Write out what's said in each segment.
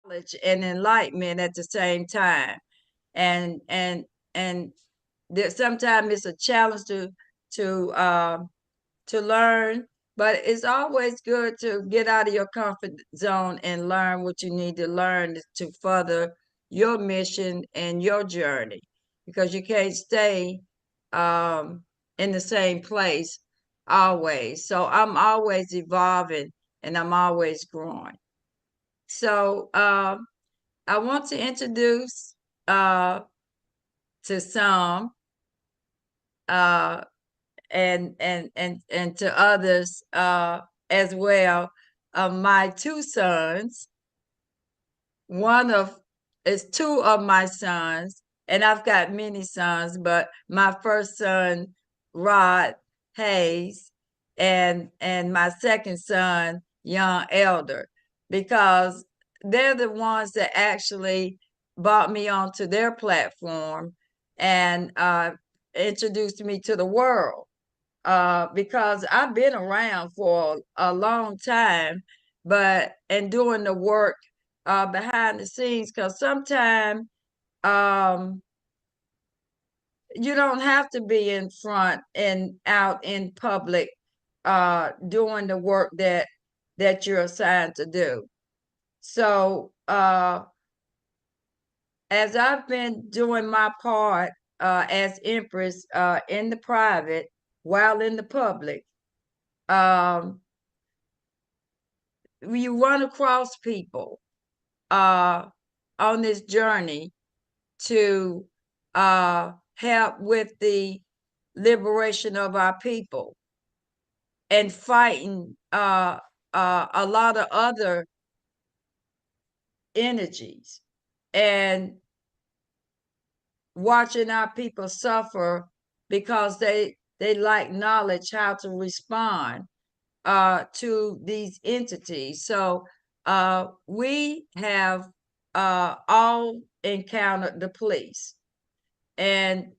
knowledge and enlightenment at the same time. And sometimes it's a challenge to to learn, but it's always good to get out of your comfort zone and learn what you need to learn to further your mission and your journey, because you can't stay um, in the same place always. So I'm always evolving and I'm always growing. So I want to introduce uh, to some uh, and to others as well. My two sons, one of is two of my sons, and I've got many sons, but my first son, Rod Hayes, and my second son, Young Elder, because they're the ones that actually brought me onto their platform and introduced me to the world, because I've been around for a long time, but and doing the work behind the scenes, because sometimes um, you don't have to be in front and out in public doing the work that you're assigned to do. So as I've been doing my part as Empress in the private while in the public, um, you run across people uh, on this journey to help with the liberation of our people and fighting a lot of other energies and watching our people suffer because they lack knowledge how to respond to these entities. So we have all encountered the police, and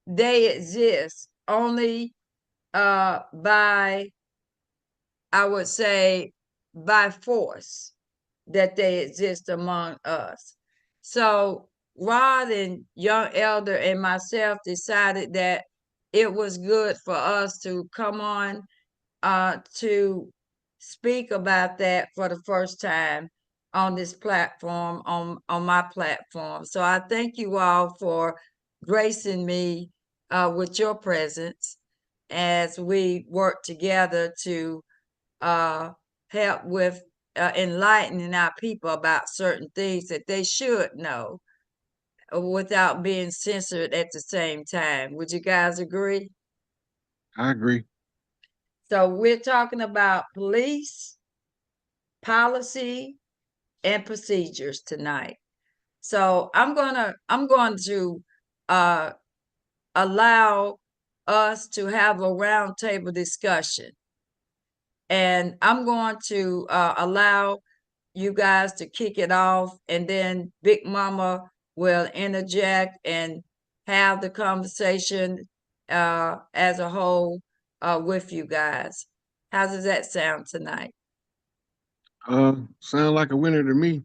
they exist only by, I would say, by force that they exist among us. So Rod and Young Elder and myself decided that it was good for us to come on to speak about that for the first time on this platform, on my platform. So I thank you all for gracing me with your presence as we work together to uh, help with enlightening our people about certain things that they should know without being censored at the same time. Would you guys agree? I agree. So we're talking about police, policy, and procedures tonight. So I'm going to uh, allow us to have a roundtable discussion, and I'm going to allow you guys to kick it off, and then Big Mama will interject and have the conversation as a whole with you guys. How does that sound tonight? Sound like a winner to me.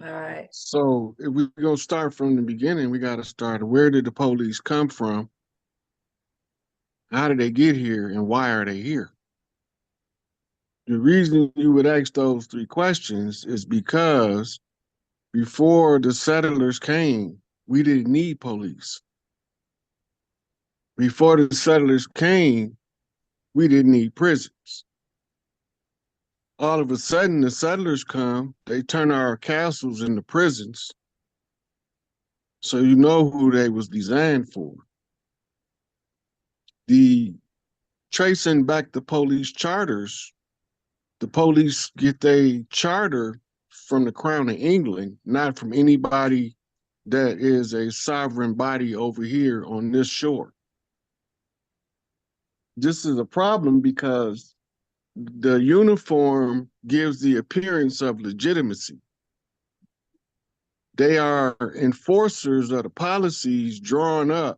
All right. So if we go start from the beginning, we got to start. Where did the police come from? How did they get here, and why are they here? The reason you would ask those three questions is because before the settlers came, we didn't need police. Before the settlers came, we didn't need prisons. All of a sudden, the settlers come, they turn our castles into prisons. So you know who they was designed for. The tracing back the police charters, the police get their charter from the Crown of England, not from anybody that is a sovereign body over here on this shore. This is a problem because the uniform gives the appearance of legitimacy. They are enforcers of the policies drawn up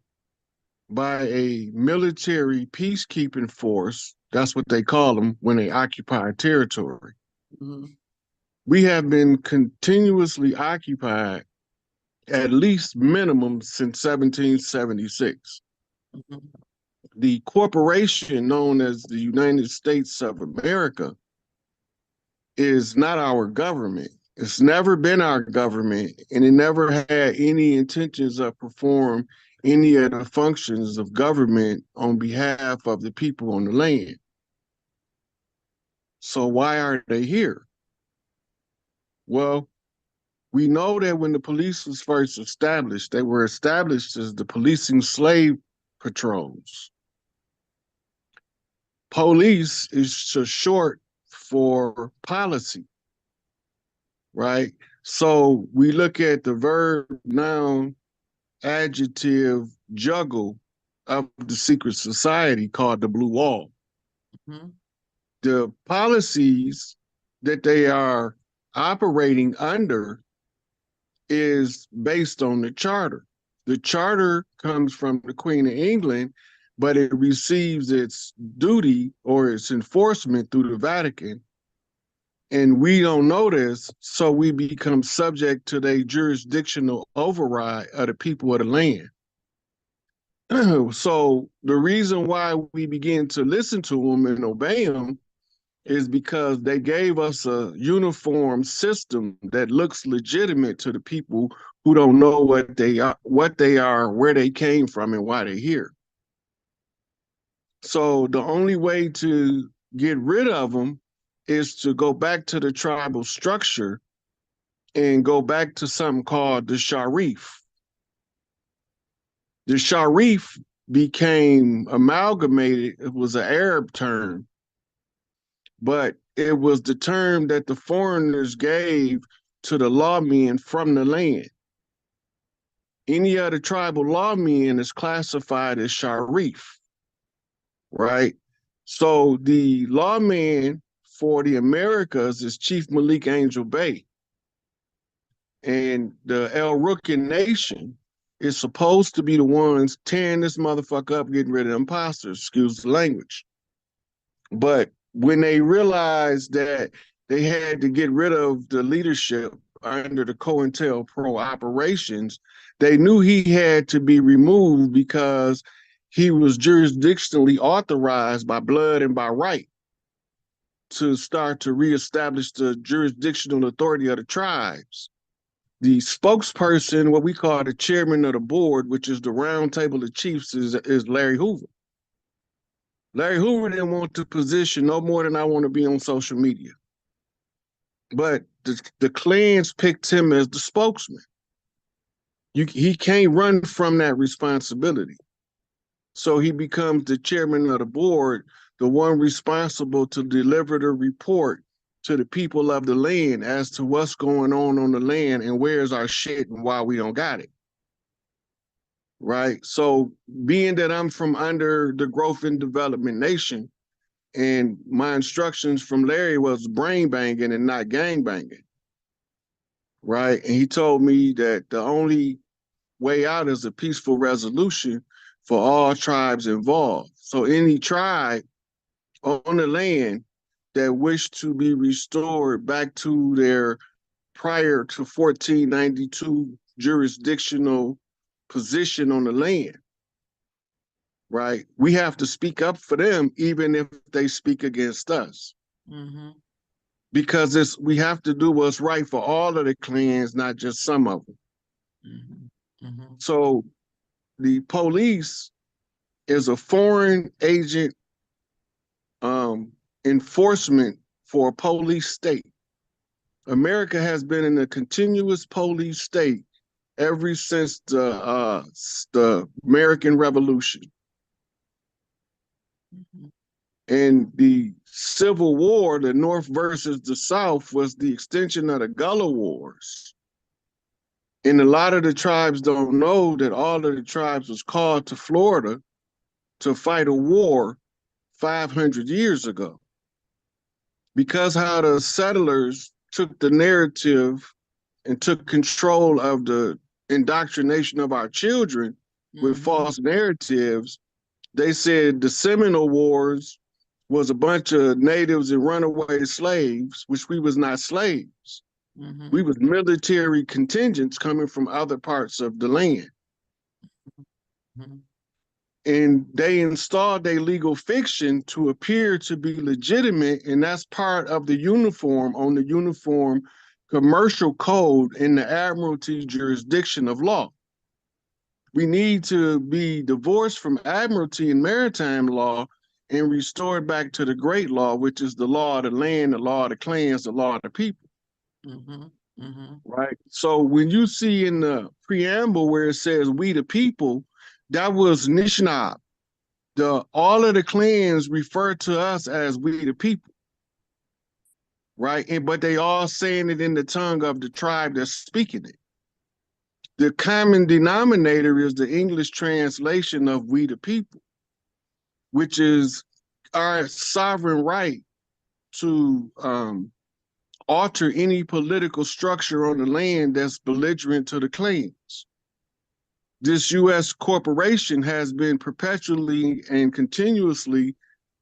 by a military peacekeeping force. That's what they call them when they occupy a territory. Mhm. We have been continuously occupied at least minimum since 1776. Mhm. The corporation known as the United States of America is not our government. It's never been our government, and it never had any intentions of perform any of the functions of government on behalf of the people on the land. So why are they here? Well, we know that when the police was first established, they were established as the policing slave patrols. Police is short for policy, right? So we look at the verb, noun, adjective juggle of the secret society called the Blue Wall. Mhm. The policies that they are operating under is based on the charter. The charter comes from the Queen of England, but it receives its duty or its enforcement through the Vatican. And we don't know this, so we become subject to their jurisdictional override of the people of the land. So the reason why we begin to listen to them and obey them is because they gave us a uniform system that looks legitimate to the people who don't know what they are, where they came from, and why they're here. So the only way to get rid of them is to go back to the tribal structure and go back to something called the Sharif. The Sharif became amalgamated, it was an Arab term, but it was the term that the foreigners gave to the lawmen from the land. Any other tribal lawman is classified as Sharif, right? So the lawman for the Americas is Chief Malik Angel Bey. And the El Rookin Nation is supposed to be the ones tearing this motherfucker up, getting rid of imposters, excuse the language. But when they realized that they had to get rid of the leadership under the COINTELPRO operations, they knew he had to be removed because he was jurisdictionally authorized by blood and by right to start to reestablish the jurisdictional authority of the tribes. The spokesperson, what we call the chairman of the board, which is the round table of chiefs, is Larry Hoover. Larry Hoover didn't want the position no more than I want to be on social media. But the clans picked him as the spokesman. He can't run from that responsibility. So he becomes the chairman of the board, the one responsible to deliver the report to the people of the land as to what's going on the land and where's our shit and why we don't got it. Right. So being that I'm from under the Growth and Development Nation, and my instructions from Larry was brain banging and not gang banging. Right. And he told me that the only way out is a peaceful resolution for all tribes involved. So any tribe on the land that wish to be restored back to their prior to 1492 jurisdictional position on the land, right? We have to speak up for them, even if they speak against us. Mm-hmm. Because we have to do what's right for all of the clans, not just some of them. Mm-hmm. Mm-hmm. So the police is a foreign agent enforcement for a police state. America has been in a continuous police state ever since the American Revolution. Mm-hmm. And the Civil War, the North versus the South, was the extension of the Gullah Wars. And a lot of the tribes don't know that all of the tribes was called to Florida to fight a war 500 years ago. Because how the settlers took the narrative and took control of the indoctrination of our children with Mm-hmm. false narratives, they said the Seminole Wars was a bunch of natives and runaway slaves, which we was not slaves. We was military contingents coming from other parts of the land. And they installed a legal fiction to appear to be legitimate, and that's part of the uniform on the uniform commercial code in the admiralty jurisdiction of law. We need to be divorced from admiralty and maritime law and restored back to the great law, which is the law of the land, the law of the clans, the law of the people. Right? So when you see in the preamble where it says we the people, that was Nishnab. All of the clans refer to us as we the people, right? But they all saying it in the tongue of the tribe that's speaking it. The common denominator is the English translation of we the people, which is our sovereign right to alter any political structure on the land that's belligerent to the clans. This U.S. corporation has been perpetually and continuously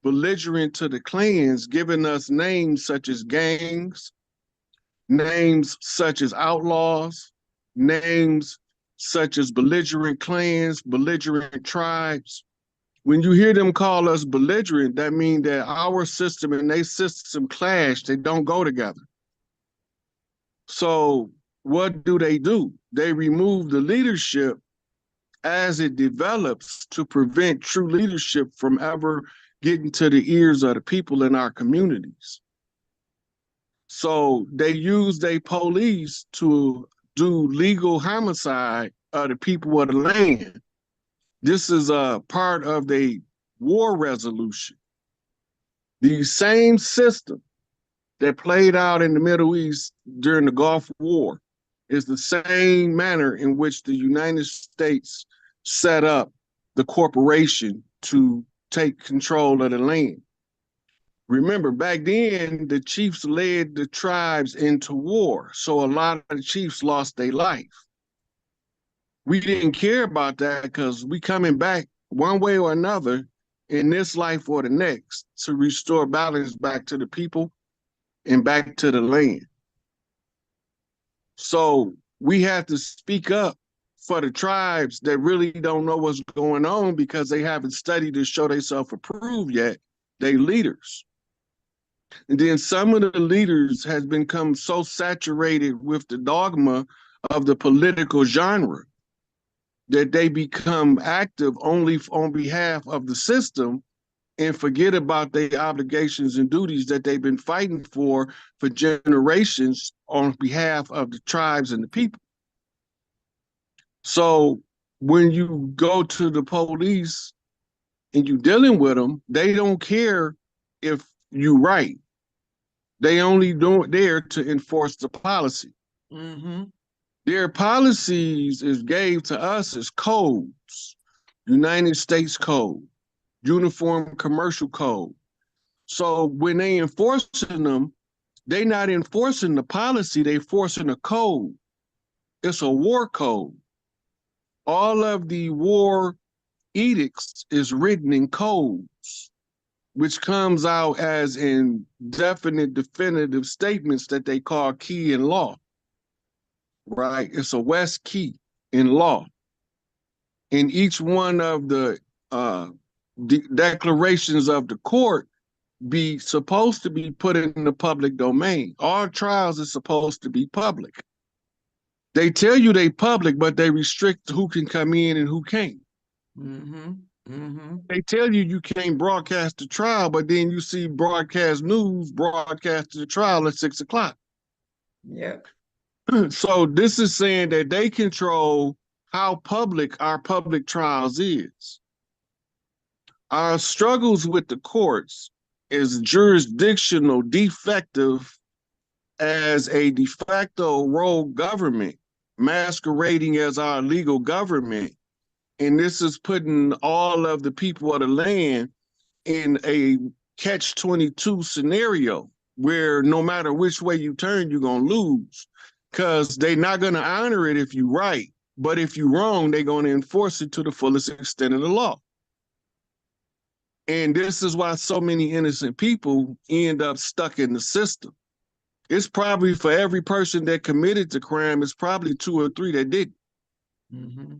belligerent to the clans, giving us names such as gangs, names such as outlaws, names such as belligerent clans, belligerent tribes. When you hear them call us belligerent, that means that our system and their system clash, they don't go together. So what do? They remove the leadership as it develops to prevent true leadership from ever getting to the ears of the people in our communities. So they use their police to do legal homicide of the people of the land. This is a part of the war resolution. The same system that played out in the Middle East during the Gulf War is the same manner in which the United States set up the corporation to take control of the land. Remember, back then, the chiefs led the tribes into war, so a lot of the chiefs lost their life. We didn't care about that because we coming back one way or another in this life or the next to restore balance back to the people and back to the land. So we have to speak up for the tribes that really don't know what's going on because they haven't studied to show themselves approved yet. They leaders. And then some of the leaders has become so saturated with the dogma of the political genre that they become active only on behalf of the system and forget about their obligations and duties that they've been fighting for generations on behalf of the tribes and the people. So when you go to the police and you dealing with them, they don't care if you right. They only there to enforce the policy. Their policies is gave to us as codes, United States Code, Uniform Commercial Code. So when they enforcing them, they not enforcing the policy, they enforcing a code. It's a war code. All of the war edicts is written in codes, which comes out as indefinite definitive statements that they call key in law, right? It's a West key in law. In each one of the declarations of the court be supposed to be put in the public domain. All trials are supposed to be public. They tell you they public, but they restrict who can come in and who can't. They tell you can't broadcast the trial, but then you see broadcast news broadcast the trial at 6 o'clock. Yep. So this is saying that they control how public our public trials is. Our struggles with the courts is jurisdictional defective as a de facto rogue government masquerading as our legal government. And this is putting all of the people of the land in a catch-22 scenario where no matter which way you turn, you're going to lose because they're not going to honor it if you're right. But if you're wrong, they're going to enforce it to the fullest extent of the law. And this is why so many innocent people end up stuck in the system. It's probably for every person that committed the crime, it's probably 2 or 3 that didn't. Mm-hmm.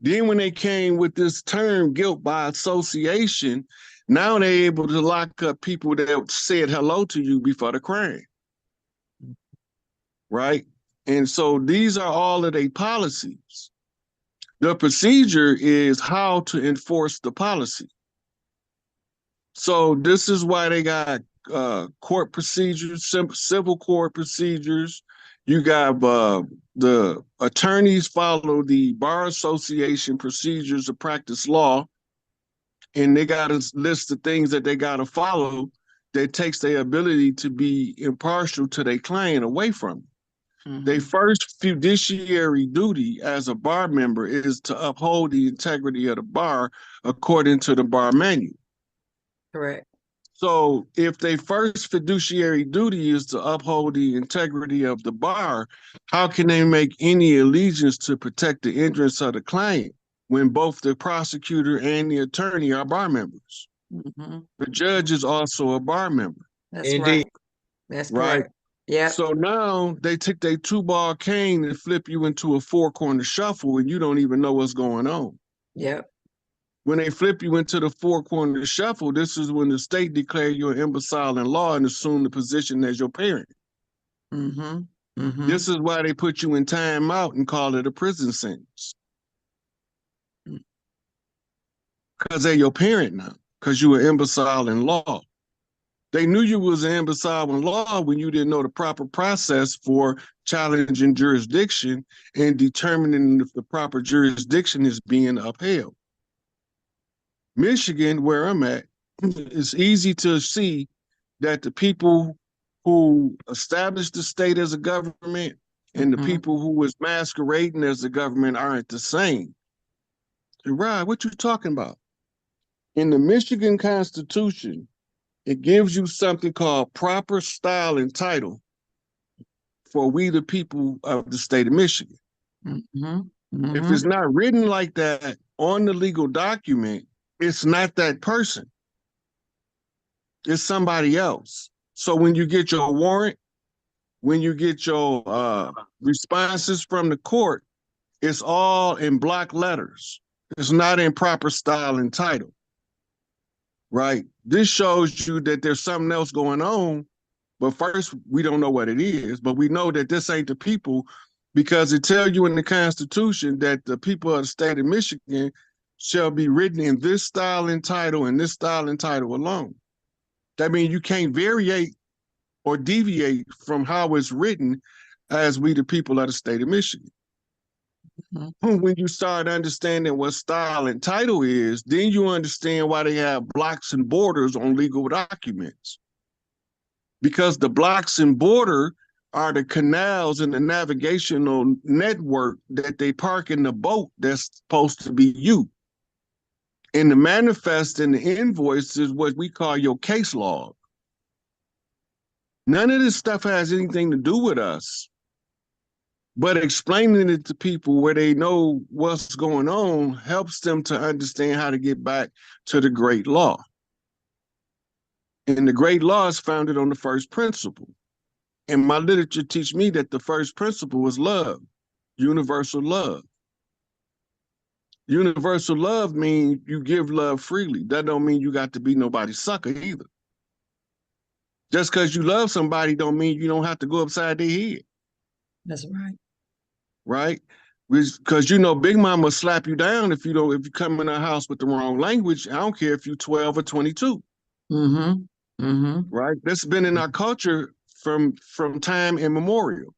Then when they came with this term guilt by association, now they're able to lock up people that said hello to you before the crime, right? And so these are all of their policies. The procedure is how to enforce the policy. So this is why they got court procedures, civil court procedures. You got the attorneys follow the Bar Association procedures to practice law, and they got a list of things that they got to follow that takes their ability to be impartial to their client away from them. Mm-hmm. Their first fiduciary duty as a bar member is to uphold the integrity of the bar according to the bar manual. Correct. So if their first fiduciary duty is to uphold the integrity of the bar, how can they make any allegiance to protect the interests of the client when both the prosecutor and the attorney are bar members? Mm-hmm. The judge is also a bar member. That's Indeed. right. That's right. correct. Yeah. So now they took their 2-ball cane and flip you into a 4-corner shuffle and you don't even know what's going on. Yep. When they flip you into the 4-corner shuffle, this is when the state declare you an imbecile in law and assume the position as your parent. Mm-hmm. Mm-hmm. This is why they put you in timeout and call it a prison sentence. Because they're your parent now, because you were imbecile in law. They knew you was an imbecile in law when you didn't know the proper process for challenging jurisdiction and determining if the proper jurisdiction is being upheld. Michigan, where I'm at, it's easy to see that the people who established the state as a government and the people who was masquerading as the government aren't the same. Rod, what you talking about? In the Michigan Constitution, it gives you something called proper style and title for we the people of the state of Michigan. Mm-hmm. Mm-hmm. If it's not written like that on the legal document, it's not that person. It's somebody else. So when you get your warrant, when you get your responses from the court, it's all in block letters. It's not in proper style and title, right? This shows you that there's something else going on, but first we don't know what it is, but we know that this ain't the people because it tells you in the Constitution that the people of the state of Michigan shall be written in this style and title and this style and title alone. That means you can't variate or deviate from how it's written as we the people of the state of Michigan. Mm-hmm. When you start understanding what style and title is, then you understand why they have blocks and borders on legal documents. Because the blocks and border are the canals and the navigational network that they park in the boat that's supposed to be you. And the manifest and the invoice is what we call your case log. None of this stuff has anything to do with us, but explaining it to people where they know what's going on helps them to understand how to get back to the great law. And the great law is founded on the first principle. And my literature teach me that the first principle is love, universal love. Universal love means you give love freely. That don't mean you got to be nobody's sucker either. Just because you love somebody don't mean you don't have to go upside their head. That's right. Right? Because you know, Big Mama will slap you down if you come in her house with the wrong language. I don't care if you're 12 or 22. Mm-hmm. Mm-hmm. Right? That's been in our culture from time immemorial.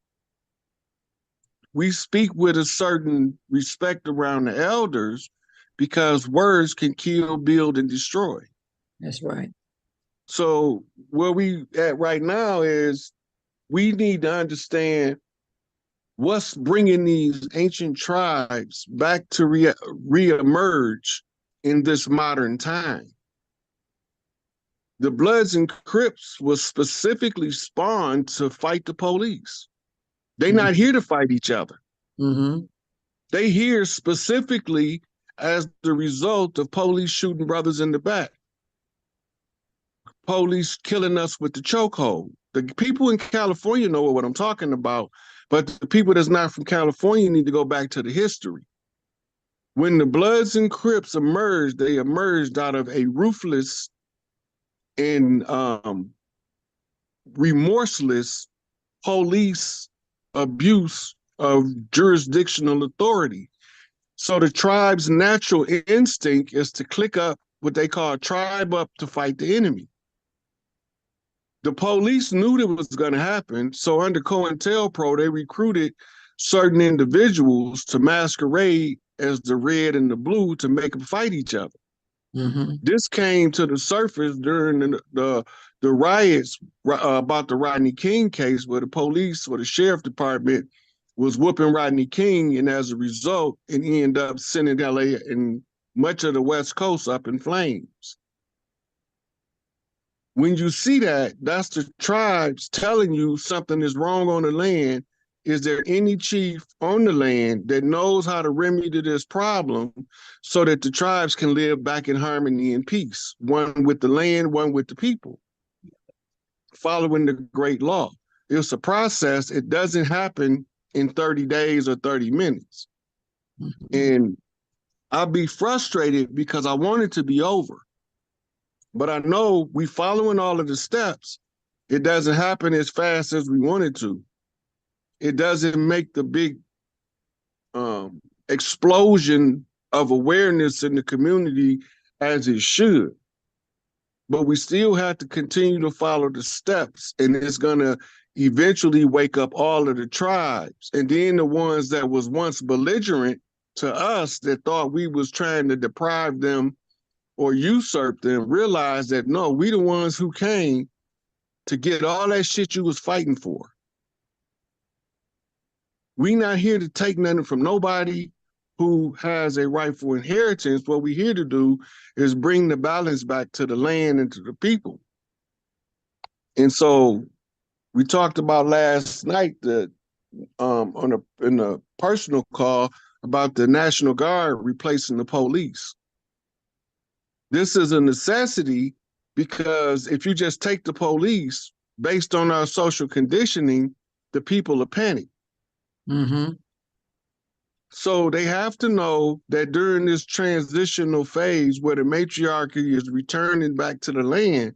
We speak with a certain respect around the elders because words can kill, build, and destroy. That's right. So where we at right now is we need to understand what's bringing these ancient tribes back to reemerge in this modern time. The Bloods and Crips was specifically spawned to fight the police. They're not here to fight each other. Mm-hmm. They here specifically as the result of police shooting brothers in the back. police killing us with the chokehold. The people in California know what I'm talking about, but the people that's not from California need to go back to the history. When the Bloods and Crips emerged, they emerged out of a ruthless and remorseless police abuse of jurisdictional authority. So the tribe's natural instinct is to click up what they call tribe up to fight the enemy. The police knew that was going to happen. So under COINTELPRO, they recruited certain individuals to masquerade as the red and the blue to make them fight each other. Mm-hmm. This came to the surface during the riots about the Rodney King case, where the police or the sheriff department was whooping Rodney King, and as a result, it ended up sending LA and much of the West Coast up in flames. When you see that, that's the tribes telling you something is wrong on the land. Is there any chief on the land that knows how to remedy this problem so that the tribes can live back in harmony and peace, one with the land, one with the people, following the great law? It's a process. It doesn't happen in 30 days or 30 minutes. Mm-hmm. And I'll be frustrated because I want it to be over. But I know we following all of the steps. It doesn't happen as fast as we want it to. It doesn't make the big explosion of awareness in the community as it should. But we still have to continue to follow the steps, and it's going to eventually wake up all of the tribes. And then the ones that was once belligerent to us that thought we was trying to deprive them or usurp them realize that, no, we the ones who came to get all that shit you was fighting for. We not here to take nothing from nobody who has a rightful inheritance. What we here to do is bring the balance back to the land and to the people. And so we talked about last night that in a personal call about the National Guard replacing the police. This is a necessity because if you just take the police based on our social conditioning, the people are panicked. Mm-hmm. So they have to know that during this transitional phase where the matriarchy is returning back to the land,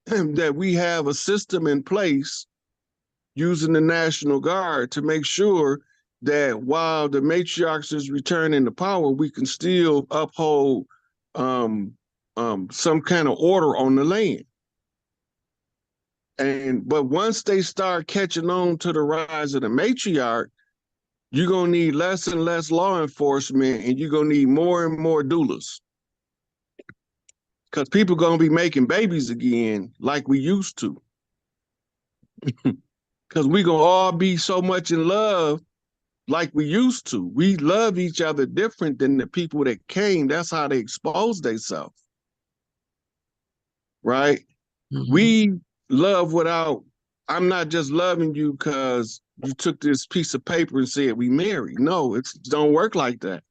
that we have a system in place using the National Guard to make sure that while the matriarchs is returning to power, we can still uphold some kind of order on the land. But once they start catching on to the rise of the matriarch, you're gonna need less and less law enforcement, and you're gonna need more and more doulas. Because people gonna be making babies again like we used to. Because we gonna all be so much in love like we used to. We love each other different than the people that came. That's how they exposed themselves. Right? Mm-hmm. We love without, I'm not just loving you because you took this piece of paper and said we married. No, it don't work like that.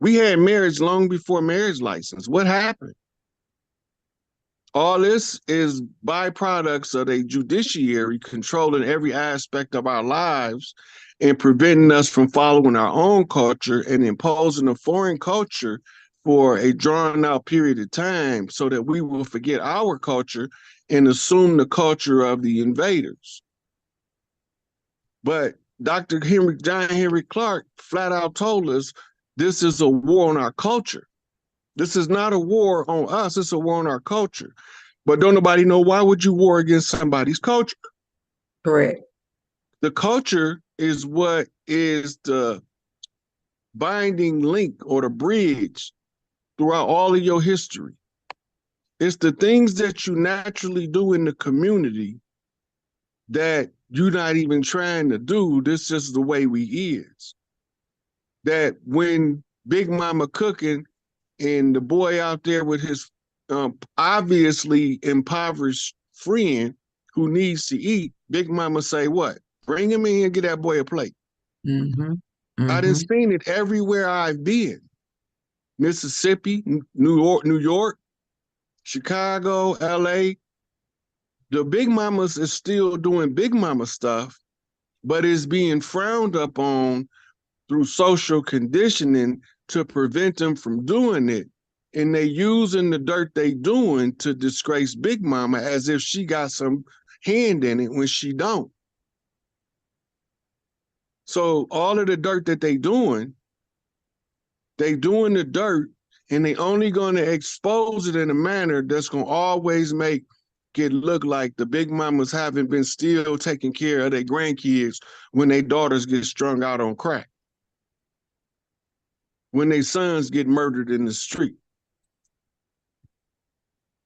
We had marriage long before marriage license. What happened? All this is byproducts of a judiciary controlling every aspect of our lives and preventing us from following our own culture and imposing a foreign culture for a drawn out period of time so that we will forget our culture and assume the culture of the invaders. But Dr. John Henry Clark flat out told us this is a war on our culture. This is not a war on us, it's a war on our culture. But don't nobody know, why would you war against somebody's culture? Correct. The culture is what is the binding link or the bridge throughout all of your history. It's the things that you naturally do in the community that you're not even trying to do. This is the way we is. That when Big Mama cooking and the boy out there with his obviously impoverished friend who needs to eat, Big Mama say what? Bring him in here and get that boy a plate. Mm-hmm. Mm-hmm. I done seen it everywhere I've been. Mississippi, New York, Chicago, LA. The big mamas is still doing big mama stuff, but it's being frowned upon through social conditioning to prevent them from doing it. And they using the dirt they doing to disgrace Big Mama as if she got some hand in it when she don't. So all of the dirt that they doing the dirt, and they only going to expose it in a manner that's going to always make it look like the Big Mamas haven't been still taking care of their grandkids when their daughters get strung out on crack, when their sons get murdered in the street,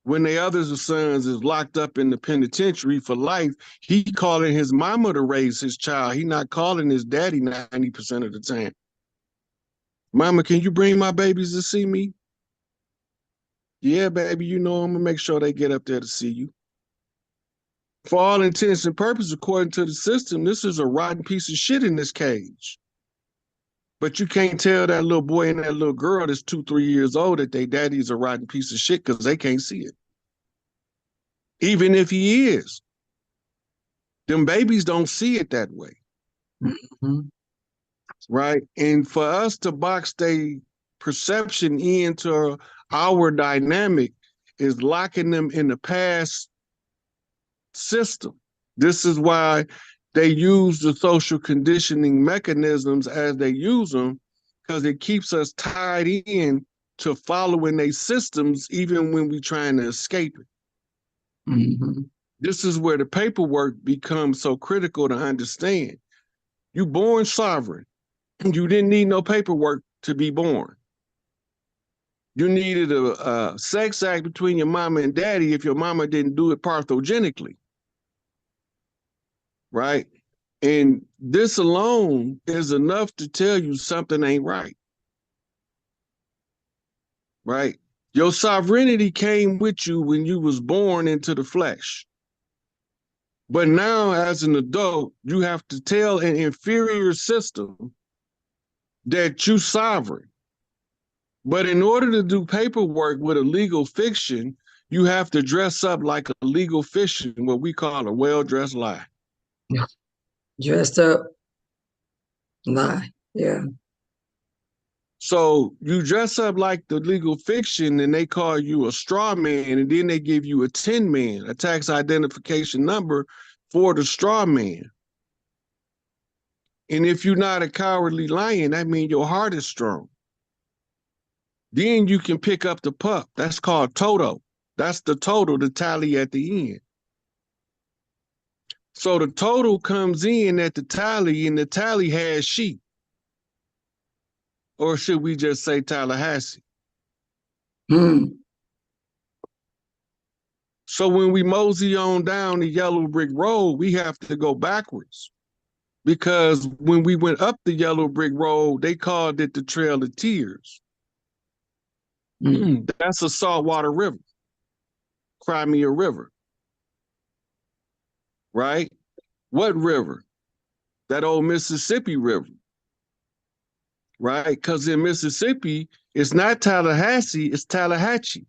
when the other sons is locked up in the penitentiary for life. He calling his mama to raise his child. He not calling his daddy 90% of the time. Mama, can you bring my babies to see me? Yeah, baby, you know I'm gonna make sure they get up there to see you. For all intents and purposes, according to the system, this is a rotten piece of shit in this cage. But you can't tell that little boy and that little girl that's 2, 3 years old that their daddy's a rotten piece of shit because they can't see it. Even if he is, them babies don't see it that way. Mm-hmm. Right? And for us to box their perception into our dynamic is locking them in the past system. This is why they use the social conditioning mechanisms as they use them, because it keeps us tied in to following their systems even when we're trying to escape it. Mm-hmm. This is where the paperwork becomes so critical to understand. You born sovereign. You didn't need no paperwork to be born. You needed a sex act between your mama and daddy if your mama didn't do it parthogenically. Right? And this alone is enough to tell you something ain't right. Right? Your sovereignty came with you when you was born into the flesh. But now, as an adult, you have to tell an inferior system that you sovereign. But in order to do paperwork with a legal fiction, you have to dress up like a legal fiction, what we call a well-dressed lie. Dressed up lie. Yeah. So you dress up like the legal fiction and they call you a straw man, and then they give you a tin man, a tax identification number for the straw man. And if you're not a cowardly lion, that means your heart is strong. Then you can pick up the pup. That's called Toto. That's the total, the tally at the end. So the total comes in at the tally, and the tally has sheep. Or should we just say Tallahassee? Mm. So when we mosey on down the yellow brick road, we have to go backwards. Because when we went up the yellow brick road, they called it the Trail of Tears. Mm. That's a saltwater river, Crimea River. Right? What river? That old Mississippi River. Right? Because in Mississippi, it's not Tallahassee, it's Tallahatchie.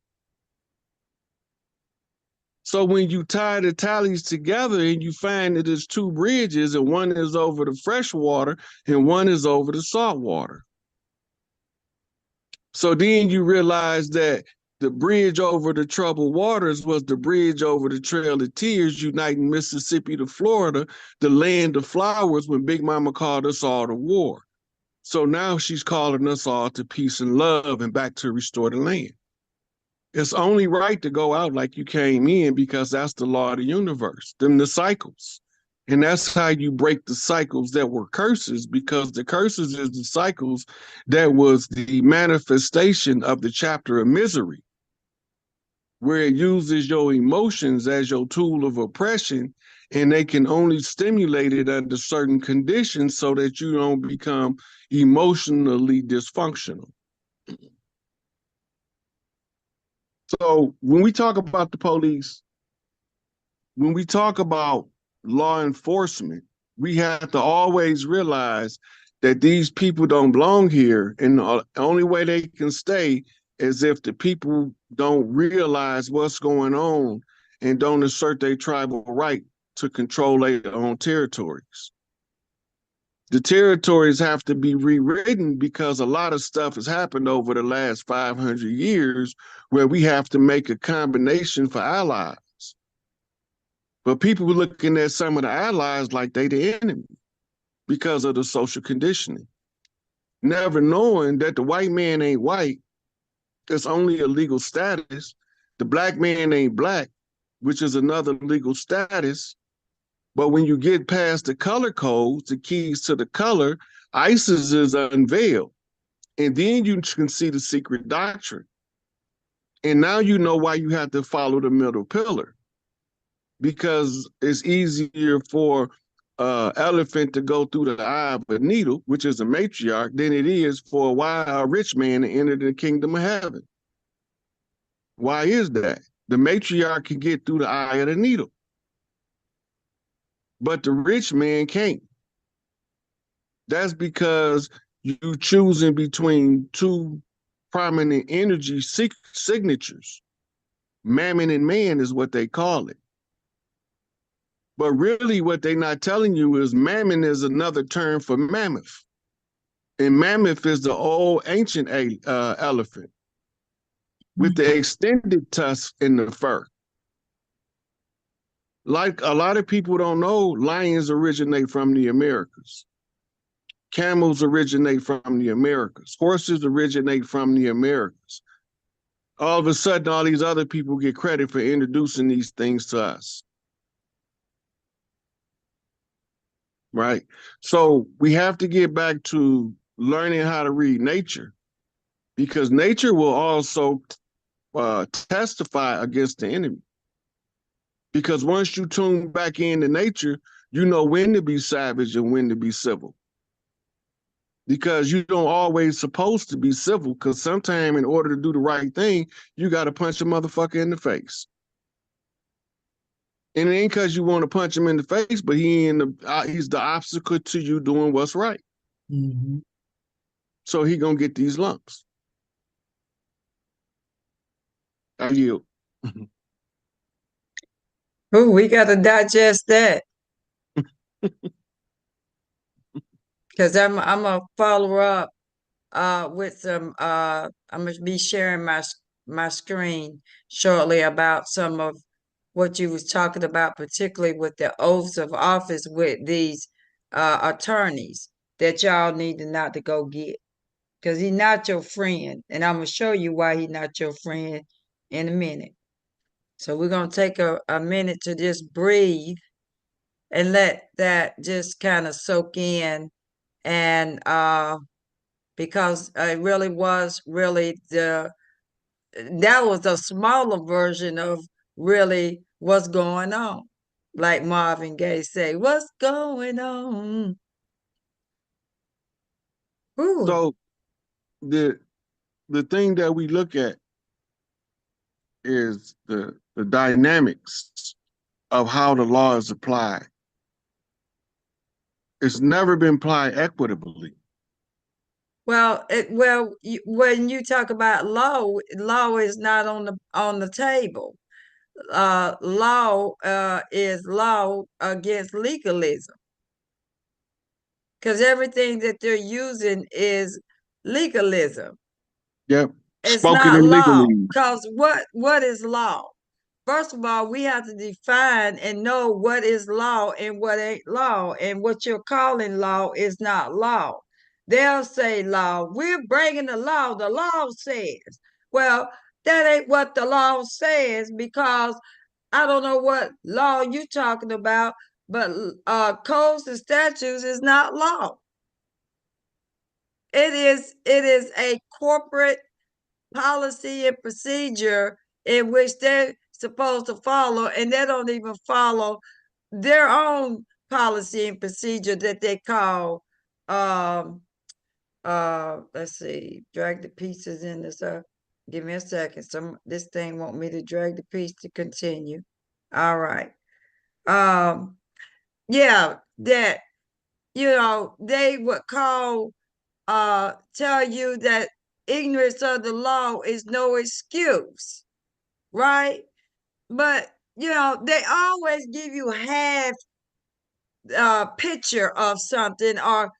So when you tie the tallies together and you find that there's two bridges, and one is over the fresh water and one is over the salt water. So then you realize that the bridge over the troubled waters was the bridge over the Trail of Tears, uniting Mississippi to Florida, the land of flowers, when Big Mama called us all to war. So now she's calling us all to peace and love and back to restore the land. It's only right to go out like you came in, because that's the law of the universe, them the cycles. And that's how you break the cycles that were curses, because the curses is the cycles that was the manifestation of the chapter of misery, where it uses your emotions as your tool of oppression, and they can only stimulate it under certain conditions so that you don't become emotionally dysfunctional. So when we talk about the police, when we talk about law enforcement, we have to always realize that these people don't belong here. And the only way they can stay is if the people don't realize what's going on and don't assert their tribal right to control their own territories. The territories have to be rewritten because a lot of stuff has happened over the last 500 years where we have to make a combination for allies. But people were looking at some of the allies like they the enemy because of the social conditioning, never knowing that the white man ain't white. It's only a legal status. The black man ain't black, which is another legal status. But when you get past the color codes, the keys to the color, ISIS is unveiled. And then you can see the secret doctrine. And now you know why you have to follow the middle pillar. Because it's easier for elephant to go through the eye of a needle, which is a matriarch, than it is for a rich man to enter the kingdom of heaven. Why is that? The matriarch can get through the eye of the needle, but the rich man can't. That's because you choosing between two prominent energy signatures. Mammon and man is what they call it. But really what they're not telling you is mammon is another term for mammoth. And mammoth is the old ancient elephant with the extended tusk in the fur. Like a lot of people don't know, lions originate from the Americas. Camels originate from the Americas. Horses originate from the Americas. All of a sudden, all these other people get credit for introducing these things to us. Right? So we have to get back to learning how to read nature, because nature will also testify against the enemy. Because once you tune back into nature, you know when to be savage and when to be civil. Because you don't always supposed to be civil, because sometimes in order to do the right thing, you got to punch a motherfucker in the face. And it ain't because you want to punch him in the face, but he's the obstacle to you doing what's right. Mm-hmm. So he gonna get these lumps. I yield. Ooh, we got to digest that, because I'm gonna follow up with some I'm gonna be sharing my screen shortly about some of what you was talking about, particularly with the oaths of office with these attorneys that y'all need to not to go get, because he's not your friend, and I'm gonna show you why he's not your friend in a minute. So we're gonna take a minute to just breathe and let that just kind of soak in, and because it really was really that was a smaller version of really what's going on. Like Marvin Gaye say, what's going on? Ooh. So the thing that we look at is the dynamics of how the law is applied. It's never been applied equitably. Well, when you talk about law is not on the table. Law is law against legalism, because everything that they're using is legalism. Yep. It's Spoken not in law. legalese. Because what is law? First of all, we have to define and know what is law and what ain't law, and what you're calling law is not law. They'll say law. We're breaking the law. The law says. Well, that ain't what the law says, because I don't know what law you talking about, but codes and statutes is not law. It is a corporate policy and procedure in which they're supposed to follow, and they don't even follow their own policy and procedure that they call let's see, drag the pieces in this give me a second. This thing want me to drag the piece to continue. All right. Yeah, that they would tell you that ignorance of the law is no excuse, right? But they always give you half picture of something, or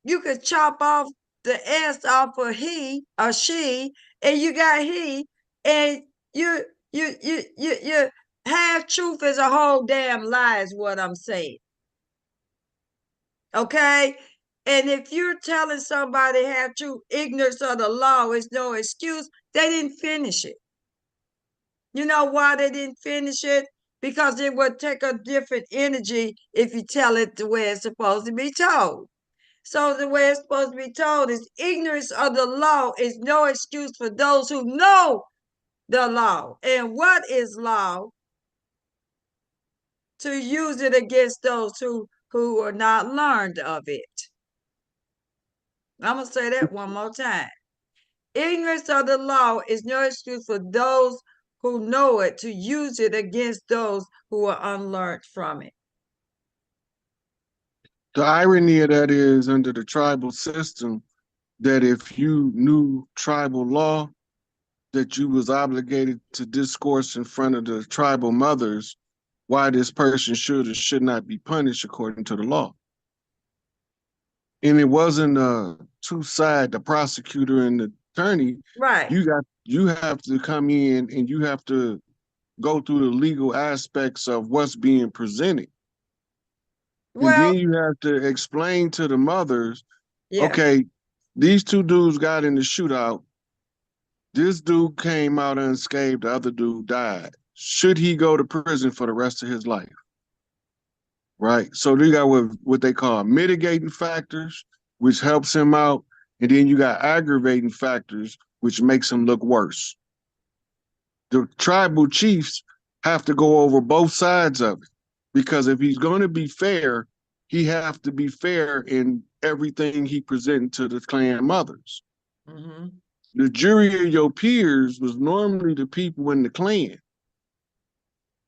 you could chop off the S off of he or she, and you got he, and you you half truth is a whole damn lie is what I'm saying. Okay? And if you're telling somebody half truth, ignorance of the law is no excuse, they didn't finish it. You know why they didn't finish it? Because it would take a different energy if you tell it the way it's supposed to be told. So the way it's supposed to be told is ignorance of the law is no excuse for those who know the law. And what is law? To use it against those who are not learned of it. I'm going to say that one more time. Ignorance of the law is no excuse for those who know it to use it against those who are unlearned from it. The irony of that is, under the tribal system, that if you knew tribal law, that you was obligated to discourse in front of the tribal mothers why this person should or should not be punished according to the law. And it wasn't two side, the prosecutor and the attorney. Right. You have to come in and you have to go through the legal aspects of what's being presented. And Well, then you have to explain to the mothers, yeah. okay, these two dudes got in the shootout. This dude came out unscathed, the other dude died. Should he go to prison for the rest of his life? Right? So you got what they call mitigating factors, which helps him out. And then you got aggravating factors, which makes him look worse. The tribal chiefs have to go over both sides of it, because if he's going to be fair, he have to be fair in everything he presented to the clan mothers. Mm-hmm. The jury of your peers was normally the people in the clan,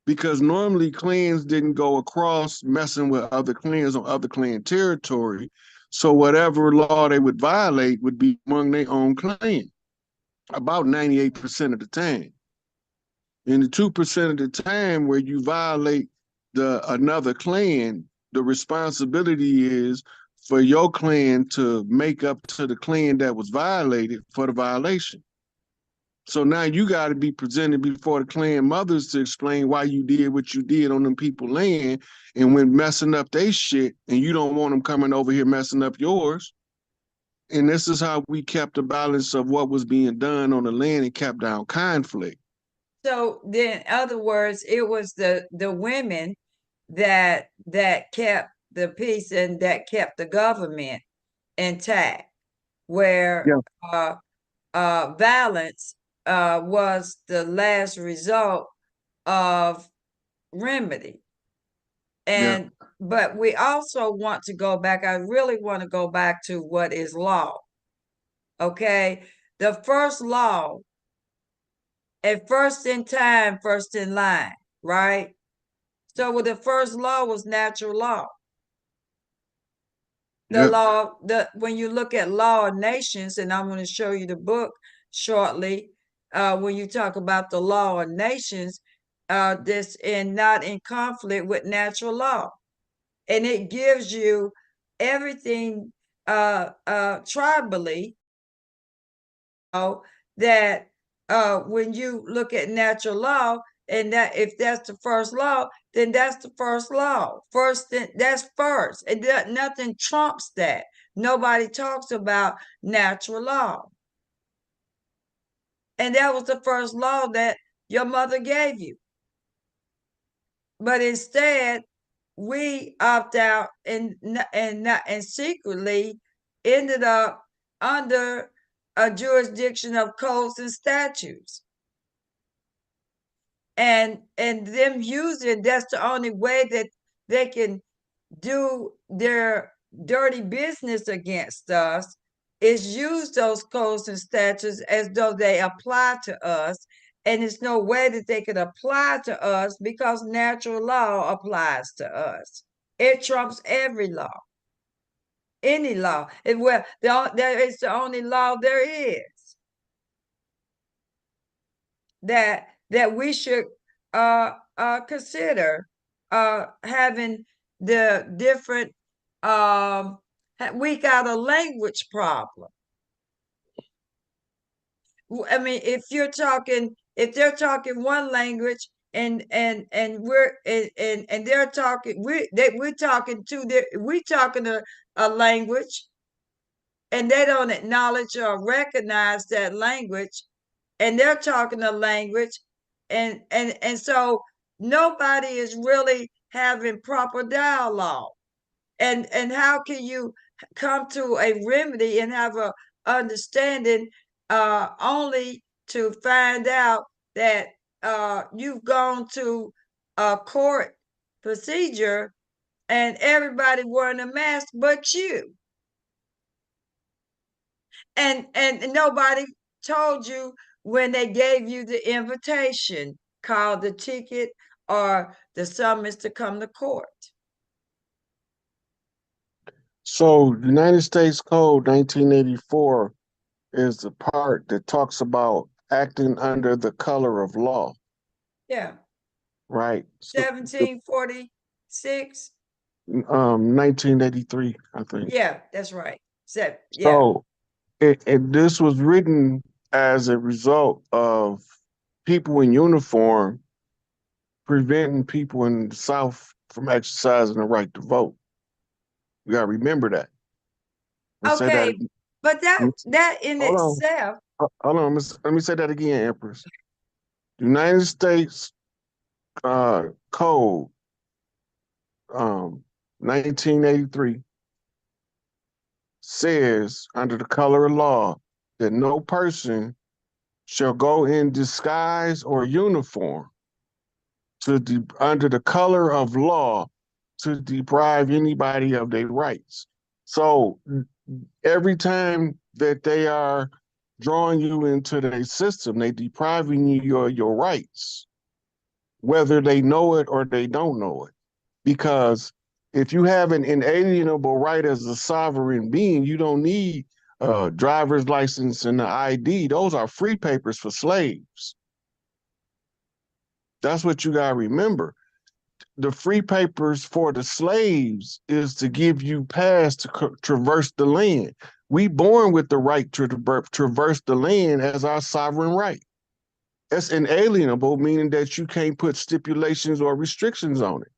because normally clans didn't go across messing with other clans on other clan territory. So whatever law they would violate would be among their own clan, about 98% of the time. In the 2% of the time where you violate another clan, the responsibility is for your clan to make up to the clan that was violated for the violation. So now you got to be presented before the clan mothers to explain why you did what you did on them people land, and when messing up their shit, and you don't want them coming over here messing up yours. And this is how we kept the balance of what was being done on the land and kept down conflict. So then, in other words, it was the women that kept the peace and that kept the government intact, where Yeah. violence was the last result of remedy. Yeah. And but we also want to go back. I really want to go back to what is law. Okay, the first law, at first in time, first in line, right? So with the first law was natural law. The Yep. law, when you look at law of nations, and I'm going to show you the book shortly, when you talk about the law of nations, this and not in conflict with natural law. And it gives you everything tribally, that when you look at natural law, and that if that's the first law, then that's the first law. First, that's first. And nothing trumps that. Nobody talks about natural law. And that was the first law that your mother gave you. But instead, we opt out and secretly ended up under a jurisdiction of codes and statutes. And them using, that's the only way that they can do their dirty business against us, is use those codes and statutes as though they apply to us. And there's no way that they could apply to us, because natural law applies to us. It trumps every law, any law. Well, there is the only law there is that we should consider having the different we got a language problem. I mean, if they're talking one language and we're and they're talking we're talking a language and they don't acknowledge or recognize that language and they're talking a language and so nobody is really having proper dialogue. And how can you come to a remedy and have a understanding only to find out that you've gone to a court procedure and everybody wearing a mask but you, and nobody told you when they gave you the invitation, called the ticket or the summons to come to court. So, United States Code 1984 is the part that talks about acting under the color of law, Yeah, right? So, 1746. 1983, I think. Yeah, that's right. Yeah. So, this was written as a result of people in uniform preventing people in the South from exercising the right to vote. You got to remember that. I'm say that. Okay, but that in Hold on. itself. Hold on. Let me say that again, Empress. United States Code 1983 says, under the color of law, that no person shall go in disguise or uniform under the color of law to deprive anybody of their rights. So every time that they are drawing you into their system, they depriving you of your rights, whether they know it or they don't know it. Because if you have an inalienable right as a sovereign being, you don't need a driver's license and the ID. Those are free papers for slaves. That's what you got to remember. The free papers for the slaves is to give you pass to traverse the land. We born with the right to traverse the land as our sovereign right. It's inalienable, meaning that you can't put stipulations or restrictions on it.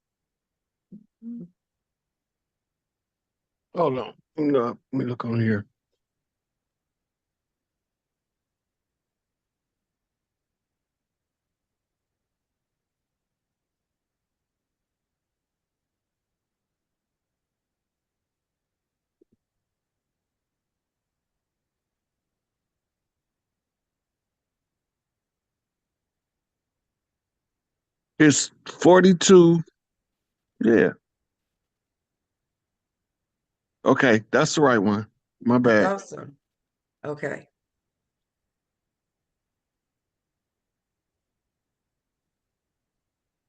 Hold on. Let me look on here. It's 42. Yeah. Okay. That's the right one. My I bad. thought so. Okay.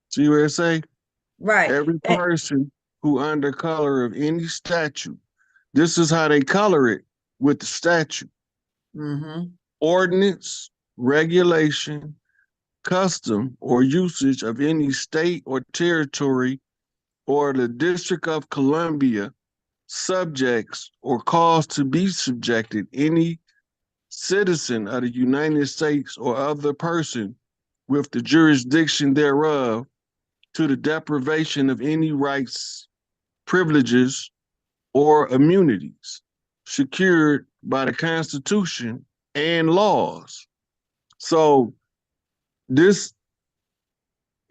See what it say? Right. Every person who under color of any statute, this is how they color it with the statute. Mm-hmm. Ordinance, regulation, custom, or usage of any state or territory or the District of Columbia subjects or cause to be subjected any citizen of the United States or other person with the jurisdiction thereof to the deprivation of any rights, privileges, or immunities secured by the Constitution and laws. So this,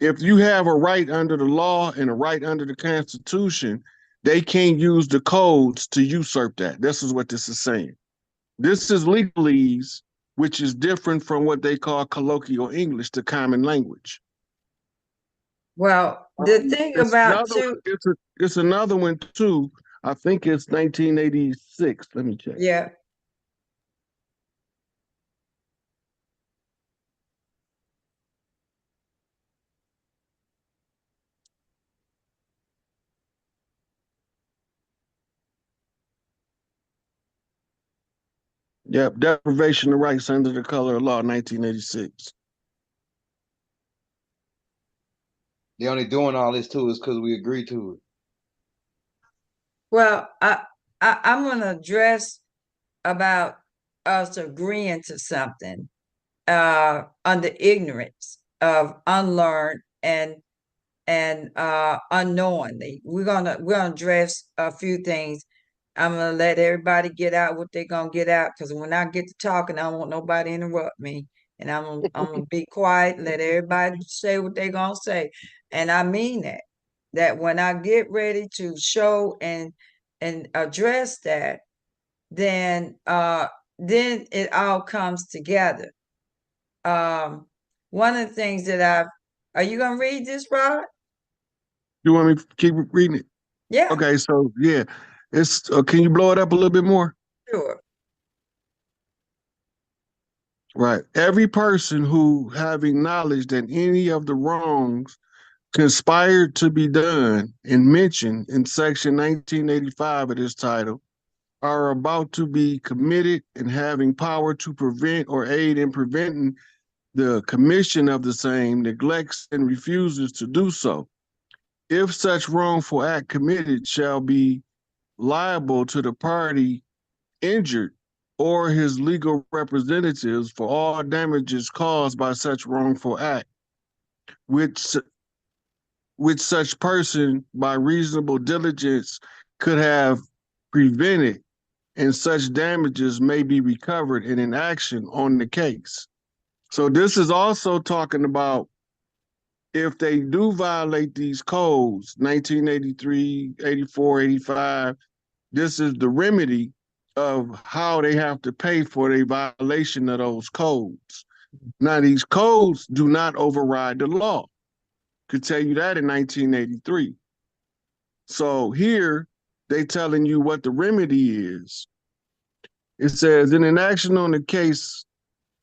if you have a right under the law and a right under the Constitution, they can't use the codes to usurp that. This is what this is saying. This is legalese, which is different from what they call colloquial English, the common language. Well, the thing It's about another. too, It's another one too. I think it's 1986. Let me check. yeah. Yep, deprivation of rights under the color of law, 1986. They only doing all this to us because we agreed to it. Well, I'm going to address about us agreeing to something under ignorance of unlearned and unknowingly. We're gonna address a few things. I'm gonna let everybody get out what they're gonna get out, because when I get to talking, I don't want nobody to interrupt me. And I'm gonna be quiet, let everybody say what they're gonna say. And I mean that. That when I get ready to show and address that, then it all comes together. Um one of the things that are you gonna read this, Rod? You want me to keep reading it? Yeah, Okay, so yeah, it's. Can you blow it up a little bit more? sure. Right. Every person who, having knowledge that any of the wrongs conspired to be done and mentioned in Section 1985 of this title are about to be committed and having power to prevent or aid in preventing the commission of the same, neglects and refuses to do so. If such wrongful act committed shall be liable to the party injured or his legal representatives for all damages caused by such wrongful act, which such person by reasonable diligence could have prevented, and such damages may be recovered in an action on the case. So this is also talking about if they do violate these codes, 1983, 84, 85, this is the remedy of how they have to pay for the violation of those codes. Now, these codes do not override the law. Could tell you that in 1983. So here they telling you what the remedy is. It says in an action on the case,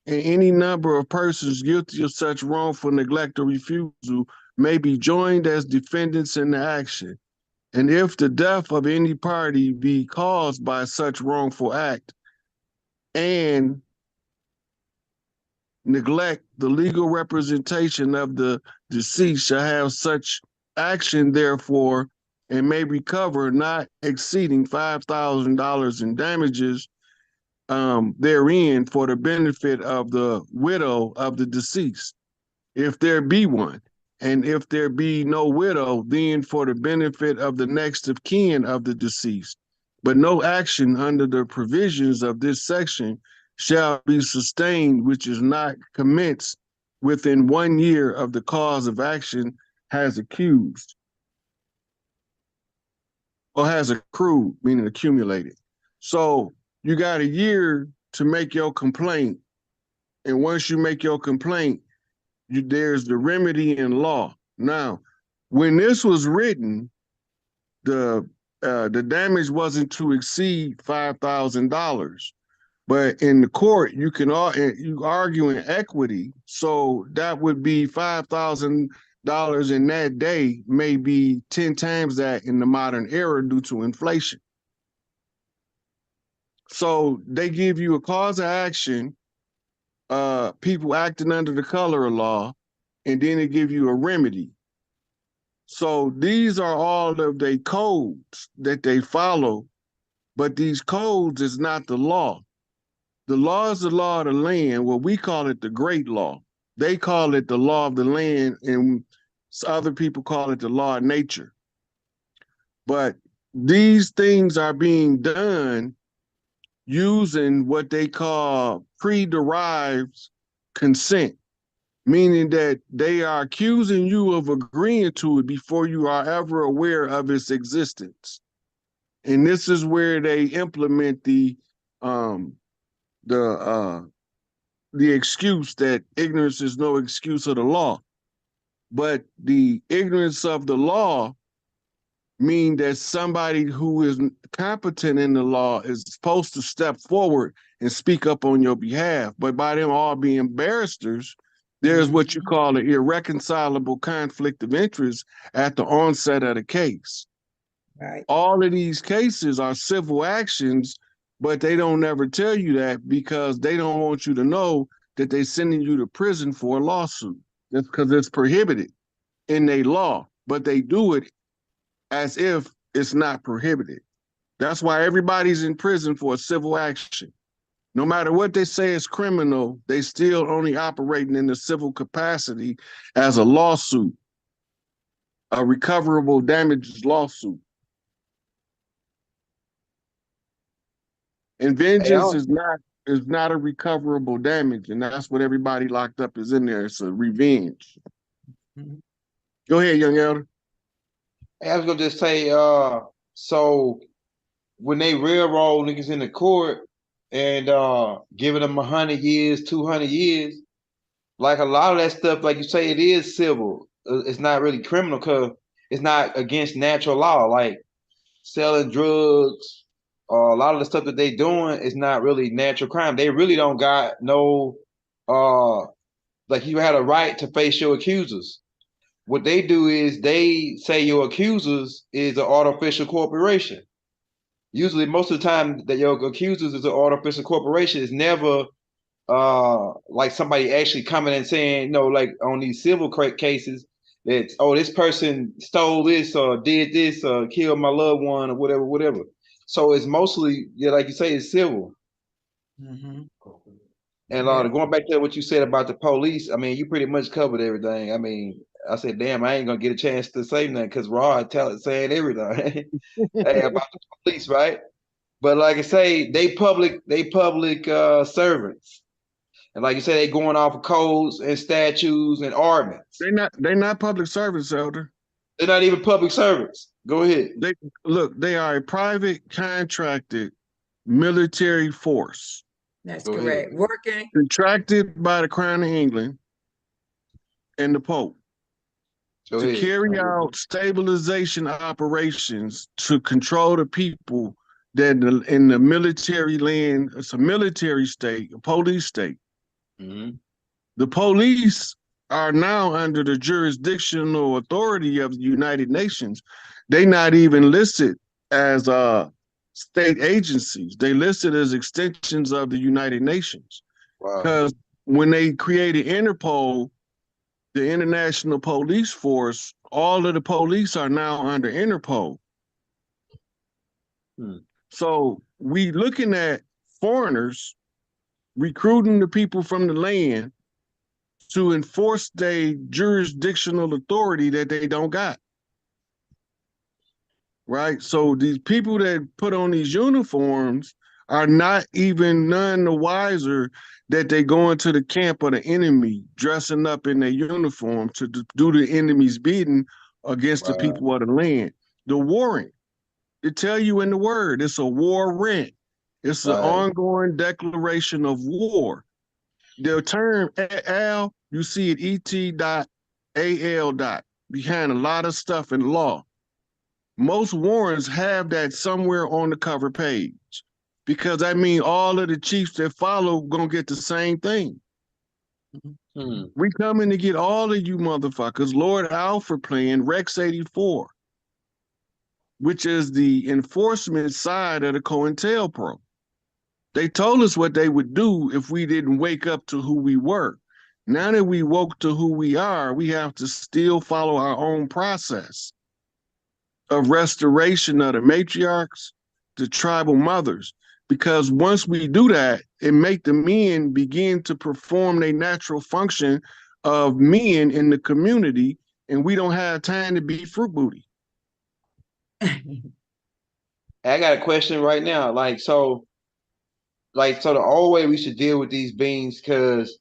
and any number of persons guilty of such wrongful neglect or refusal may be joined as defendants in the action. And if the death of any party be caused by such wrongful act and neglect, the legal representation of the deceased shall have such action, therefore, and may recover not exceeding $5,000 in damages therein for the benefit of the widow of the deceased, if there be one. And if there be no widow, then for the benefit of the next of kin of the deceased. But no action under the provisions of this section shall be sustained which is not commenced within 1 year of the cause of action has accused or has accrued, meaning accumulated. So you got a year to make your complaint. And once you make your complaint, there's the remedy in law. Now, when this was written, the damage wasn't to exceed $5,000. But in the court, you argue in equity, so that would be $5,000 in that day, may be 10 times that in the modern era due to inflation. So they give you a cause of action, people acting under the color of law, and then they give you a remedy. So these are all of the codes that they follow, but these codes is not the law. The law is the law of the land. Well, we call it the great law. They call it the law of the land, and other people call it the law of nature. But these things are being done using what they call pre-derived consent, meaning that they are accusing you of agreeing to it before you are ever aware of its existence. And this is where they implement um, the excuse that ignorance is no excuse of the law. But the ignorance of the law mean that somebody who is competent in the law is supposed to step forward and speak up on your behalf. But by them all being barristers, there's what you call an irreconcilable conflict of interest at the onset of the case. Right. All of these cases are civil actions, but they don't ever tell you that because they don't want you to know that they're sending you to prison for a lawsuit. That's because it's prohibited. in a law, but they do it as if it's not prohibited. That's why everybody's in prison for a civil action. No matter what they say is criminal, they still only operating in the civil capacity as a lawsuit, a recoverable damages lawsuit. And Hey, vengeance is not a recoverable damage, and that's what everybody locked up is in there. It's a revenge. Mhm. Go ahead, young elder. I was gonna just say, so when they railroad niggas in the court and giving them 100 years, 200 years, like a lot of that stuff, like you say, it is civil. It's not really criminal because it's not against natural law. Like selling drugs, a lot of the stuff that they doing is not really natural crime. They really don't got no, like you had a right to face your accusers. What they do is they say your accusers is an artificial corporation. Usually, most of the time that your accusers is an artificial corporation is never like somebody actually coming and saying, like on these civil cases that, oh, this person stole this or did this or killed my loved one or whatever. So it's mostly, yeah, like you say, it's civil. Mhm. And Yeah. going back to what you said about the police, I mean, you pretty much covered everything. I mean, I said, damn, I ain't gonna get a chance to say nothing because Rod saying everything. Hey, about the police, right? But like I say, they public servants. And like you said, they going off of codes and statutes and ordinance. They not public service, elder. They're not even public servants. Go ahead. They are a private contracted military force That's Go ahead. correct. Working. contracted by the Crown of England and the Pope Go to ahead. carry out stabilization operations to control the people that in the military land. It's a military state, a police state. Mm-hmm. The police are now under the jurisdictional authority of the United Nations. They not even listed as state agencies. They listed as extensions of the United Nations. Wow. Because when they created Interpol, the International Police Force, all of the police are now under Interpol. Hmm. So we looking at foreigners recruiting the people from the land to enforce their jurisdictional authority that they don't got. Right? So these people that put on these uniforms are not even none the wiser that they go into the camp of the enemy, dressing up in their uniform to do the enemy's bidding against the Wow. people of the land. The warrant, it tell you in the word, it's a warrant. It's an Right. ongoing declaration of war. The term al, you see it et.al. behind a lot of stuff in law. Most warrants have that somewhere on the cover page because I mean all of the chiefs that follow gonna get the same thing. Hmm. We coming to get all of you motherfuckers. Lord Alfred playing Rex 84, which is the enforcement side of the COINTELPRO. They told us what they would do if we didn't wake up to who we were. Now that we woke to who we are, we have to still follow our own process of restoration of the matriarchs, the tribal mothers. Because once we do that, it make the men begin to perform their natural function of men in the community, and we don't have time to be fruit booty. I got a question right now. So the old way we should deal with these beings, because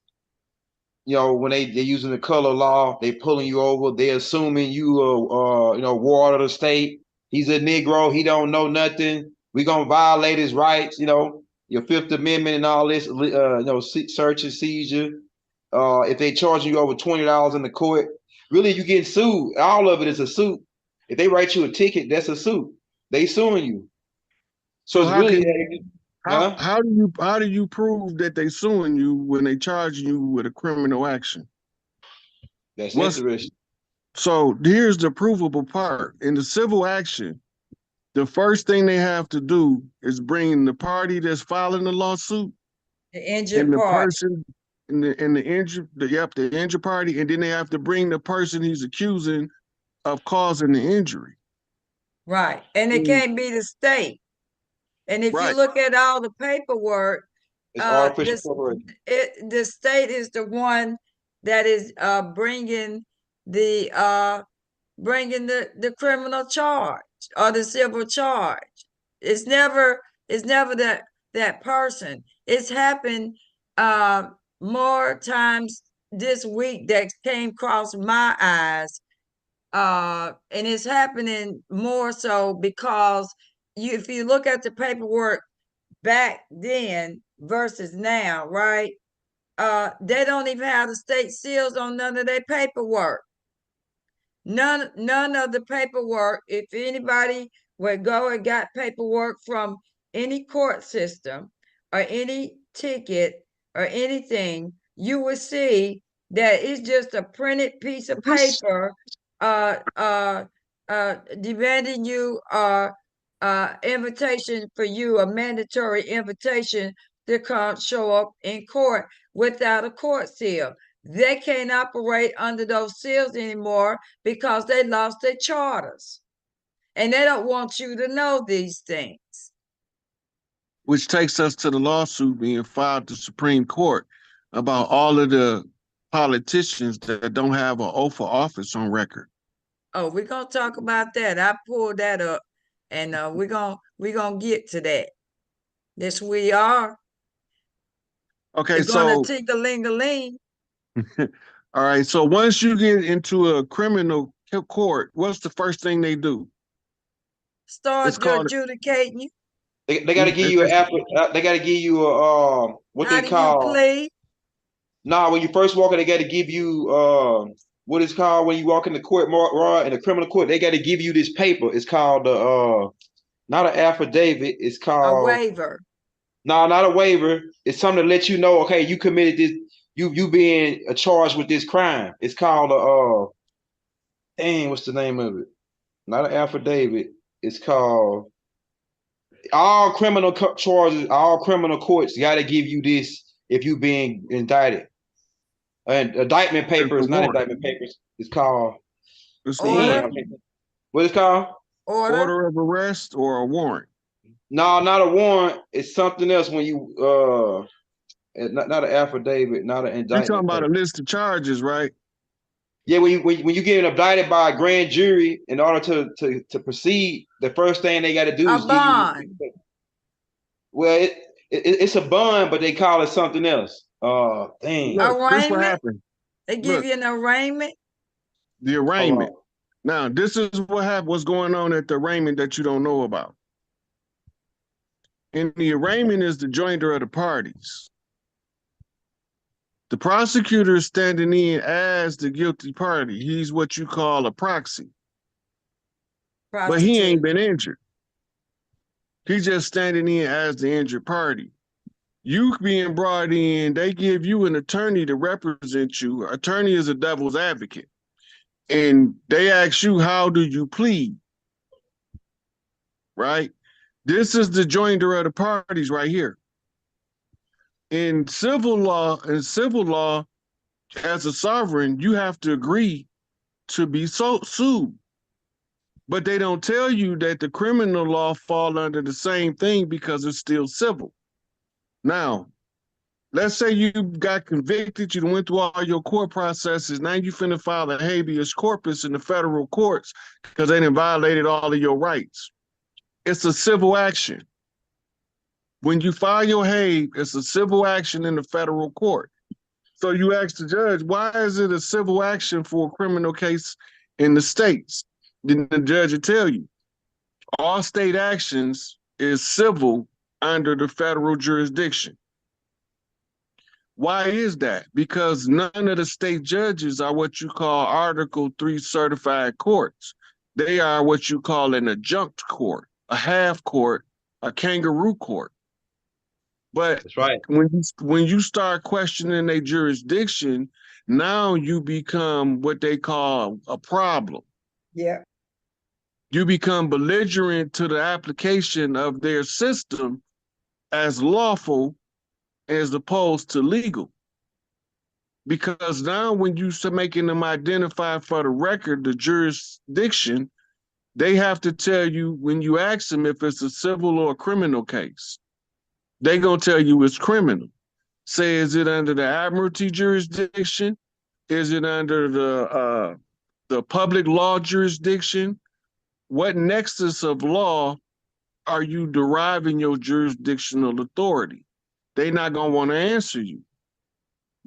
when they're using the color law, they pulling you over, they assuming you ward of the state. He's a Negro, he don't know nothing. We gonna violate his rights, your Fifth Amendment and all this, search and seizure. If they charging you over $20 in the court, really you getting sued. All of it is a suit. If they write you a ticket, that's a suit. They suing you. So So it's how really, can huh? how do you prove that they suing you when they charge you with a criminal action? That's What's interesting. So here's the provable part. In the civil action, the first thing they have to do is bring the party that's filing the lawsuit The and injured the party. person the injured party, and then they have to bring the person he's accusing of causing the injury. Right. And it can't be the state. And if you Right. look at all the paperwork, It's artificial this corporation. the state is the one that is bringing the criminal charge or the civil charge. It's never that person. It's happened more times this week that came across my eyes, and it's happening more so because if you look at the paperwork back then versus now, right? They don't even have the state seals on none of their paperwork. None of the paperwork. If anybody would go and got paperwork from any court system or any ticket or anything, you would see that it's just a printed piece of paper uh uh demanding you invitation for you, a mandatory invitation to come show up in court without a court seal. They can't operate under those seals anymore because they lost their charters. And they don't want you to know these things. Which takes us to the lawsuit being filed to Supreme Court about all of the politicians that don't have an oath of office on record. Oh, we're gonna talk about that. I pulled that up, and we're gonna get to that. Yes, we are. Okay, It's gonna so ting-a-ling-a-ling. all right, so once you get into a criminal court, what's the first thing they do? It's Start called adjudicating you. They got to give you they got to give you a what How they do you call. plead? Nah, when you first walk in, they got to give you what is called when you walk in the court, in the criminal court. They got to give you this paper. It's called not an affidavit. It's A called waiver. no, not a waiver. It's something to let you know, okay, you committed this. You being charged with this crime. It's called dang, what's the name of it? Not an affidavit. It's called all criminal charges. All criminal courts got to give you this if you being indicted. And indictment papers, not warrant. indictment papers. It's called It's the Order. warrant. what it's called? Order. Order of arrest or a warrant. No, not a warrant. It's something else when you not an affidavit, not an You're indictment talking about paper. a list of charges, right? Yeah, when you get indicted by a grand jury, in order to proceed, the first thing they got to do A is give you. bond. Well, it's a bond, but they call it something else. Dang. Look, this what Arraignment. happened. They give Look, you an arraignment. the Hold arraignment. on. Now, this is what's going on at the arraignment that you don't know about. And the arraignment is the joinder of the parties. The prosecutor is standing in as the guilty party. He's what you call a proxy. But he ain't been injured. He's just standing in as the injured party. You being brought in, they give you an attorney to represent you. Attorney is a devil's advocate. And they ask you, how do you plead? Right? This is the joinder of the parties right here. In civil law, as a sovereign, you have to agree to be sued. But they don't tell you that the criminal law fall under the same thing because it's still civil. Now, let's say you got convicted, you went through all your court processes, now you finna file a habeas corpus in the federal courts because they done violated all of your rights. It's a civil action. When you file your habeas, it's a civil action in the federal court. So you ask the judge, why is it a civil action for a criminal case in the states? Then the judge will tell you, all state actions is civil under the federal jurisdiction. Why is that? Because none of the state judges are what you call Article 3 certified courts. They are what you call an adjunct court, a half court, a kangaroo court. But That's right. when you start questioning their jurisdiction, now you become what they call a problem. Yeah. You become belligerent to the application of their system as lawful as opposed to legal. because now when you start making them identify for the record the jurisdiction, they have to tell you when you ask them if it's a civil or a criminal case. They gonna tell you it's criminal. Say, is it under the admiralty jurisdiction? Is it under the public law jurisdiction? What nexus of law are you deriving your jurisdictional authority? They're not gonna want to answer you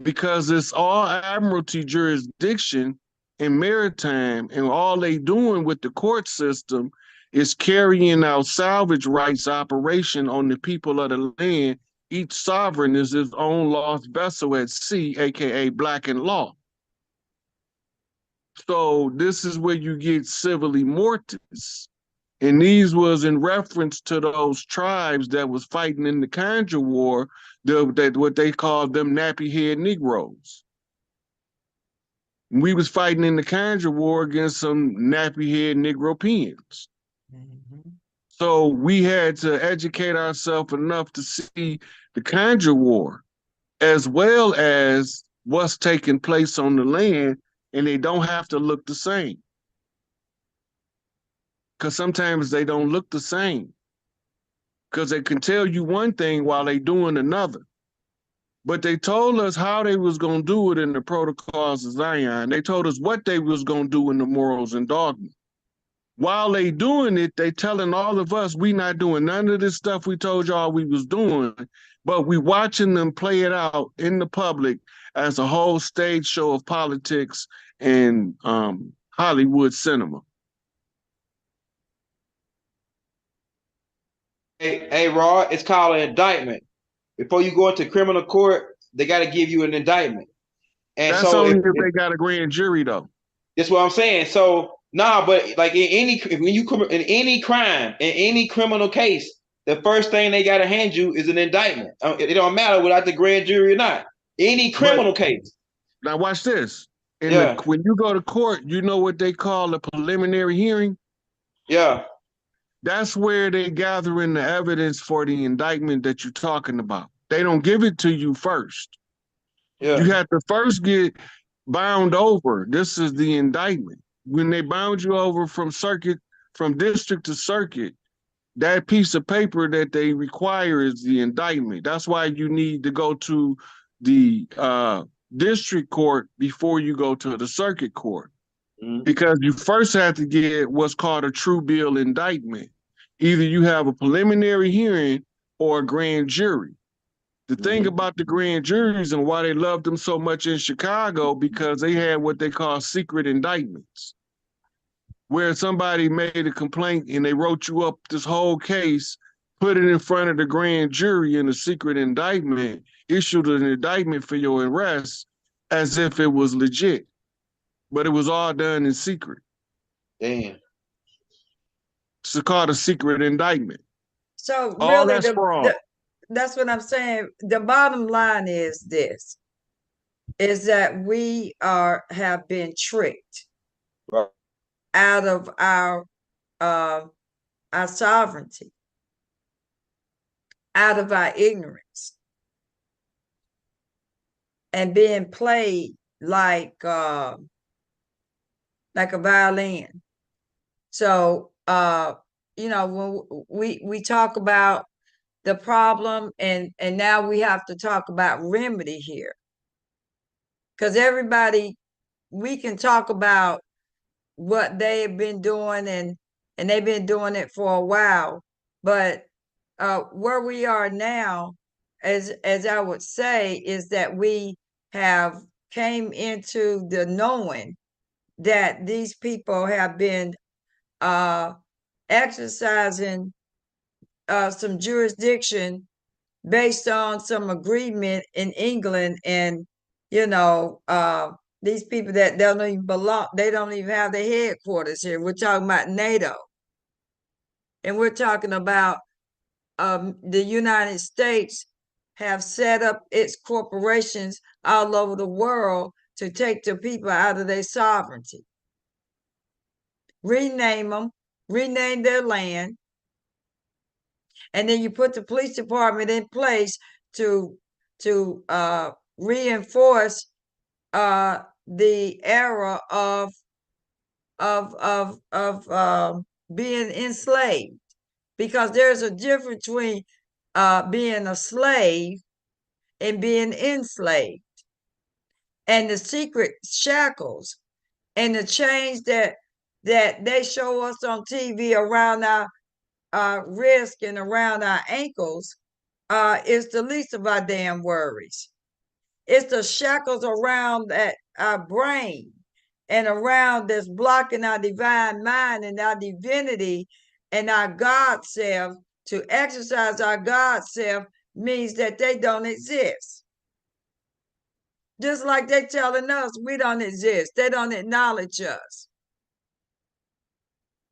because it's all admiralty jurisdiction and maritime, and all they doing with the court system is carrying out salvage rights operation on the people of the land. Each sovereign is his own lost vessel at sea, aka black in law. So this is where you get civilly mortis. And these was in reference to those tribes that was fighting in the Conjure War, what they called them nappy head Negroes. We was fighting in the Conjure War against some nappy head Negropeans. Mm-hmm. So we had to educate ourselves enough to see the Conjure War as well as what's taking place on the land, and they don't have to look the same. Because sometimes they don't look the same. Because they can tell you one thing while they doing another. But they told us how they was going to do it in the Protocols of Zion. They told us what they was going to do in the Morals and Dogma. While they doing it, they telling all of us we not doing none of this stuff we told y'all we was doing, but we watching them play it out in the public as a whole stage show of politics and Hollywood cinema. Hey, Rod, it's called an indictment. Before you go into criminal court, they got to give you an indictment. And that's so only if they got a grand jury, though. That's what I'm saying. So but like in any crime, in any criminal case, the first thing they got to hand you is an indictment. It don't matter without the grand jury or not. Any criminal case. Now watch this. When you go to court, you know what they call a preliminary hearing? Yeah. That's where they gathering the evidence for the indictment that you're talking about. They don't give it to you first. Yeah. You have to first get bound over. This is the indictment. When they bound you over from district to circuit, that piece of paper that they require is the indictment. That's why you need to go to the district court before you go to the circuit court. Mm-hmm. Because you first have to get what's called a true bill indictment. Either you have a preliminary hearing or a grand jury. The thing about the grand juries and why they loved them so much in Chicago, because they had what they call secret indictments, where somebody made a complaint and they wrote you up this whole case, put it in front of the grand jury in a secret indictment, issued an indictment for your arrest as if it was legit. But it was all done in secret. Damn. It's called a secret indictment. So all really, that's what I'm saying. The bottom line is this: is that we have been tricked out of our sovereignty, out of our ignorance, and being played like a violin. So when we talk about the problem, and now we have to talk about remedy here, because we can talk about what they have been doing, and they've been doing it for a while, but where we are now, as I would say, is that we have came into the knowing that these people have been exercising some jurisdiction based on some agreement in England, and these people that don't even belong, they don't even have their headquarters here. We're talking about NATO, and we're talking about the United States have set up its corporations all over the world to take the people out of their sovereignty, rename them, rename their land, and then you put the police department in place to reinforce the era of being enslaved, because there's a difference between being a slave and being enslaved, and the secret shackles and the chains that they show us on TV around our wrist and around our ankles is the least of our damn worries. It's the shackles around that our brain and around that's blocking our divine mind and our divinity and our God self. To exercise our God self means that they don't exist. Just like they telling us we don't exist. They don't acknowledge us.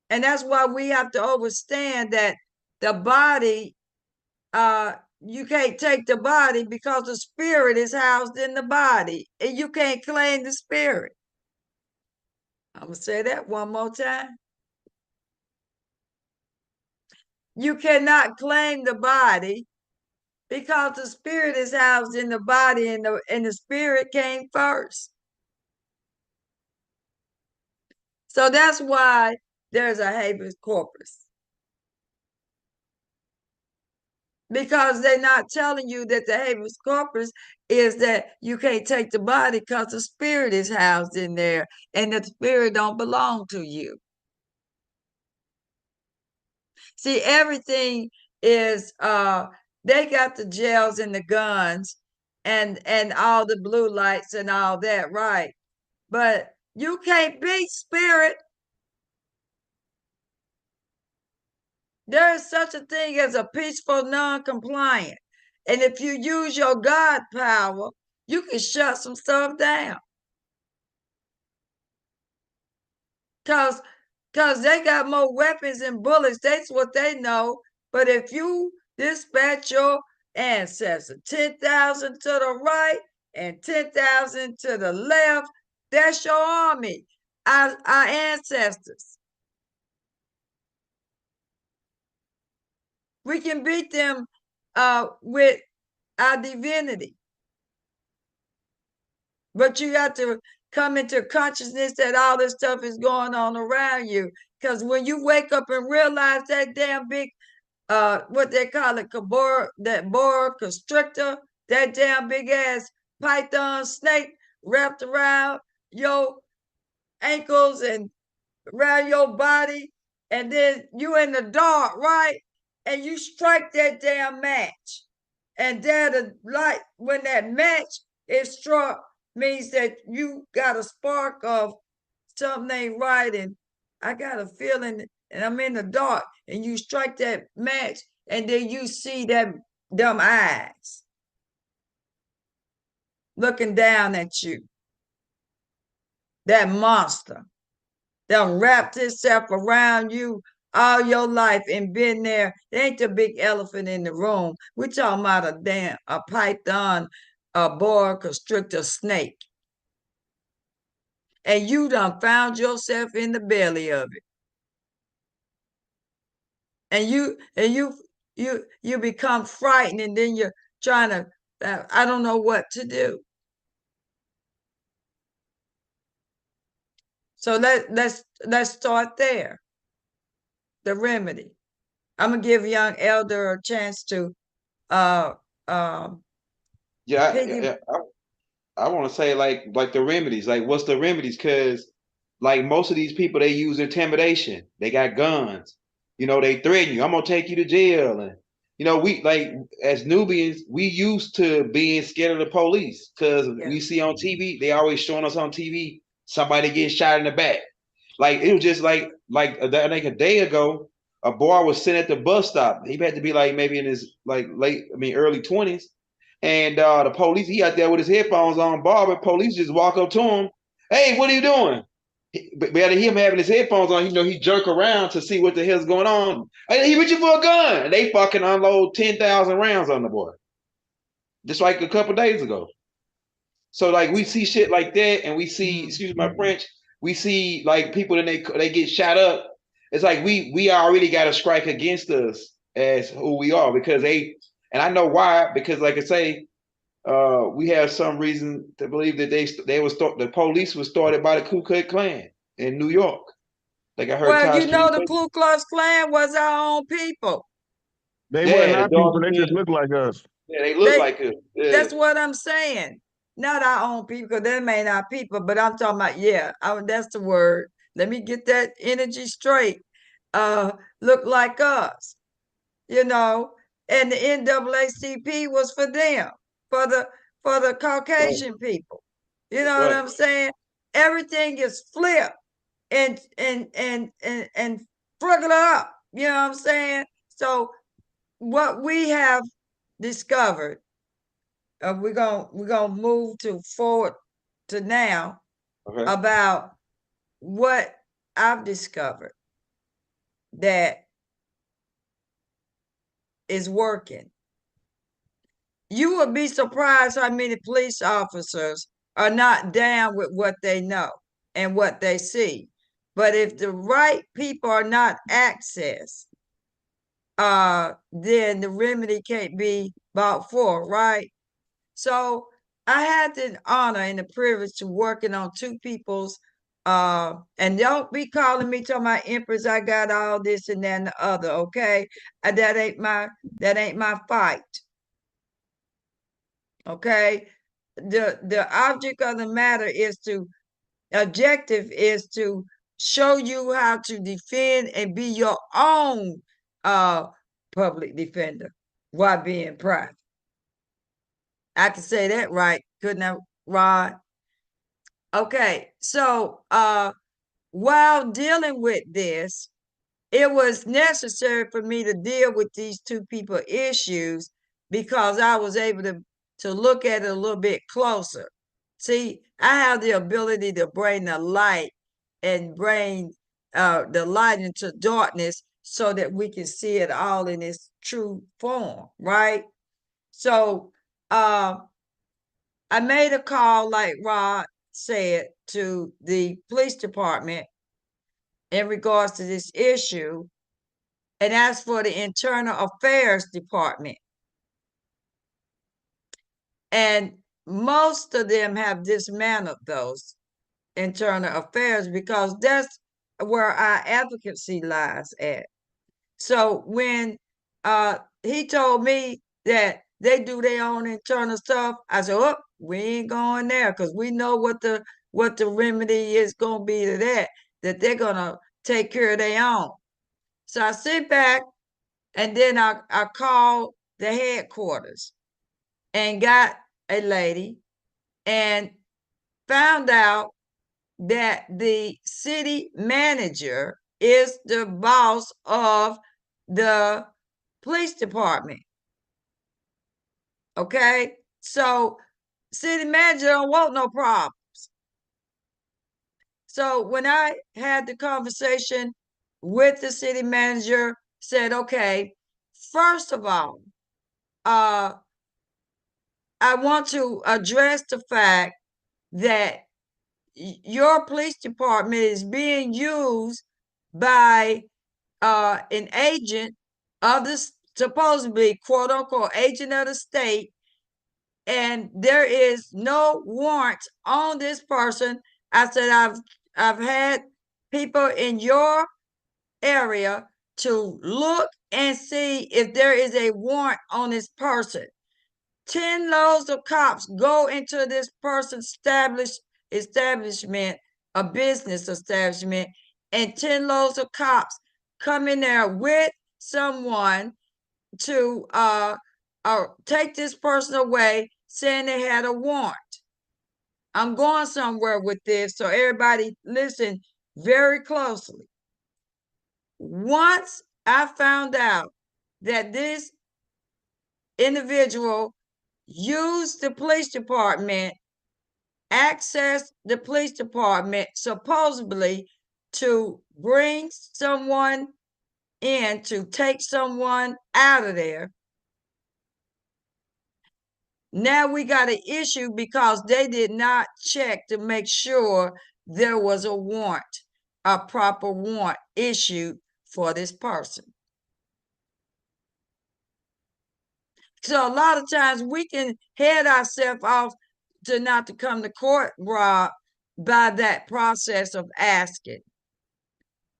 And that's why we have to understand that the body, you can't take the body because the spirit is housed in the body, and you can't claim the spirit. I'm gonna say that one more time. You cannot claim the body because the spirit is housed in the body, and the spirit came first. So that's why there's a habeas corpus. Because they're not telling you that the habeas corpus is that you can't take the body because the spirit is housed in there, and the spirit don't belong to you. See, everything is they got the jails and the guns and all the blue lights and all that, right? But you can't beat spirit. There is such a thing as a peaceful non-compliant. And if you use your God power, you can shut some stuff down. Cause they got more weapons and bullets. That's what they know. But if you dispatch your ancestors, 10,000 to the right and 10,000 to the left, that's your army, our ancestors. We can beat them with our divinity. But you got to come into consciousness that all this stuff is going on around you. Because when you wake up and realize that damn big, what they call it, that boa constrictor, that damn big ass python snake wrapped around your ankles and around your body, and then you in the dark, right? And you strike that damn match. And there the light, when that match is struck, means that you got a spark of something ain't right, and I got a feeling, and I'm in the dark, and you strike that match, and then you see them eyes looking down at you. That monster that wrapped itself around you all your life and been there. It ain't the big elephant in the room. We're talking about a python, a boa constrictor snake. And you done found yourself in the belly of it. And you become frightened, and then you're trying to, I don't know what to do. So let's start there. The remedy. I'm gonna give young elder a chance to Yeah, piggy. I want to say like the remedies. Like, what's the remedies? Because like most of these people, they use intimidation. They got guns. You know, they threaten you. I'm gonna take you to jail. And you know, we like as Nubians, we used to being scared of the police because we see on TV, they always showing us on TV somebody getting shot in the back. Like it was just like I think a day ago, a boy was sitting at the bus stop. He had to be like maybe in his like early 20s. And the police, he out there with his headphones on, barber. Police just walk up to him. Hey, what are you doing? But him having his headphones on, you know, he jerk around to see what the hell's going on. Hey, he reaching for a gun. And they fucking unload 10,000 rounds on the boy. Just like a couple days ago. So like we see shit like that, and we see, excuse my French, we see like people and they get shot up. It's like we already got a strike against us as who we are, because they, and I know why, because like I say, we have some reason to believe that the police was started by the Ku Klux Klan in New York. Like I heard Well, Todd you know, Street the say, Ku Klux Klan was our own people. They wasn't yeah, the our people. dark They just skin, look like us. yeah, they look They like us. Yeah, That's what I'm saying. Not our own people, because they may not people, but I'm talking about, yeah, that's the word. Let me get that energy straight. Look like us, you know, and the NAACP was for them, for the right, Caucasian people. You that's know what right. I'm saying? Everything is flipped and fruggled up. You know what I'm saying? So what we have discovered, we're gonna move to forward to now Okay, about what I've discovered that is working. You would be surprised how many police officers are not down with what they know and what they see. But if the right people are not accessed, then the remedy can't be bought for, right? So I had the honor and the privilege to working on two people's and don't be calling me to my Empress, I got all this and that and the other, okay? That ain't my fight. Okay. The object of the matter is objective is to show you how to defend and be your own public defender while being private. I can say that right, couldn't I, Rod? Okay, so while dealing with this, it was necessary for me to deal with these two people issues because I was able to look at it a little bit closer. See, I have the ability to bring the light and bring the light into darkness so that we can see it all in its true form, right? So I made a call, like Rod said, to the police department in regards to this issue and asked for the internal affairs department. And most of them have dismantled those internal affairs because that's where our advocacy lies at. So when he told me that they do their own internal stuff, I said, "Oh, we ain't going there because we know what the remedy is gonna be to that they're gonna take care of their own." So I sit back and then I called the headquarters and got a lady and found out that the city manager is the boss of the police department. Okay, so city manager don't want no problems. So when I had the conversation with the city manager, said, okay, first of all, I want to address the fact that your police department is being used by an agent of the supposedly quote unquote agent of the state, and there is no warrant on this person. I said I've had people in your area to look and see if there is a warrant on this person. 10 loads of cops go into this person's establishment, a business establishment, and 10 loads of cops come in there with someone to take this person away saying they had a warrant. I'm going somewhere with this, so everybody listen very closely. Once I found out that this individual used the police department, accessed the police department supposedly to bring someone in, to take someone out of there. Now we got an issue because they did not check to make sure there was a warrant, a proper warrant issued for this person. So a lot of times we can head ourselves off to not to come to court, Rob, by that process of asking.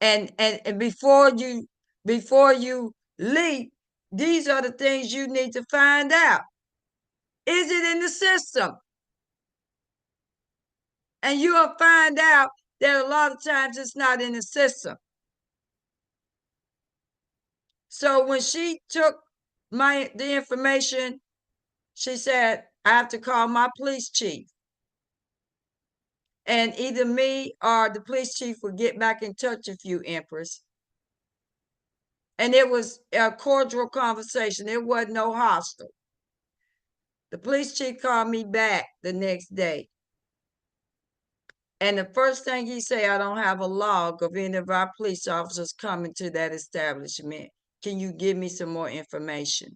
And before you leap, these are the things you need to find out. Is it in the system? And you'll find out that a lot of times it's not in the system. So when she took the information, she said, I have to call my police chief. And either me or the police chief will get back in touch with you, Empress. And it was a cordial conversation. It wasn't no hostile. The police chief called me back the next day. And the first thing he said, I don't have a log of any of our police officers coming to that establishment. Can you give me some more information?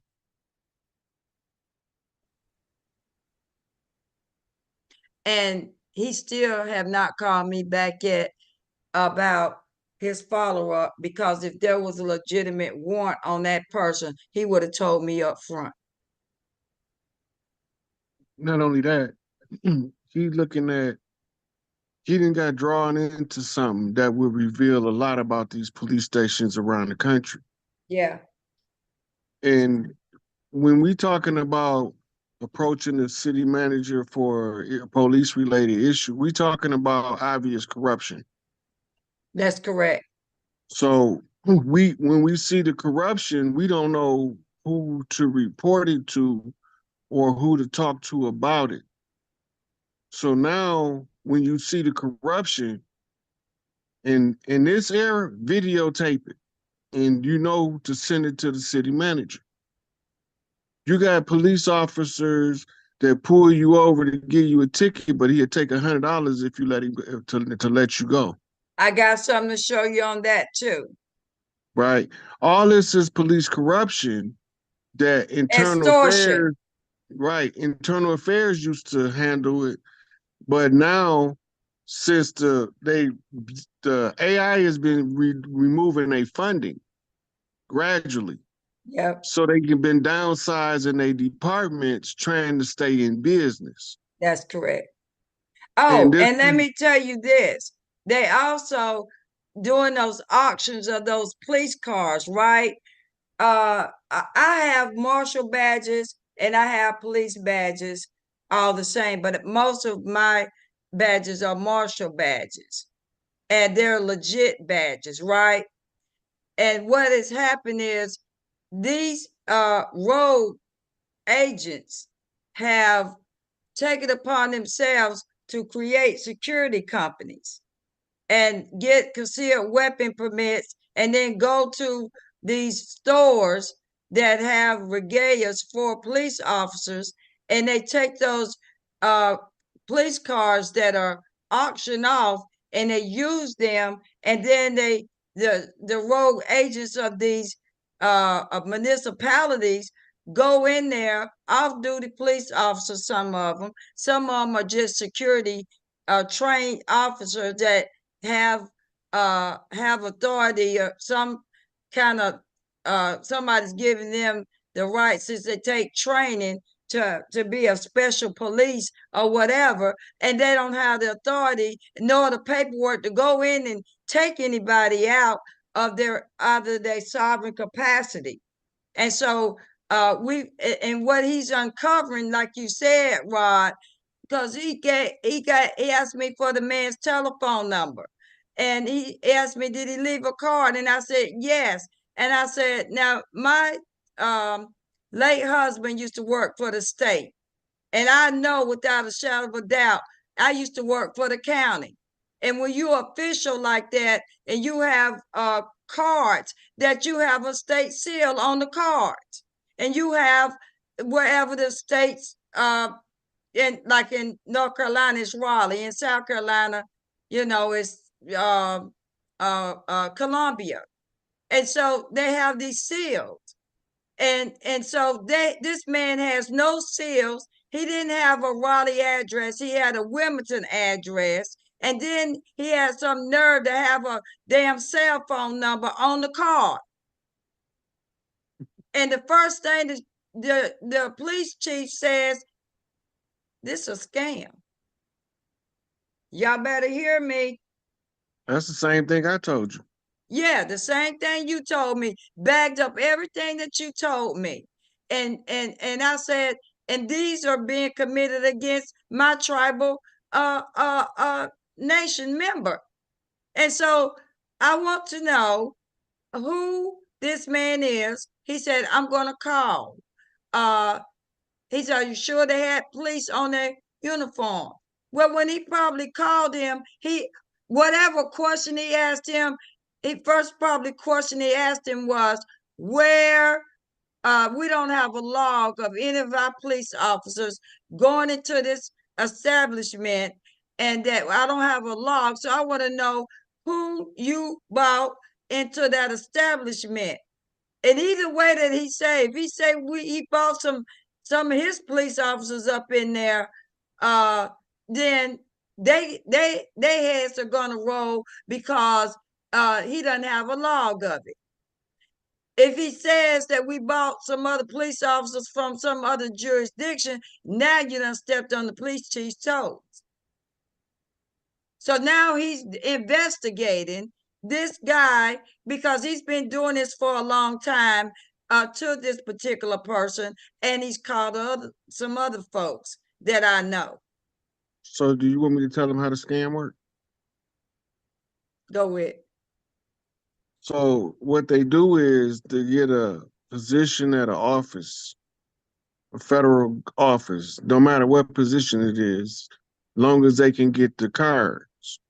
And he still have not called me back yet about his follow-up, because if there was a legitimate warrant on that person, he would have told me up front. Not only that, she's looking at, she didn't got drawn into something that would reveal a lot about these police stations around the country. Yeah. And when we talking about approaching the city manager for a police related issue, we talking about obvious corruption. That's correct. So when we see the corruption, we don't know who to report it to or who to talk to about it. So now when you see the corruption in this era, videotape it, and you know to send it to the city manager. You got police officers that pull you over to give you a ticket, but he'll take $100 if you let him to let you go. I got something to show you on that too. Right. All this is police corruption that internal Extortion. affairs, right? Internal affairs used to handle it, but now since the AI has been removing their funding gradually. Yep. So they have been downsizing their departments trying to stay in business. That's correct. Oh, and let me tell you this. They also doing those auctions of those police cars, right? I have marshal badges and I have police badges, all the same, but most of my badges are marshal badges, and they're legit badges, right? And what has happened is these road agents have taken upon themselves to create security companies and get concealed weapon permits, and then go to these stores that have regalias for police officers, and they take those police cars that are auctioned off and they use them, and then the rogue agents of these of municipalities go in there, off-duty police officers, some of them are just security trained officers that have authority or some kind of somebody's giving them the right, since they take training to be a special police or whatever, and they don't have the authority nor the paperwork to go in and take anybody out of their sovereign capacity. And so and what he's uncovering, like you said, Rod, because he asked me for the man's telephone number, and he asked me, did he leave a card? And I said yes. And I said, now my late husband used to work for the state, and I know without a shadow of a doubt I used to work for the county. And when you're official like that and you have cards that you have a state seal on the cards, and you have wherever the states like in North Carolina, it's Raleigh. In South Carolina, it's Columbia. And so they have these seals. And so this man has no seals. He didn't have a Raleigh address. He had a Wilmington address. And then he had some nerve to have a damn cell phone number on the card. And the first thing the police chief says this is a scam. Y'all better hear me. That's the same thing I told you. Yeah, the same thing you told me, bagged up everything that you told me. And I said, and these are being committed against my tribal nation member. And so I want to know who this man is. He said, I'm gonna call. He said, are you sure they had police on their uniform? Well, when he probably called him, whatever question he asked him, he first probably question he asked him was, where we don't have a log of any of our police officers going into this establishment, and that I don't have a log. So I want to know who you brought into that establishment. And either way that he say, if he say he brought some of his police officers up in there, then they heads are gonna roll because he doesn't have a log of it. If he says that we bought some other police officers from some other jurisdiction, now you done stepped on the police chief's toes. So now he's investigating this guy because he's been doing this for a long time to this particular person, and he's called some other folks that I know. So do you want me to tell them how the scam works? Go with. So what they do is they get a position at an office, a federal office, no matter what position it is, long as they can get the cards.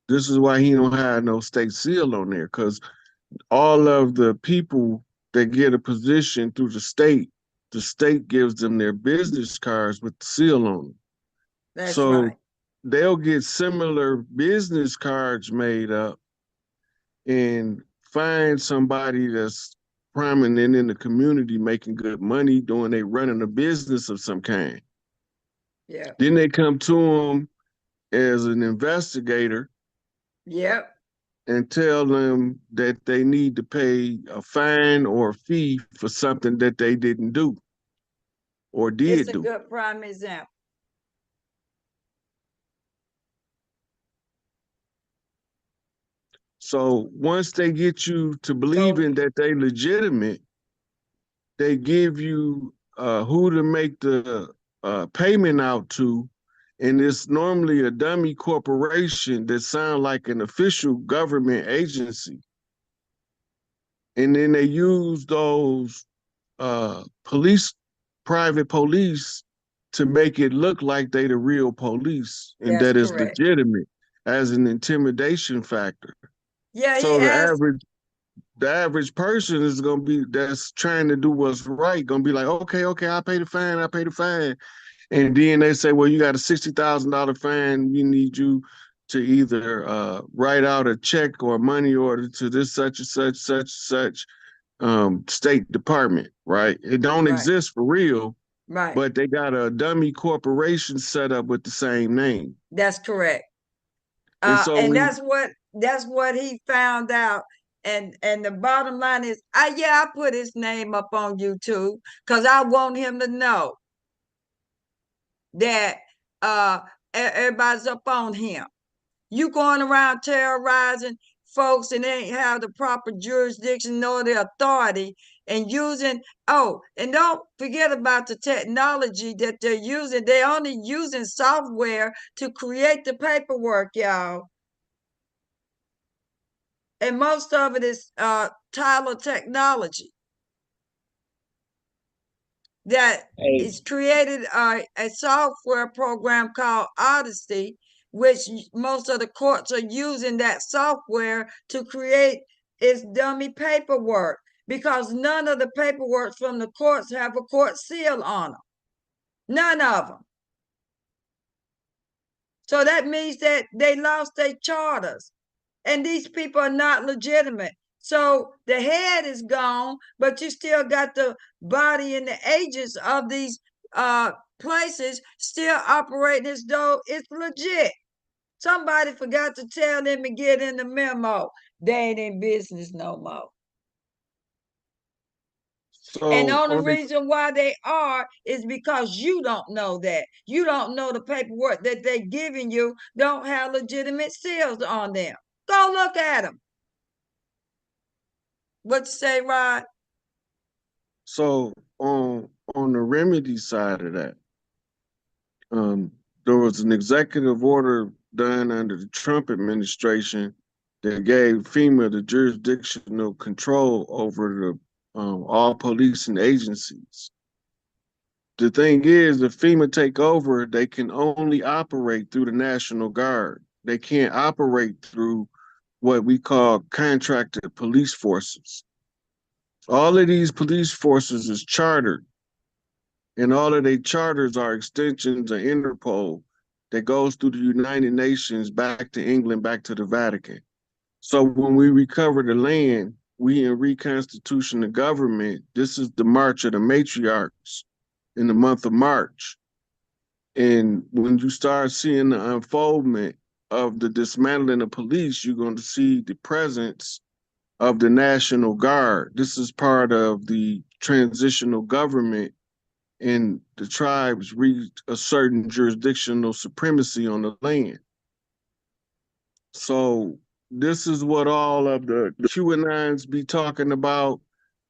This is why he don't have no state seal on there, because all of the people that get a position through the state gives them their business cards with the seal on them. That's So right. they'll get similar business cards made up and find somebody that's prominent in the community making good money doing they running a business of some kind. Yeah. Then they come to them as an investigator Yep. and tell them that they need to pay a fine or a fee for something that they didn't do or It's did a do. good prime example. So once they get you to So believing that they legitimate, they give you who to make the payment out to, and it's normally a dummy corporation that sound like an official government agency. And then they use those private police to make it look like they the real police and that's that is correct. legitimate as an intimidation factor. Yeah, he So asked. the average person is gonna be that's trying to do what's right, gonna be like, okay, I pay the fine, I pay the fine. And then they say, well, you got a $60,000 fine. We need you to either write out a check or a money order to this such and such state department, right? It don't Right. exist for real, Right. but they got a dummy corporation set up with the same name. That's correct. And so And when that's what he found out. And the bottom line is, I put his name up on YouTube because I want him to know that everybody's up on him. You going around terrorizing folks and they ain't have the proper jurisdiction nor the authority, and using, and don't forget about the technology that they're using. They're only using software to create the paperwork, y'all. And most of it is Tyler technology that Hey, is created a software program called Odyssey, which most of the courts are using that software to create its dummy paperwork, because none of the paperwork from the courts have a court seal on them. None of them. So that means that they lost their charters, and these people are not legitimate. So the head is gone, but you still got the body and the agents of these places still operating as though it's legit. Somebody forgot to tell them and get in the memo. They ain't in business no more. And the So only on the reason why they are is because you don't know that. You don't know the paperwork that they're giving you don't have legitimate seals on them. Go look at them. What you say, Rod? so on the remedy side of that, um, there was an executive order done under the Trump administration that gave FEMA the jurisdictional control over the all policing agencies. The thing is, if FEMA take over, they can only operate through the National Guard. They can't operate through what we call contracted police forces. All of these police forces is chartered, and all of their charters are extensions of Interpol that goes through the United Nations back to England, back to the Vatican. So when we recover the land, we in reconstitution the government. This is the March of the Matriarchs in the month of March. And when you start seeing the unfoldment of the dismantling of police, you're going to see the presence of the National Guard. This is part of the transitional government, and the tribes reach a certain jurisdictional supremacy on the land. So this is what all of the QAnons be talking about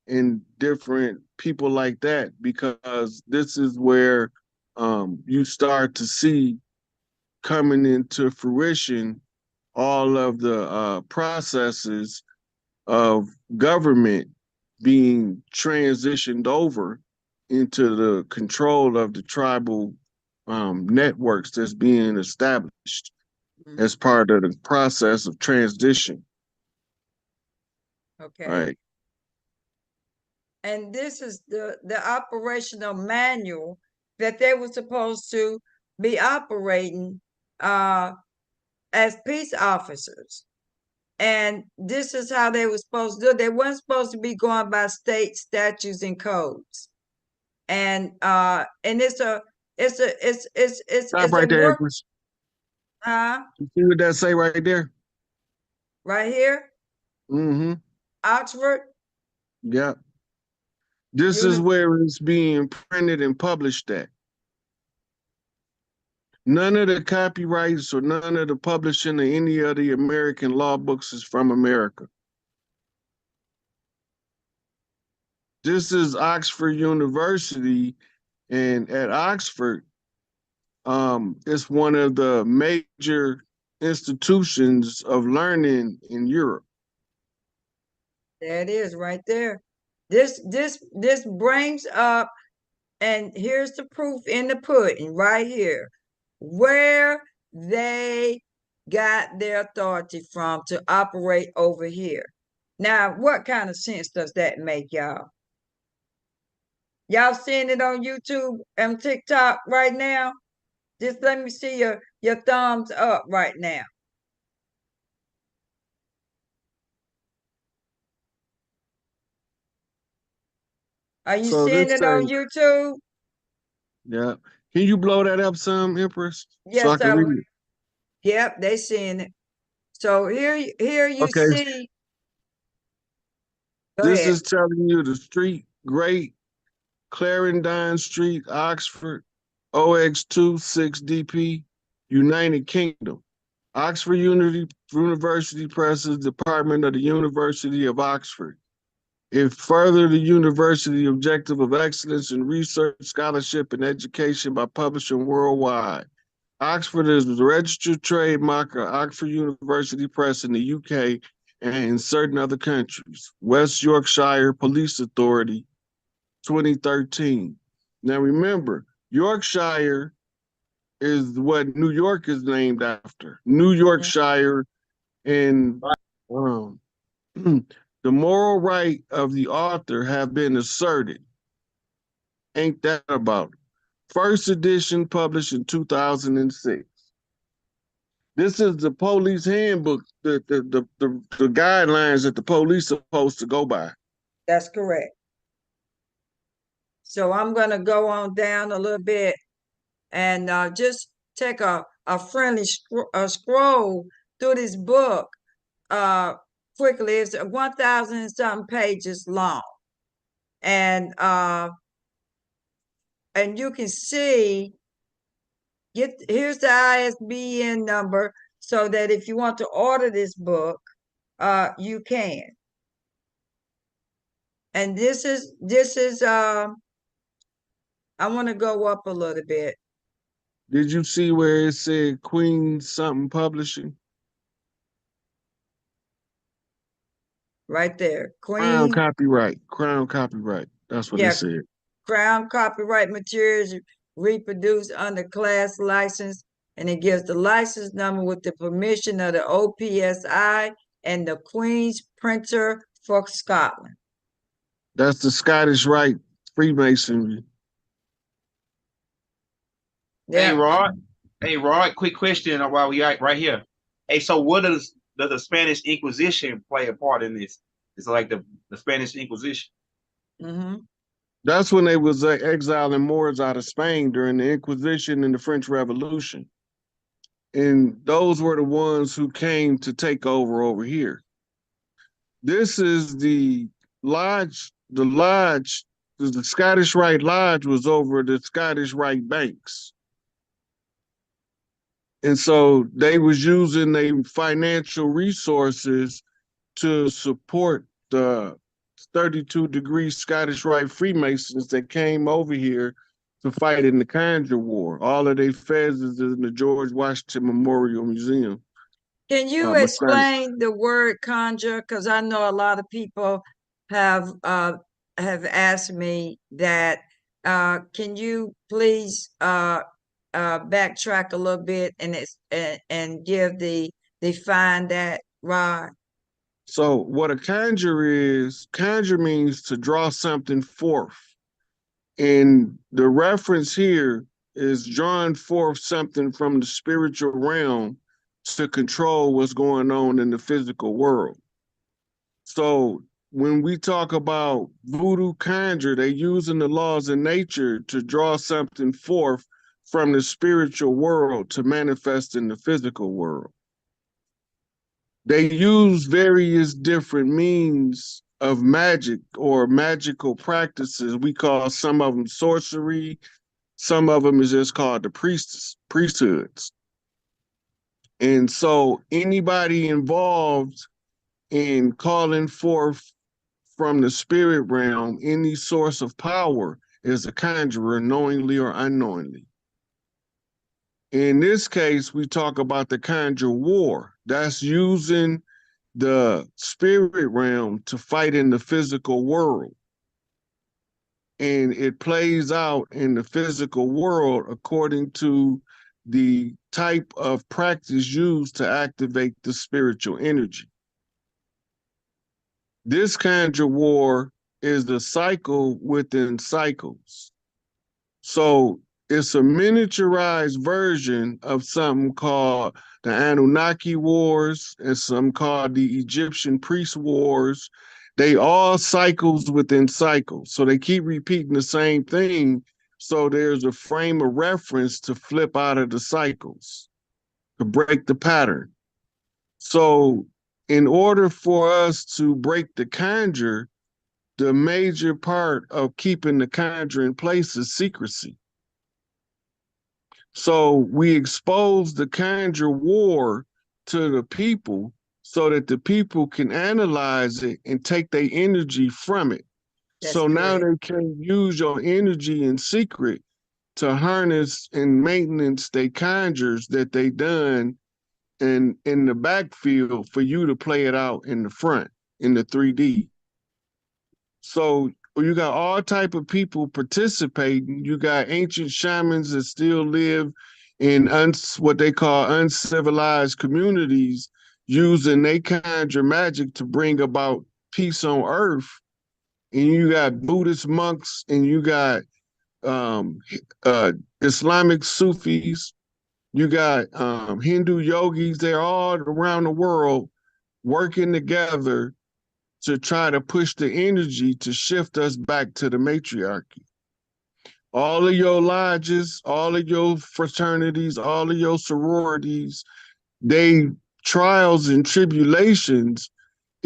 and different people like that, because this is where you start to see coming into fruition all of the processes of government being transitioned over into the control of the tribal networks that's being established as part of the process of transition. Okay. Right. And this is the operational manual that they were supposed to be operating as peace officers. And this is how they were supposed to do it. They weren't supposed to be going by state statutes and codes. And it's a Stop right there, work, Empress. You see what that say right there? right here, Mm-hmm. Oxford. Yeah. This is where it's being printed and published at. None of the copyrights or none of the publishing of any of the American law books is from America. This is Oxford University, and at Oxford, it's one of the major institutions of learning in Europe. There it is right there. This brings up, and here's the proof in the pudding right here, where they got their authority from to operate over here. Now, what kind of sense does that make, y'all? Y'all seeing it on YouTube and TikTok right now? Just let me see your thumbs up right now. Are you seeing it on YouTube? Yeah. Can you blow that up some, Empress? So I Yes, can read it. Yep, they seeing it. So here you Okay. see. Go This ahead. is telling you the street, Great Clarendon Street, Oxford, OX2 6DP, United Kingdom. Oxford University Press, Department of the University of Oxford. It furthered the university objective of excellence in research, scholarship, and education by publishing worldwide. Oxford is the registered trademark of Oxford University Press in the UK and in certain other countries. West Yorkshire Police Authority, 2013. Now remember, Yorkshire is what New York is named after. New Yorkshire, and the moral right of the author have been asserted. Ain't that about it? First edition published in 2006. This is the police handbook, the guidelines that the police are supposed to go by. That's correct. So I'm going to go on down a little bit and just take a friendly scroll through this book quickly. It's 1,000 and something pages long. and you can see, here's the ISBN number, so that if you want to order this book, you can. And this is I want to go up a little bit. Did you see where it said Queen something publishing? Right there. Crown Queen, copyright. Crown copyright. That's what it yeah, said. Crown copyright materials reproduced under class license, and it gives the license number with the permission of the OPSI and the Queen's printer for Scotland. That's the Scottish Rite Freemasonry. Hey, Yeah. Rod. Hey, Rod. Quick question while we are right here. Hey, so what does the Spanish Inquisition play a part in this? It's like the Spanish Inquisition. Mm-hmm. That's when they was exiling Moors out of Spain during the Inquisition and the French Revolution. And those were the ones who came to take over here. This is the lodge. The Scottish Rite Lodge was over the Scottish Rite Banks. And so they was using their financial resources to support the 32-degree Scottish Rite Freemasons that came over here to fight in the Conjure War. All of their fez is in the George Washington Memorial Museum. Can you explain the word conjure? Because I know a lot of people have asked me that. Can you please backtrack a little bit and define that, Rod? So what a conjure means to draw something forth. And the reference here is drawing forth something from the spiritual realm to control what's going on in the physical world. So when we talk about voodoo conjure, they're using the laws of nature to draw something forth from the spiritual world to manifest in the physical world. They use various different means of magic or magical practices. We call some of them sorcery. Some of them is just called the priesthoods. And so anybody involved in calling forth from the spirit realm any source of power is a conjurer, knowingly or unknowingly. In this case, we talk about the conjure war. That's using the spirit realm to fight in the physical world. And it plays out in the physical world according to the type of practice used to activate the spiritual energy. This conjure war is the cycle within cycles. So it's a miniaturized version of something called the Anunnaki Wars and some called the Egyptian Priest Wars. They all cycles within cycles. So they keep repeating the same thing. So there's a frame of reference to flip out of the cycles, to break the pattern. So in order for us to break the conjure, the major part of keeping the conjure in place is secrecy. So we expose the conjure war to the people so that the people can analyze it and take their energy from it. That's so now correct. they can use your energy in secret to harness and maintenance their conjures that they done in the backfield for you to play it out in the front, in the 3D. So you got all type of people participating. You got ancient shamans that still live in what they call uncivilized communities, using they conjure magic to bring about peace on earth. And you got Buddhist monks, and you got Islamic Sufis, you got Hindu yogis. They're all around the world working together to try to push the energy to shift us back to the matriarchy. All of your lodges, all of your fraternities, all of your sororities, they trials and tribulations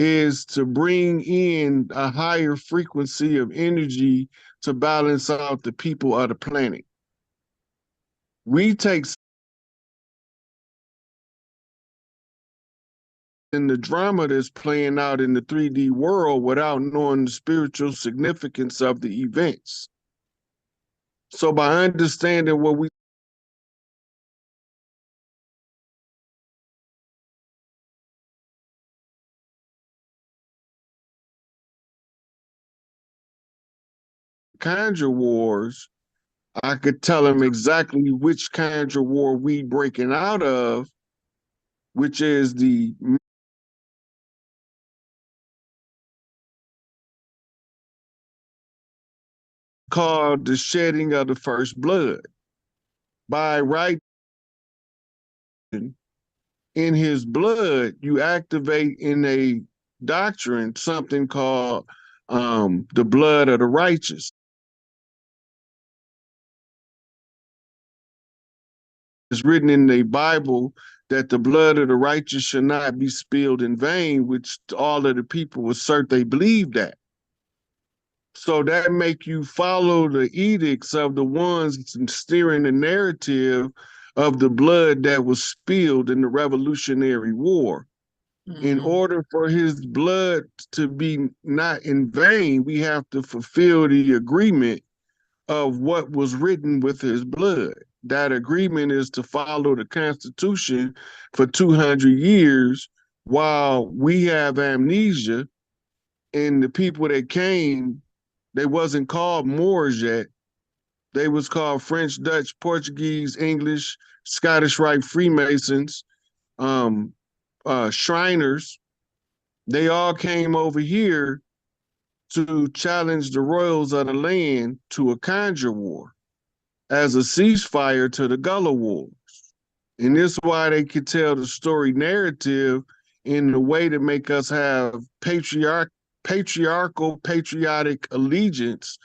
is to bring in a higher frequency of energy to balance out the people of the planet. We take in the drama that's playing out in the 3D world without knowing the spiritual significance of the events. So by understanding what we conjure wars, I could tell them exactly which conjure war we breaking out of, which is the called the shedding of the first blood. By right in his blood, you activate in a doctrine something called the blood of the righteous. It's written in the Bible that the blood of the righteous should not be spilled in vain, which all of the people assert they believe that. So that make you follow the edicts of the ones steering the narrative of the blood that was spilled in the Revolutionary War. In order for his blood to be not in vain, we have to fulfill the agreement of what was written with his blood. That agreement is to follow the Constitution for 200 years while we have amnesia, and the people that came, they wasn't called Moors yet. They was called French, Dutch, Portuguese, English, Scottish Rite Freemasons, Shriners. They all came over here to challenge the royals of the land to a conjure war as a ceasefire to the Gullah Wars. And this is why they could tell the story narrative in the way to make us have patriarchal, patriotic allegiance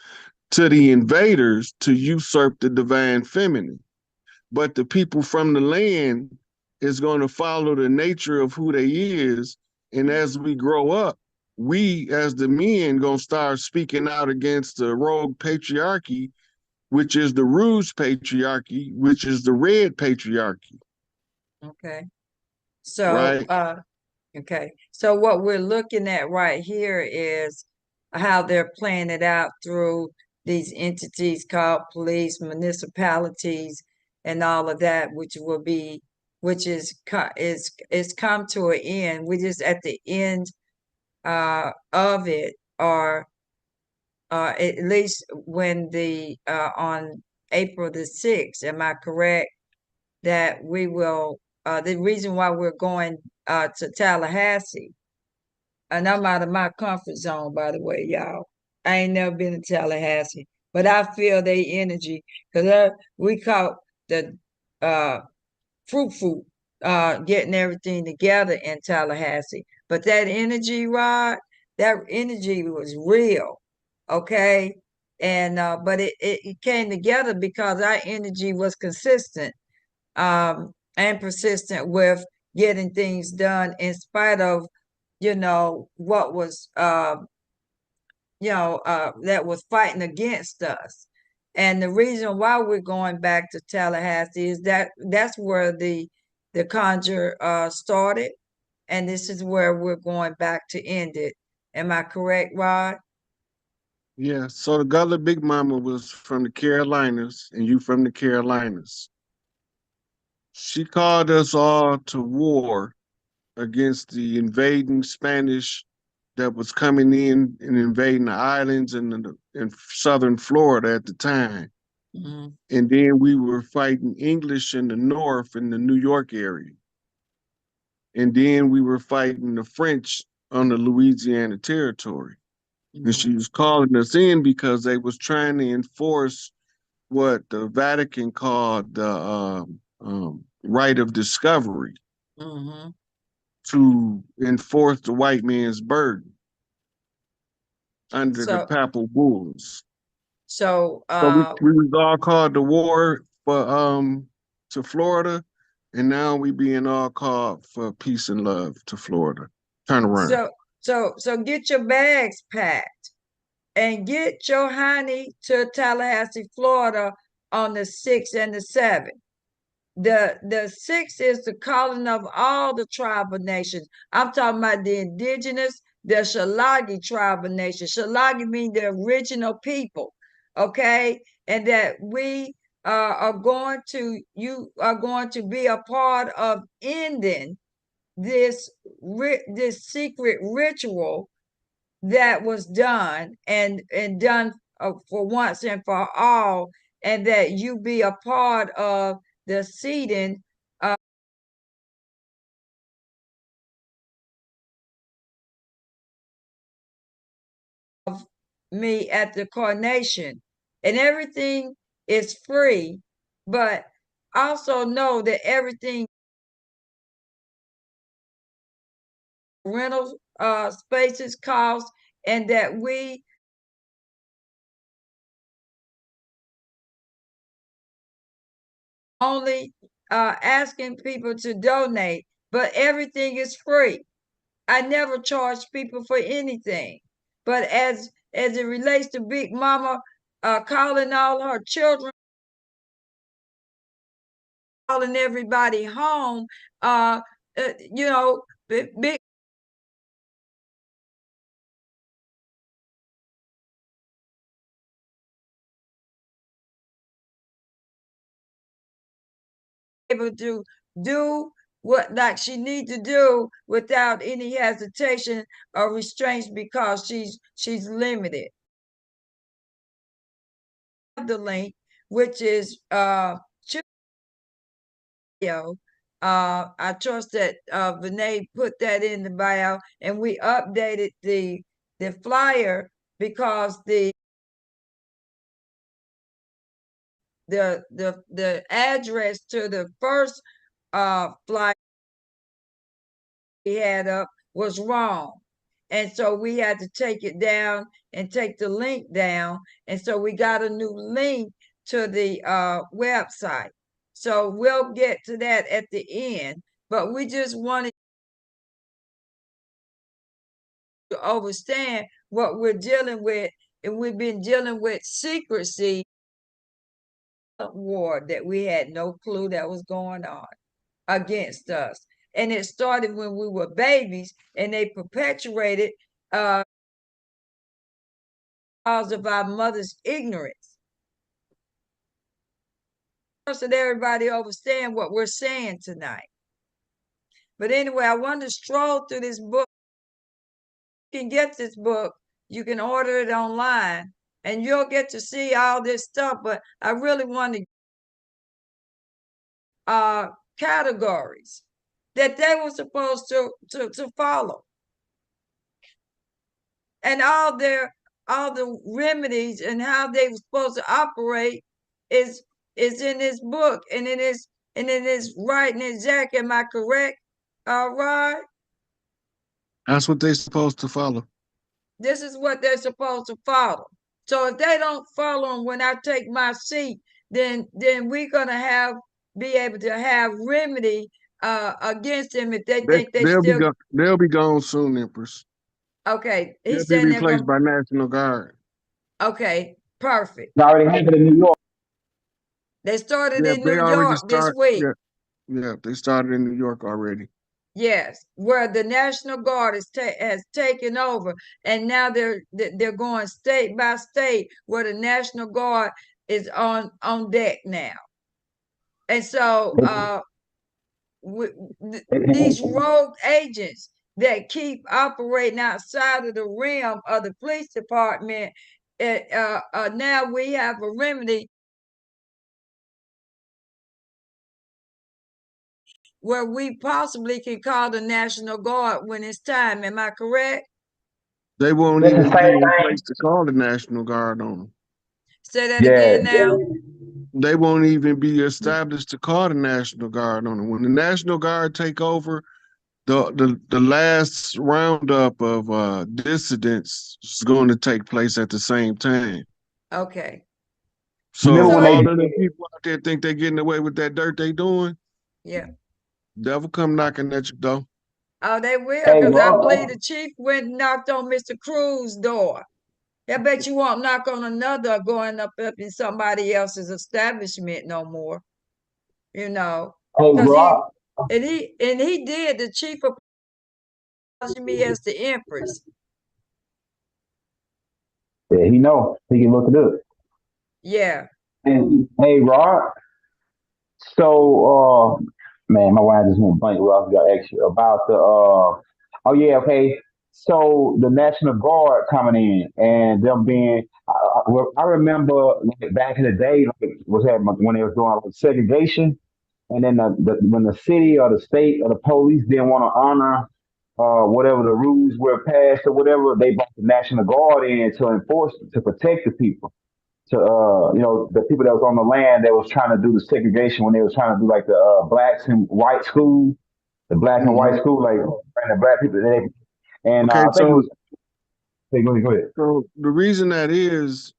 to the invaders to usurp the divine feminine. But the people from the land is going to follow the nature of who they is. And as we grow up, we as the men going to start speaking out against the rogue patriarchy, which is the rouge patriarchy, which is the red patriarchy. Okay. So, right? okay. So what we're looking at right here is how they're playing it out through these entities called police, municipalities, and all of that, which will be, which is come to an end. We're just at the end of it, or at least when the on April the 6th, am I correct? That we will, the reason why we're going to Tallahassee, and I'm out of my comfort zone, by the way, y'all. I ain't never been to Tallahassee, but I feel their energy because we caught the uh, fruit, getting everything together in Tallahassee. But that energy, Rod, that energy was real, okay? And but it came together because our energy was consistent and persistent with getting things done in spite of, what was, that was fighting against us. And the reason why we're going back to Tallahassee is that that's where the conjure started, and this is where we're going back to end it. Am I correct, Rod? Yeah. So the Gullah Big Mama was from the Carolinas, and you from the Carolinas. She called us all to war against the invading Spanish that was coming in and invading the islands in southern Florida at the time. Mm-hmm. And then we were fighting English in the north in the New York area. And then we were fighting the French on the Louisiana territory. Mm-hmm. And she was calling us in because they was trying to enforce what the Vatican called the right of discovery, Mm-hmm. to enforce the white man's burden under the So, papal bulls. so, So we was all called to war for to Florida, and now we being all called for peace and love to Florida. Turn around. so, So get your bags packed and get your honey to Tallahassee, Florida on the 6th and the 7th. The 6th is the calling of all the tribal nations. I'm talking about the indigenous, the Shalagi tribal nation. Shalagi means the original people, okay? And that we you are going to be a part of ending this this secret ritual that was done and done for once and for all, and that you be a part of the seating of me at the coronation. And everything is free, but also know that everything rental spaces cost, and that we only asking people to donate, but everything is free. I never charge people for anything. But as it relates to Big Mama calling all her children, calling everybody home, you know, big able to do what like she need to do without any hesitation or restraints because she's limited. The link, which is I trust that Vinay put that in the bio, and we updated the flyer because the address to the first flyer we had up was wrong. And so we had to take it down and take the link down. And so we got a new link to the website. So we'll get to that at the end. But we just wanted to understand what we're dealing with. And we've been dealing with secrecy war that we had no clue that was going on against us. And it started when we were babies, and they perpetuated because of our mother's ignorance. So that everybody understand what we're saying tonight. But anyway, I wanted to stroll through this book. You can get this book, you can order it online, and you'll get to see all this stuff. But I really want to categories that they were supposed to follow. And all the remedies and how they were supposed to operate is in this book, and it is right and exact. Am I correct, Rod? That's what they're supposed to follow. This is what they're supposed to follow. So if they don't follow them when I take my seat, then we're gonna be able to have remedy against them if they think they still. They'll be gone soon, Empress. Okay, They'll he's be saying they're replaced gonna. by National Guard. Okay, perfect. It already happened in New York. They started Yeah, in they New already York this start. week. Yeah, yeah, they started in New York already. Yes, where the National Guard has taken over, and now they're going state by state where the National Guard is on deck now. And so these rogue agents that keep operating outside of the realm of the police department, now we have a remedy where we possibly can call the National Guard when it's time. Am I correct? They won't It's the even be same in thing. place to call the National Guard on them. Say that Yeah. again now. They won't even be established to call the National Guard on them. When the National Guard take over, the last roundup of dissidents is going to take place at the same time. Okay. So Remember when all they of the people out there think they're getting away with that dirt they doing, Yeah. devil come knocking at your door. Oh, they will, Hey, because I believe Rob. the chief went and knocked on Mr. Cruz's door. I bet you won't knock on another going up in somebody else's establishment no more, you know. Hey, Because Rob. he did, the chief acknowledged me as the Empress. Yeah, he know. He can look it up. Yeah. And hey, Rob. So, man, my wife just went blank. What else got extra about the? Oh yeah, okay. So the National Guard coming in and them being, I remember like, back in the day, like, was that when they was doing like segregation, and then when the city or the state or the police didn't want to honor whatever the rules were passed or whatever, they brought the National Guard in to enforce to protect the people to the people that was on the land that was trying to do the segregation when they was trying to do like the blacks and white school, the black and white Hmm. school, like bring the black people. And Okay, I think it was. Hey, go ahead. Go ahead. so the reason that is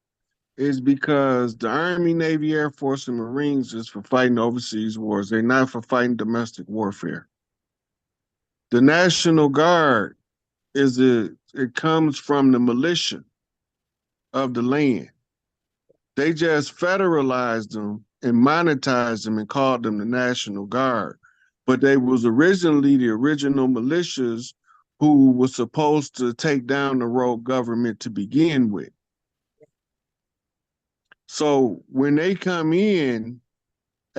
because the Army, Navy, Air Force, and Marines is for fighting overseas wars. They're not for fighting domestic warfare. The National Guard it comes from the militia of the land. They just federalized them and monetized them and called them the National Guard. But they was originally the original militias who was supposed to take down the rogue government to begin with. So when they come in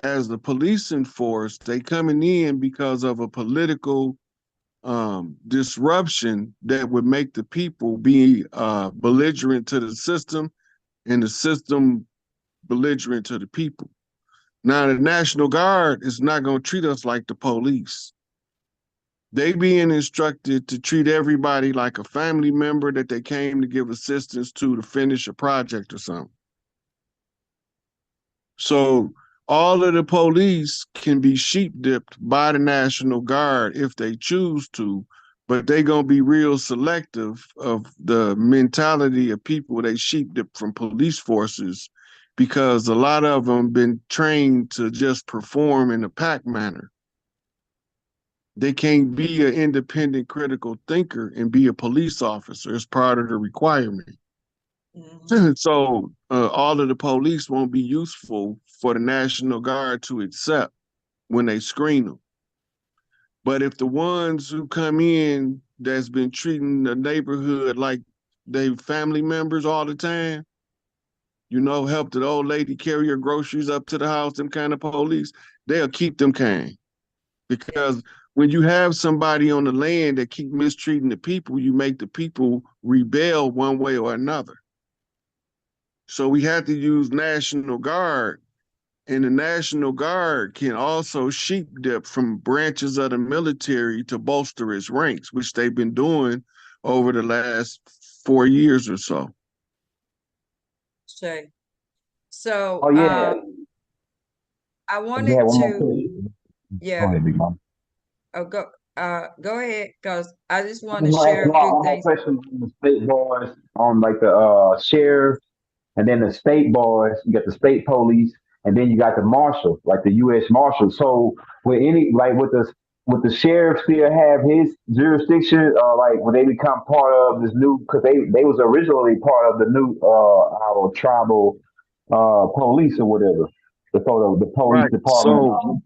as the policing force, they coming in because of a political disruption that would make the people be belligerent to the system and the system belligerent to the people. Now, the National Guard is not going to treat us like the police. They being instructed to treat everybody like a family member that they came to give assistance to finish a project or something. So all of the police can be sheep dipped by the National Guard if they choose to, but they gonna be real selective of the mentality of people they sheep dip from police forces because a lot of them been trained to just perform in a pack manner. They can't be an independent critical thinker and be a police officer. It's part of the requirement. Mhm. So all of the police won't be useful for the National Guard to accept when they screen them. But if the ones who come in that's been treating the neighborhood like they family members all the time, help the old lady carry her groceries up to the house, them kind of police, they'll keep them kind. Yeah. Because when you have somebody on the land that keep mistreating the people, you make the people rebel one way or another. So we had to use National Guard, and the National Guard can also sheep dip from branches of the military to bolster its ranks, which they've been doing over the last 4 years or so. Shay. So Oh yeah, I I just had wanted one more to, question. Go yeah, ahead, Big Mom. go ahead, because I just I want to just want to share ask a few Rob one more things. question on the state boys, on like the sheriff. And then the state boys, you got the state police, and then you got the marshal, like the U.S. Marshal. So with any like with the sheriff still have his jurisdiction, like when they become part of this new, because they was originally part of the new our tribal police or whatever, the police Right. department.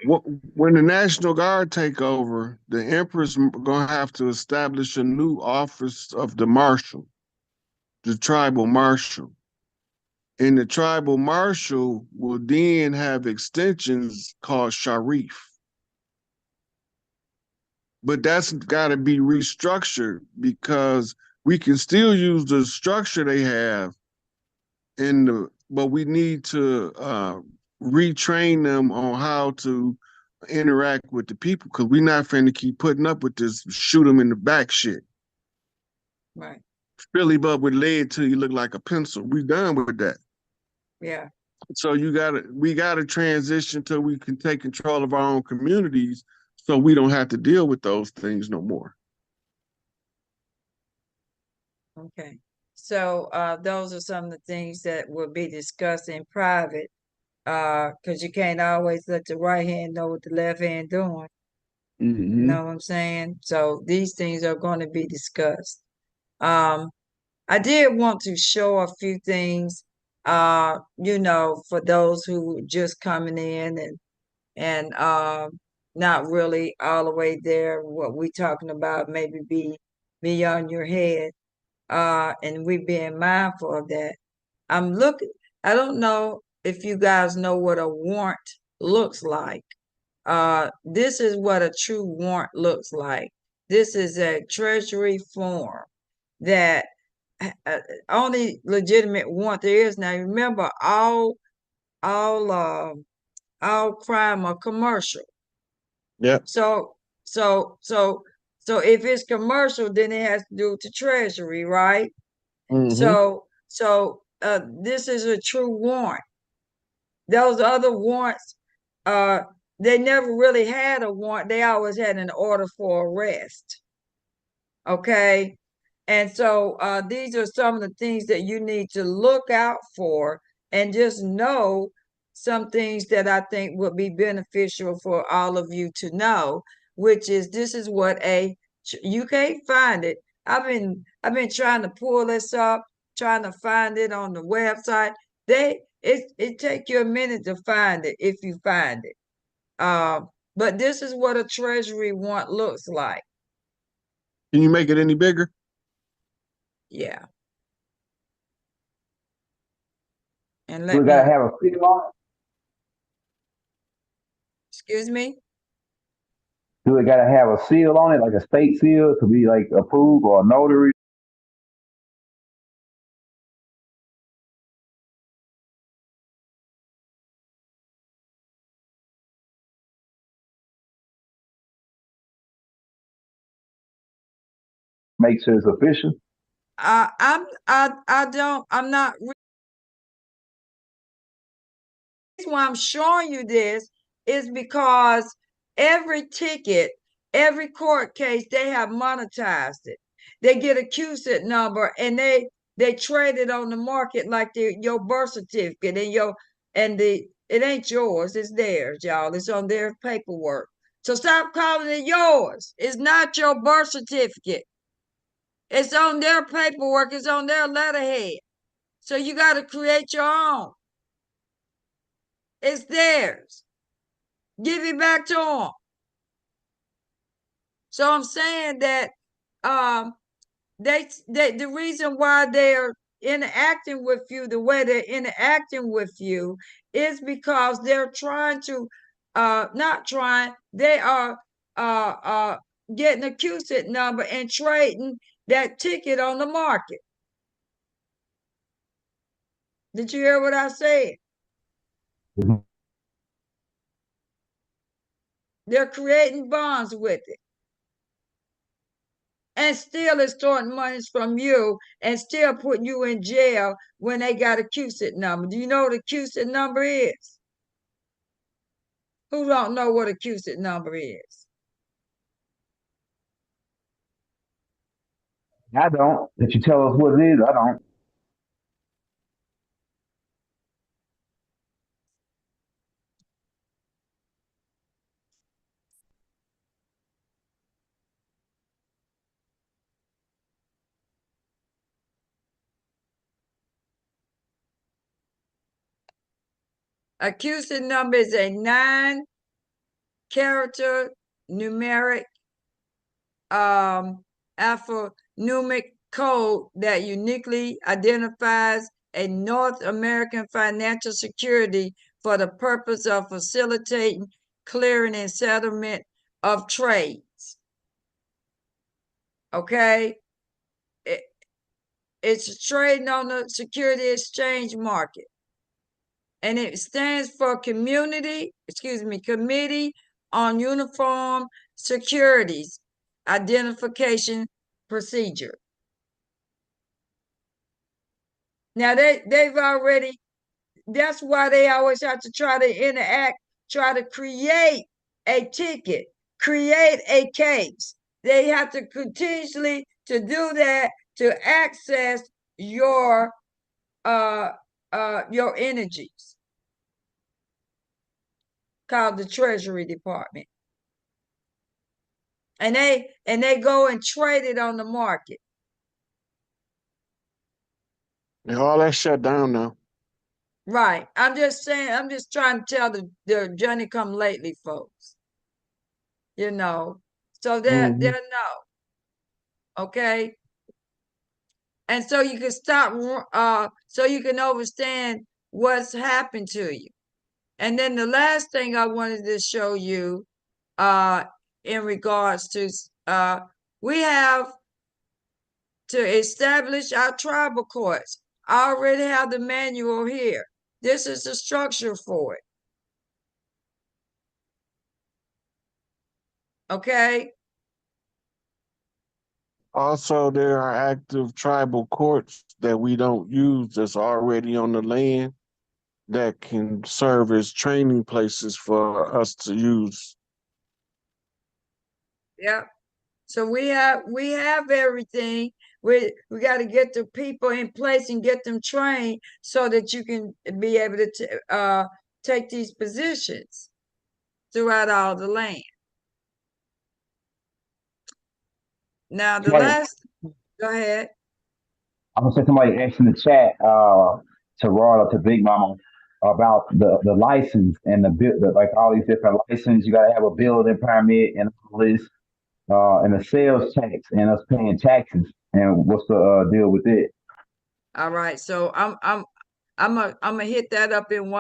So when the National Guard take over, the Empress gonna have to establish a new office of the marshal, the tribal marshal. And the tribal marshal will then have extensions called Sharif. But that's got to be restructured because we can still use the structure they have but we need to retrain them on how to interact with the people because we're not finna keep putting up with this shoot them in the back shit. Right. Billy Bub with lead till you look like a pencil. We done with that. Yeah. So we gotta transition till we can take control of our own communities so we don't have to deal with those things no more. Okay. So those are some of the things that will be discussed in private, because you can't always let the right hand know what the left hand doing. You Mm-hmm. know what I'm saying? So these things are going to be discussed. Um, I did want to show a few things, for those who just coming in and not really all the way there. What we talking about maybe be beyond your head, and we being mindful of that. I'm looking. I don't know if you guys know what a warrant looks like. This is what a true warrant looks like. This is a Treasury form that only legitimate warrant there is now. Remember, all all crime are commercial. Yep. So so so so if it's commercial, then it has to do with the Treasury, right? Mm-hmm. So this is a true warrant. Those other warrants, uh, they never really had a warrant. They always had an order for arrest. Okay. And so these are some of the things that you need to look out for, and just know some things that I think would be beneficial for all of you to know, which is this is what you can't find it. I've been trying to pull this up, trying to find it on the website. It take you a minute to find it if you find it. But this is what a treasury warrant looks like. Can you make it any bigger? Yeah. And Do let we gotta me, have a seal on excuse me. it? Do we gotta have a seal on it, like a state seal, to be like approved, or a notary? Make sure it's official. I'm not. Reason why I'm showing you this is because every ticket, every court case, they have monetized it. They get a CUSID number and they trade it on the market like your birth certificate and it ain't yours, it's theirs, y'all. It's on their paperwork. So stop calling it yours. It's not your birth certificate. It's on their paperwork, it's on their letterhead. So you got to create your own. It's theirs. Give it back to them. So I'm saying that um they the reason why they're interacting with you the way they're interacting with you is because they're trying to not trying, they are getting a CUSID number and trading that ticket on the market. Did you hear what I said? Mhm. They're creating bonds with it and still extorting monies from you and still putting you in jail when they got a CUSID number. Do you know what a CUSID number is? Who don't know what a CUSID number is? I don't. If you tell us what it is, I don't. A CUSID number is a 9-character numeric alphanumeric code that uniquely identifies a North American financial security for the purpose of facilitating clearing and settlement of trades. Okay? It, it's trading on the security exchange market. And it stands for Committee on Uniform Securities Identification Procedure. Now they've already, that's why they always have to try to interact, try to create a ticket, create a case. They have to continuously to do that to access your energies, called the Treasury Department. and they go and trade it on the market. And all that shut down now. Right. I'm just saying, I'm just trying to tell the Johnny come lately folks, so they're Mm-hmm. no, okay. And so you can stop, so you can understand what's happened to you. And then the last thing I wanted to show you, in regards to, we have to establish our tribal courts. I already have the manual here. This is the structure for it. Okay. Also, there are active tribal courts that we don't use that's already on the land that can serve as training places for us to use. Yeah. So we have everything. We got to get the people in place and get them trained so that you can be able to take these positions throughout all the land. Now the Right. last, go ahead. I'm gonna say somebody asked in the chat to Rod or to Big Mama about the license and like all these different licenses. You gotta have a building permit and all this and a sales tax and us paying taxes. And what's the deal with it? All right. So I'm gonna hit that up in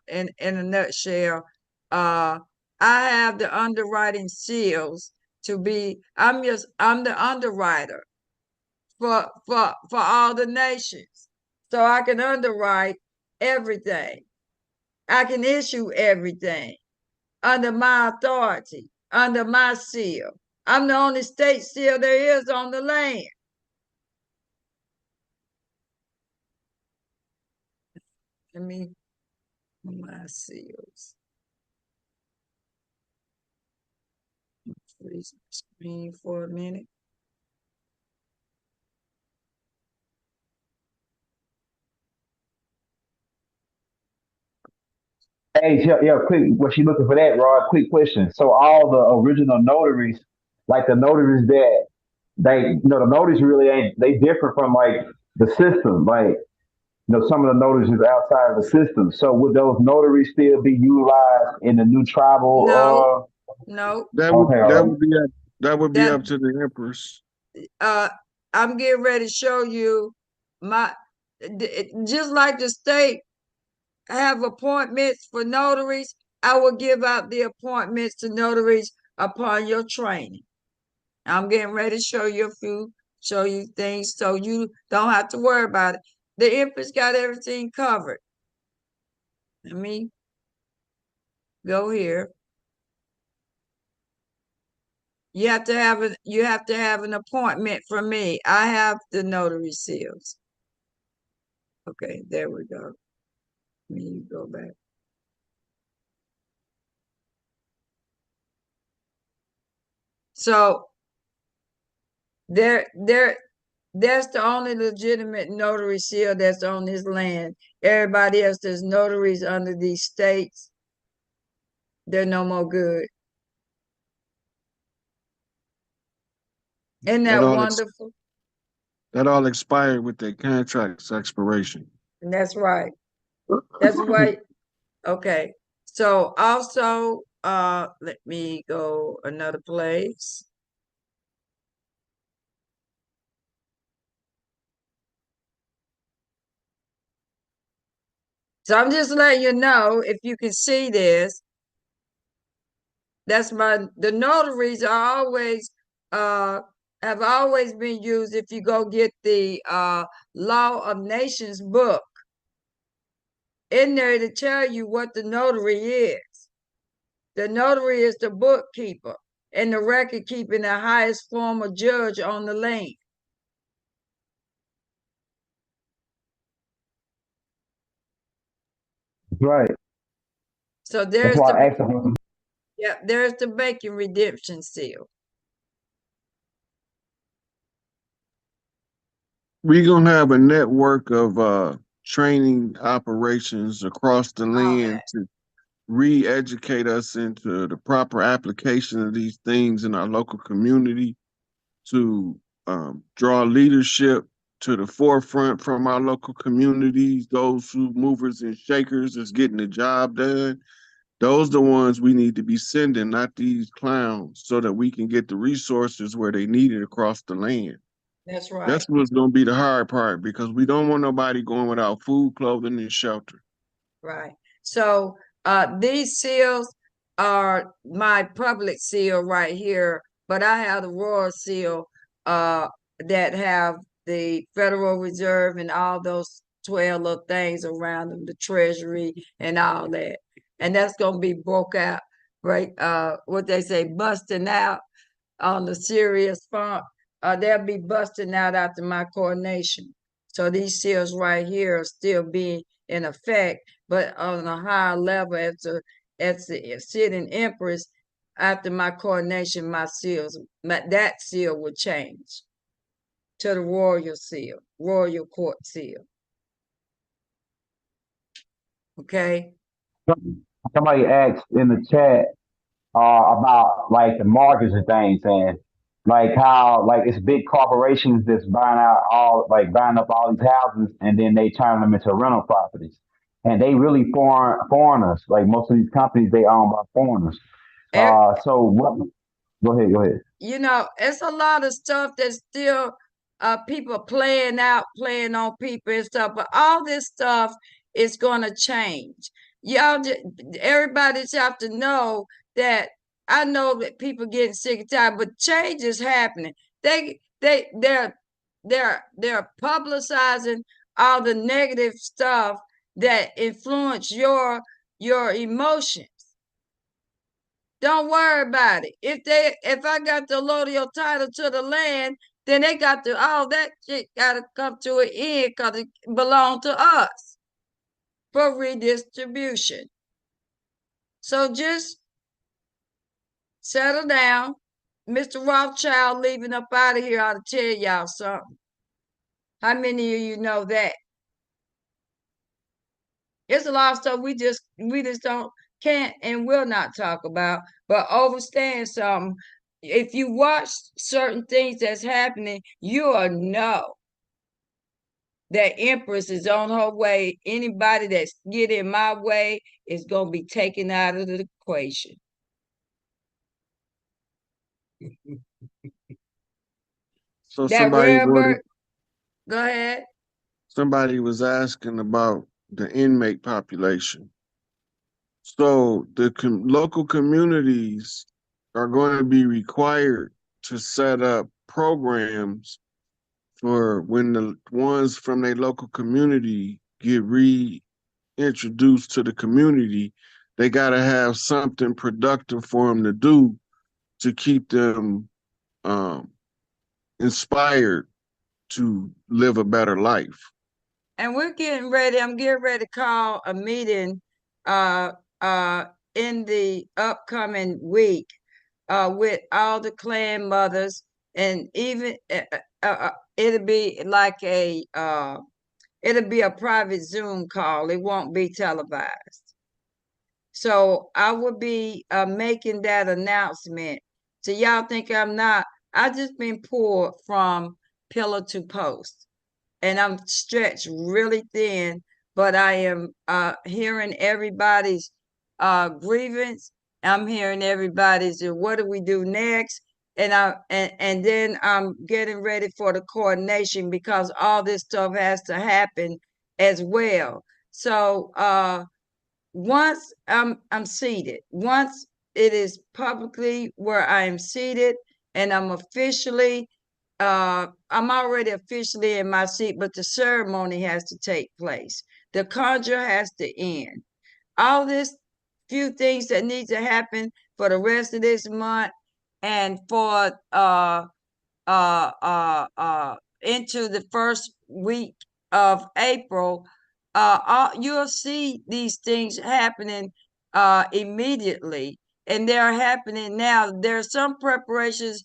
in a nutshell. Uh, I have the underwriting seals to be. I'm the underwriter for all the nations. So I can underwrite everything. I can issue everything under my authority, under my seal. I'm the only state seal there is on the land. Let me my seals. Freeze my screen for a minute. Hey, yeah, yeah, quick. Was she looking for that, Rod? Quick question. So all the original notaries, like the notaries that the notaries really ain't. They differ from like the system. Like some of the notaries is outside of the system. So would those notaries still be utilized in the new No, tribal? no, That would Okay, all that right. would be up that would be that up to the Empress. uh I'm getting ready to show you my just like the state have appointments for notaries, I will give out the appointments to notaries upon your training. I'm getting ready to show you things so you don't have to worry about it. The Empress got everything covered. Let me go here. You have to have an appointment from me. I have the notary seals. Okay, there we go. Let me go back. So that's the only legitimate notary seal that's on this land. Everybody else, there's notaries under these states. They're no more good. Isn't That that all wonderful? that all expired with their contract's expiration. And that's right. That's why. Okay. So also, let me go another place. So I'm just letting you know if you can see this. The notaries are always have always been used if you go get the Law of Nations book. In there to tell you what the notary is. The notary is the bookkeeper and the record keeping the highest form of judge on the land. Right. So That's there's why I the asked them. there's the banking redemption seal. We're gonna have a network of training operations across the All land that. to re-educate us into the proper application of these things in our local community, to draw leadership to the forefront from our local communities, those who movers and shakers that's getting the job done. Those are the ones we need to be sending, not these clowns, so that we can get the resources where they need it across the land. That's right. That's what's going to be the hard part, because we don't want nobody going without food, clothing, and shelter. Right. So these seals are my public seal right here, but I have the royal seal that have the Federal Reserve and all those 12 little things around them, the Treasury and all that. And that's gonna be broke out, right? What they say, busting out on the serious font. They'll be busting out after my coronation. So these seals right here are still being in effect, but on a higher level as the sitting Empress, after my coronation, my seals, that seal will change to the royal seal, royal court seal. Okay. Somebody asked in the chat about like the mortgage and things, and like how like it's big corporations that's buying up all these houses, and then they turn them into rental properties, and they really foreigners. Like most of these companies, they owned by foreigners. So what? Go ahead. Go ahead. You know, it's a lot of stuff that's still people playing on people and stuff, but all this stuff is going to change. Everybody just have to know that. I know that people getting sick and tired, but change is happening. They're publicizing all the negative stuff that influence your emotions. Don't worry about it. If I got the allodial title to the land, then they got to all that shit gotta come to an end because it belong to us for redistribution. So just settle down. Mr. Rothschild leaving up out of here ought to tell y'all something. How many of you know that? There's a lot of stuff we just can't and will not talk about, but understand something. If you watch certain things that's happening, you'll know that Empress is on her way. Anybody that's get in my way is gonna be taken out of the equation. So That rare bird. Go ahead. somebody was asking about the inmate population. So the local communities are going to be required to set up programs for when the ones from their local community get reintroduced to the community. They got to have something productive for them to do to keep them inspired to live a better life. And I'm getting ready to call a meeting in the upcoming week with all the clan mothers, and even it'll be like it'll be a private Zoom call. It won't be televised. So I will be making that announcement. So y'all think I'm not, I just been pulled from pillar to post, and I'm stretched really thin, but I am hearing everybody's grievance. I'm hearing everybody's what do we do next? And then I'm getting ready for the coordination because all this stuff has to happen as well. So once I'm seated, once it is publicly where I am seated and I'm already officially in my seat, but the ceremony has to take place. The conjure has to end. All this few things that need to happen for the rest of this month and for into the first week of April, you'll see these things happening immediately, and they're happening now. There are some preparations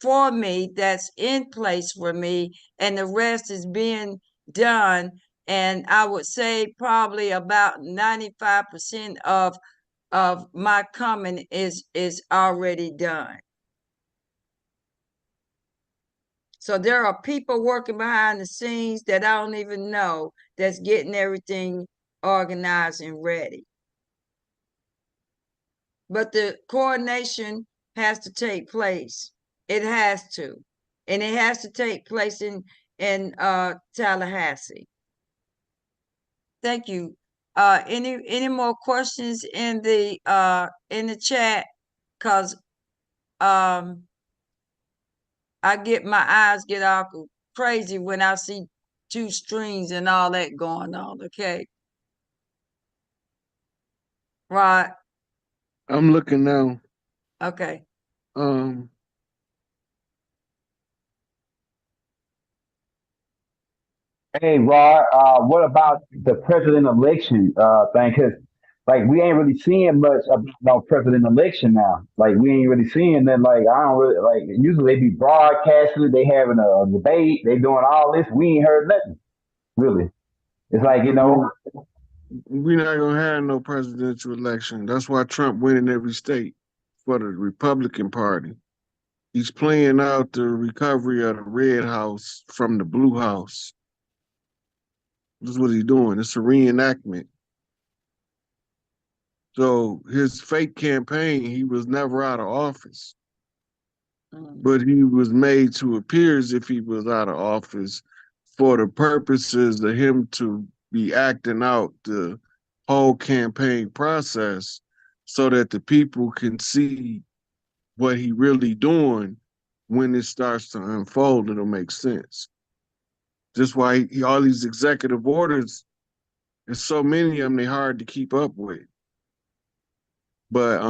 for me that's in place for me, and the rest is being done. And I would say probably about 95% of of my coming is already done. So there are people working behind the scenes that I don't even know that's getting everything organized and ready. But the coordination has to take place. It has to. And it has to take place in Tallahassee. Thank you. Any more questions in the chat? Cause my eyes get all crazy when I see two strings and all that going on. Okay. Right. I'm looking now. Okay. Um, Hey, Rod, what about the president election thing? Cause like we ain't really seeing much about president election now. Like we ain't really seeing that. Like I don't really like. Usually they be broadcasting it. They having a debate. They doing all this. We ain't heard nothing really. It's like we're not gonna have no presidential election. That's why Trump win in every state for the Republican Party. He's playing out the recovery of the Red House from the Blue House. This is what he's doing. It's a reenactment. So his fake campaign, he was never out of office, but he was made to appear as if he was out of office for the purposes of him to be acting out the whole campaign process so that the people can see what he really doing. When it starts to unfold, it'll make sense. Just why all these executive orders, there's so many of them, they're hard to keep up with. But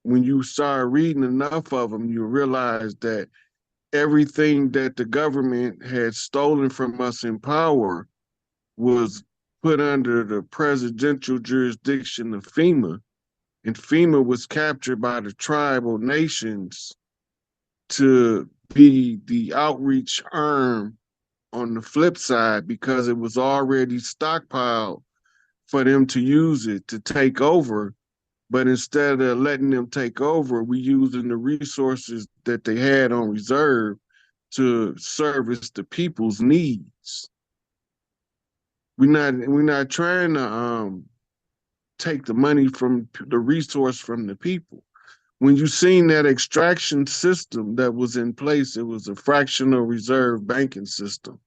when you start reading enough of them, you realize that everything that the government had stolen from us in power was put under the presidential jurisdiction of FEMA. And FEMA was captured by the tribal nations to be the outreach arm on the flip side, because it was already stockpiled for them to use it to take over. But instead of letting them take over, we using the resources that they had on reserve to service the people's needs. We're not trying to take the money from the resource from the people. When you seen that extraction system that was in place, it was a fractional reserve banking system.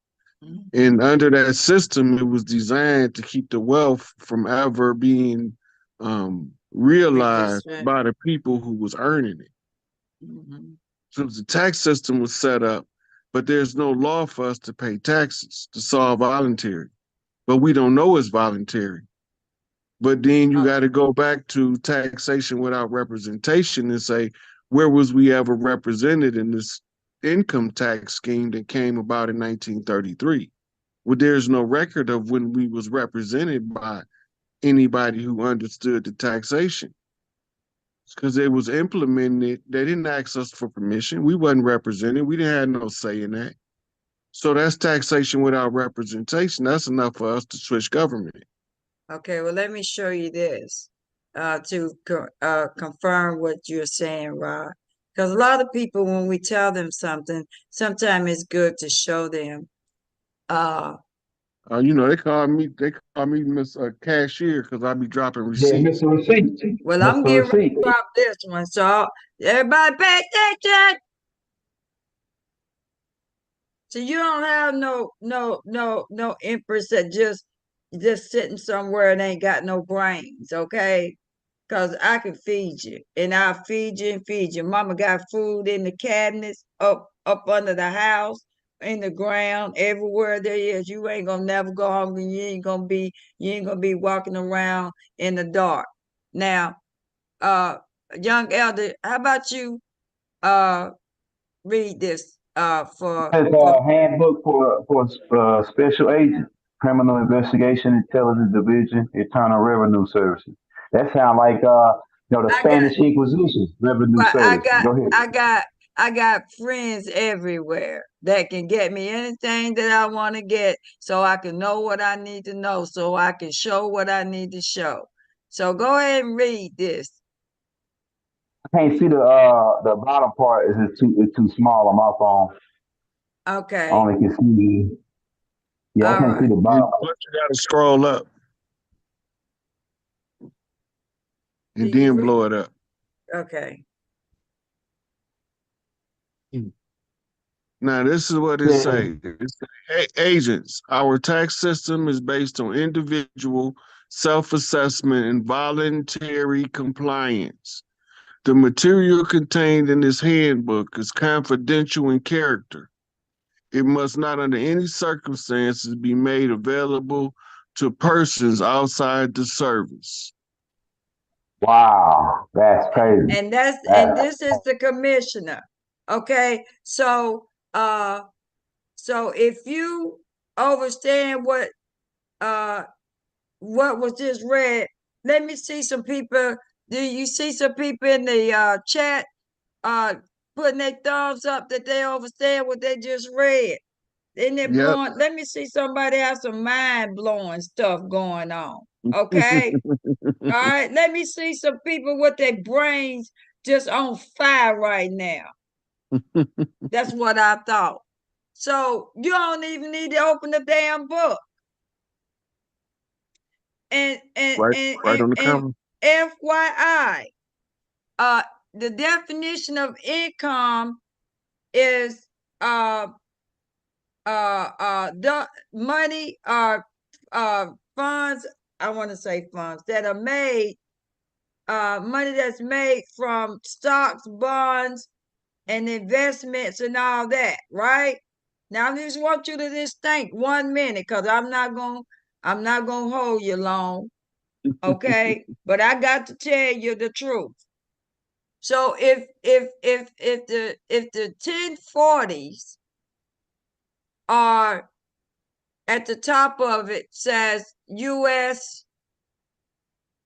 And under that system, it was designed to keep the wealth from ever being realized by the people who was earning it. So the tax system was set up, but there's no law for us to pay taxes. It's all voluntary, but we don't know it's voluntary. But then you got to go back to taxation without representation and say, where was we ever represented in this income tax scheme that came about in 1933? Well, there's no record of when we was represented by anybody who understood the taxation, because it was implemented. They didn't ask us for permission. We wasn't represented. We didn't have no say in that. So that's taxation without representation. That's enough for us to switch government. Okay, well, let me show you this to confirm what you're saying, Rod. Because a lot of people, when we tell them something, sometimes it's good to show them. They call me Miss Cashier because I be dropping yeah, receipts. Mr. Receipt. Well, I'm Mr. getting ready Receipt. to drop this one, so everybody pay attention. So you don't have no Empress that just sitting somewhere and ain't got no brains, okay? Cause I can feed you, and I'll feed you and feed you. Mama got food in the cabinets, up under the house, in the ground, everywhere there is. You ain't gonna never go hungry. You ain't gonna be walking around in the dark. Now, young elder, how about you read this It's a handbook for special agent, criminal investigation, intelligence division, internal revenue services. That sound like the I got Spanish Inquisition, revenue Well, services. Go ahead. I got friends everywhere that can get me anything that I want to get, so I can know what I need to know, so I can show what I need to show. So go ahead and read this. I can't see the bottom part. Is it's too small on my phone. I Okay. only can see. Yeah, I All can't see right. the bottom. But you gotta scroll up and then blow it up. Okay. Now, this is what it Yeah. says. Agents, our tax system is based on individual self-assessment and voluntary compliance. The material contained in this handbook is confidential in character. It must not under any circumstances be made available to persons outside the service. Wow, that's crazy. And this is the commissioner. Okay. So if you understand what was just read, let me see some people. Do you see some people in the chat putting their thumbs up that they understand what they just read? Isn't it Yep. blowing? Let me see somebody have some mind blowing stuff going on. Okay. All right. Let me see some people with their brains just on fire right now. That's what I thought. So you don't even need to open the damn book. And Right on the cover. FYI, the definition of income is the money or funds. I want to say funds that are made, money that's made from stocks, bonds, and investments and all that, right? Now I just want you to just think 1 minute, because I'm not gonna hold you long. Okay, but I got to tell you the truth. So if the 1040s are at the top of it says US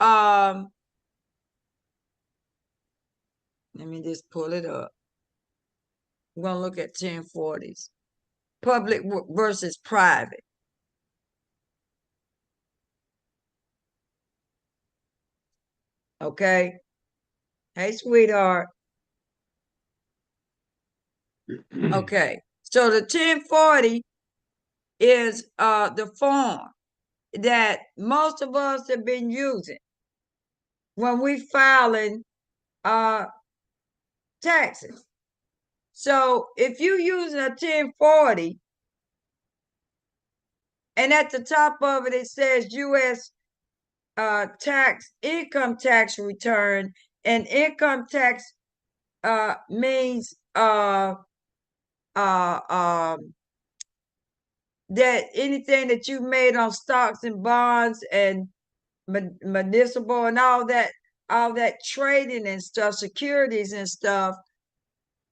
let me just pull it up. We're gonna look at 1040s. Public versus private. Okay. Hey, sweetheart. Okay. So the 1040 is the form that most of us have been using when we filing taxes. So if you using a 1040 and at the top of it, it says US income tax return, and income tax means that anything that you made on stocks and bonds and municipal and all that trading and stuff, securities and stuff,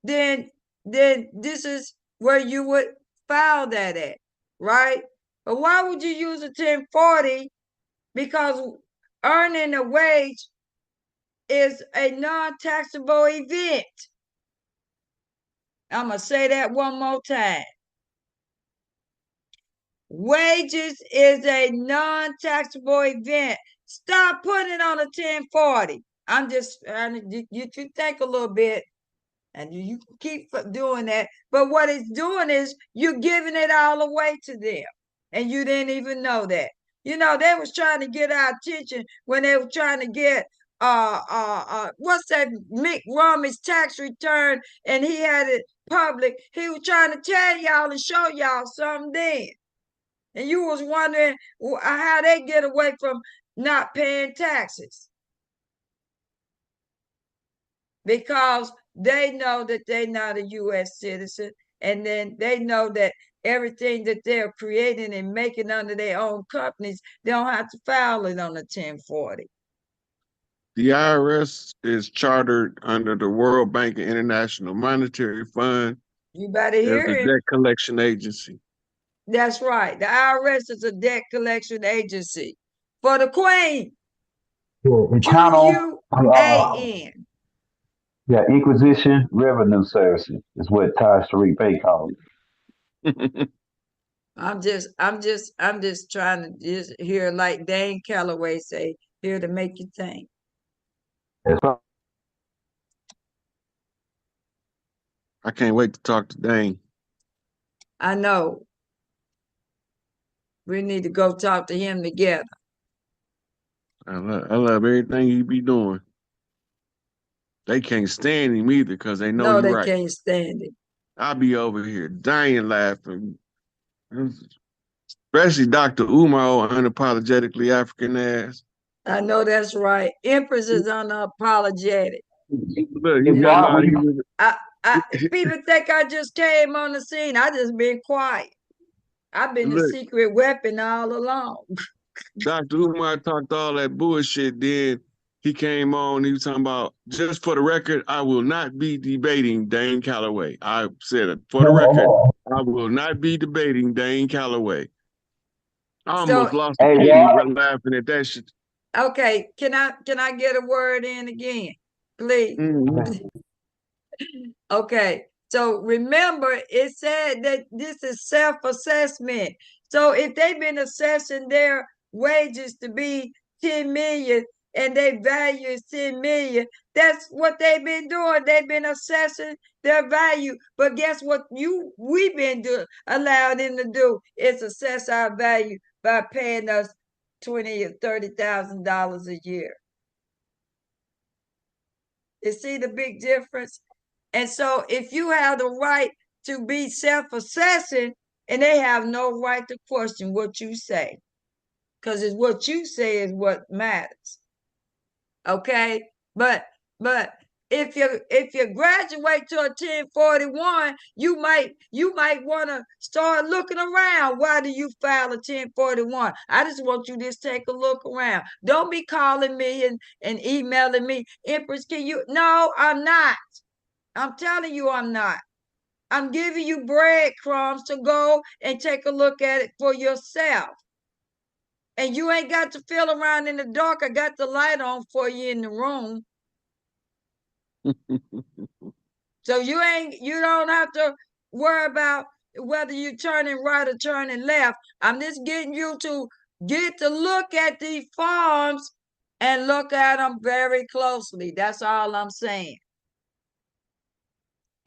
then this is where you would file that at, right? But why would you use a 1040? Because earning a wage is a non-taxable event. I'm gonna say that one more time. Wages is a non-taxable event. Stop putting it on a 1040. I'm just you think a little bit, and you keep doing that. But what it's doing is you're giving it all away to them, and you didn't even know that. You know, they was trying to get our attention when they were trying to get what's that Mick Romney's tax return, and he had it public. He was trying to tell y'all and show y'all something then. And you was wondering how they get away from not paying taxes. Because they know that they're not a U.S. citizen, and then they know that everything that they're creating and making under their own companies, they don't have to file it on a 1040. The IRS is chartered under the World Bank and International Monetary Fund You better as hear a it. debt collection agency. That's right. The IRS is a debt collection agency for the Queen. Internal, QUAN. yeah, Inquisition Revenue Services is what Taj Tariq Bey called it. I'm just trying to just hear like Dane Calloway say, here to make you think. That's right. I can't wait to talk to Dane. I know. We need to go talk to him together. I love everything he be doing. They can't stand him either because they know No, he they right. can't stand it. I be over here dying laughing. Especially Dr. Umar, unapologetically African ass. I know that's right. Empress is unapologetic. Look, he Hey, You talking know, Bob, about when he you was people think I just came on the scene. I just been quiet. I've been a look, secret weapon all along. Dr. Umar talked all that bullshit. Then he came on. He was talking about, just for the record, I will not be debating Dane Calloway. I said it for the record. I will not be debating Dane Calloway. I So almost lost a hey kidney Bob, while laughing at that shit. okay, can I get a word in again, please? Mm-hmm. Okay, so remember it said that this is self-assessment. So if they've been assessing their wages to be 10 million and their value is 10 million, that's what they've been doing. They've been assessing their value. But guess what we've been allowed them to do is assess our value by paying us $20,000 or $30,000 a year. You see the big difference? And so if you have the right to be self-assessing, and they have no right to question what you say, because it's what you say is what matters. Okay? But if you graduate to a 1041, you might want to start looking around. Why do you file a 1041? I just want you to just take a look around. Don't be calling me and emailing me, Empress, can you? No, I'm not. I'm telling you, I'm not. I'm giving you breadcrumbs to go and take a look at it for yourself. And you ain't got to feel around in the dark. I got the light on for you in the room. So you don't have to worry about whether you're turning right or turning left. I'm just getting you to get to look at these forms and look at them very closely. That's all I'm saying.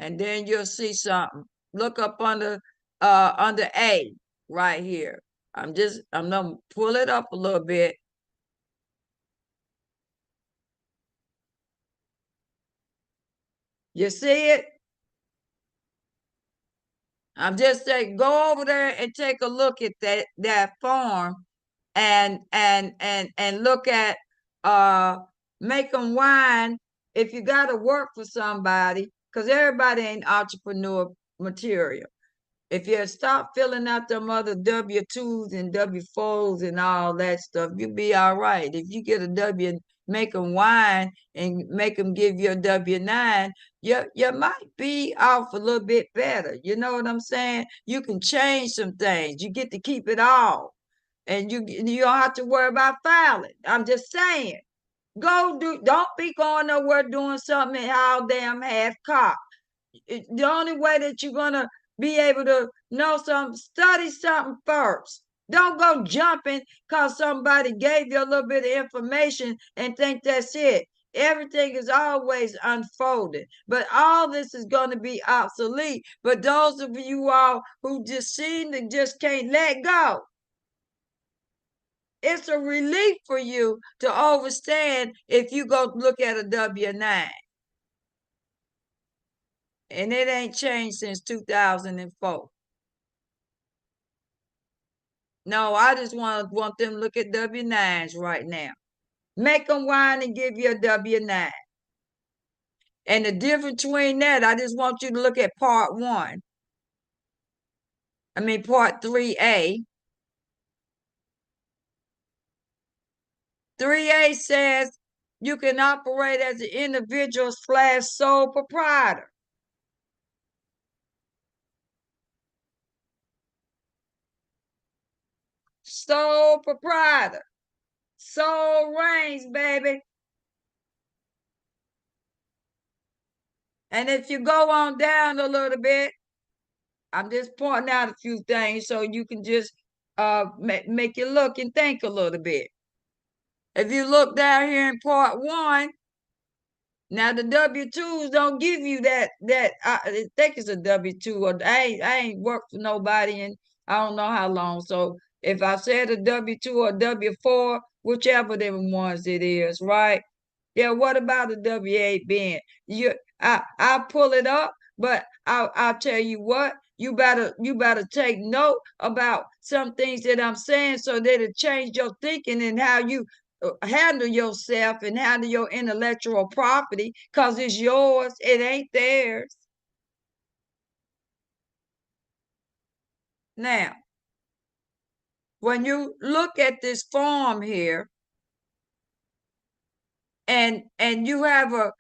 And then you'll see something. Look up under A right here. I'm gonna pull it up a little bit. You see it? I'm just saying go over there and take a look at that form and look at making wine if you gotta work for somebody, because everybody ain't entrepreneur material. If you stop filling out them other W-2s and W-4s and all that stuff, you'll be all right. If you get a W, make them wine and make them give you a W-9, you might be off a little bit better. You know what I'm saying? You can change some things. You get to keep it all. And you don't have to worry about filing. I'm just saying. Don't be going nowhere doing something all damn half-cocked. The only way that you're gonna be able to know something, study something first. Don't go jumping because somebody gave you a little bit of information and think that's it. Everything is always unfolding, but all this is going to be obsolete. But those of you all who just seem to just can't let go, it's a relief for you to overstand if you go look at a W-9. And it ain't changed since 2004. No, I just want them to look at W-9s right now. Make them whine and give you a W-9. And the difference between that, I just want you to look at part 1. I mean, part 3A. 3A says you can operate as an individual / sole proprietor. Sole proprietor. Sole reigns, baby. And if you go on down a little bit, I'm just pointing out a few things so you can just make you look and think a little bit. If you look down here in part 1, now the W-2s don't give you that I think it's a W-2, or I ain't worked for nobody in I don't know how long. So if I said a W-2 or W-4, whichever them ones it is, right? Yeah, what about the W-8 being? I'll pull it up, but I'll tell you what, you better take note about some things that I'm saying so that it change your thinking and how you handle yourself and handle your intellectual property, because it's yours, it ain't theirs. Now, when you look at this form here, and you have a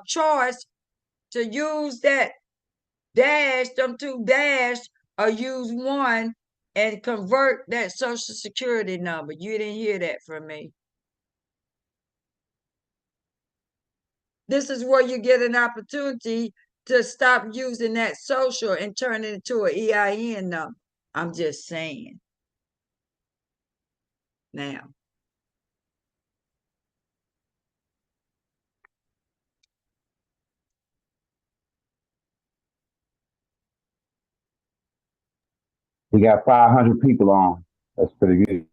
choice to use that dash, them two dash, or use one and convert that social security number. You didn't hear that from me. This is where you get an opportunity to stop using that social and turn it into an EIN number. I'm just saying. Now, We got 500 people on. That's pretty good.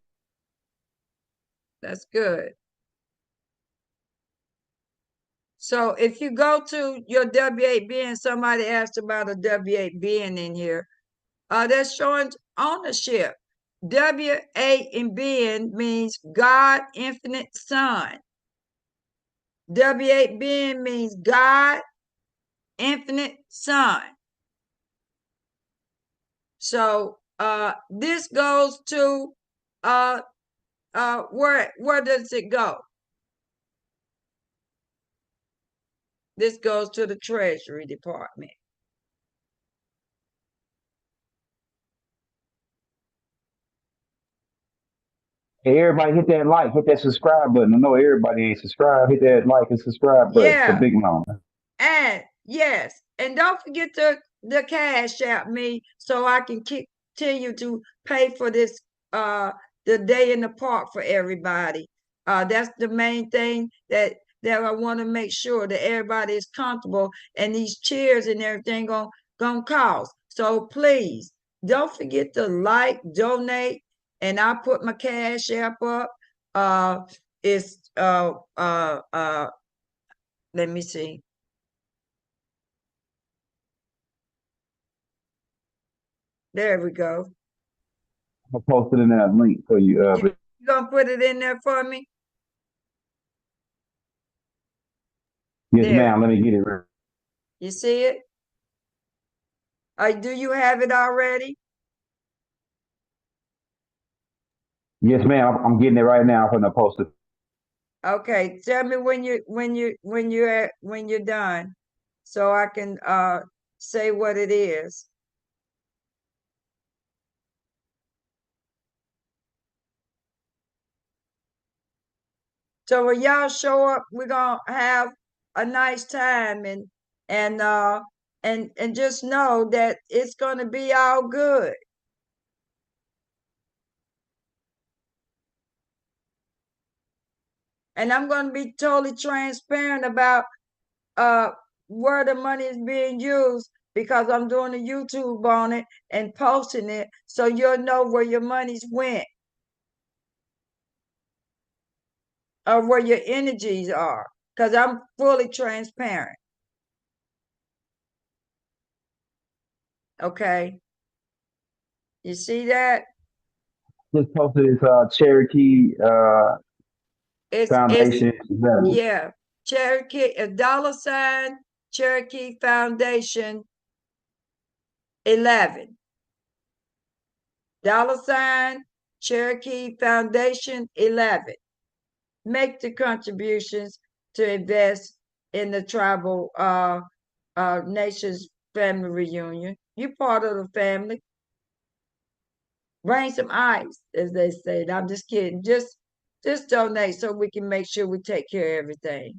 that's good. So if you go to your W-8B, somebody asked about a W-8B in here, that's showing ownership. W-8 and being means God, infinite Son. W-8 being means God, infinite Son. So this goes to where does it go? This goes to the Treasury Department. Hey, everybody hit that like, hit that subscribe button. I know everybody ain't subscribed. Hit that like and subscribe button. It's a Yeah. big mama. And yes, and don't forget to the cash out me so I can continue to pay for this the day in the park for everybody. That's the main thing that I want to make sure that everybody is comfortable, and these chairs and everything gonna cost. So please don't forget to like, donate, and I put my cash app up. It's let me see. There we go. I'll post it in that link for you. You gonna put it in there for me? Yes, There. ma'am. Let me get it. You see it? Do you have it already? Yes, ma'am. I'm getting it right now from the post it. Okay. Tell me when you're done, so I can say what it is. So when y'all show up, we're gonna have a nice time, and just know that it's gonna be all good. And I'm gonna be totally transparent about where the money is being used, because I'm doing a YouTube on it and posting it, so you'll know where your money's went or where your energies are, because I'm fully transparent. Okay, you see that? Just posted this Cherokee It's Foundation. yeah, Cherokee, a $ Cherokee Foundation 11. $ Cherokee Foundation 11. Make the contributions to invest in the tribal nations family reunion. You're part of the family. Bring some ice, as they say. I'm just kidding. Just donate so we can make sure we take care of everything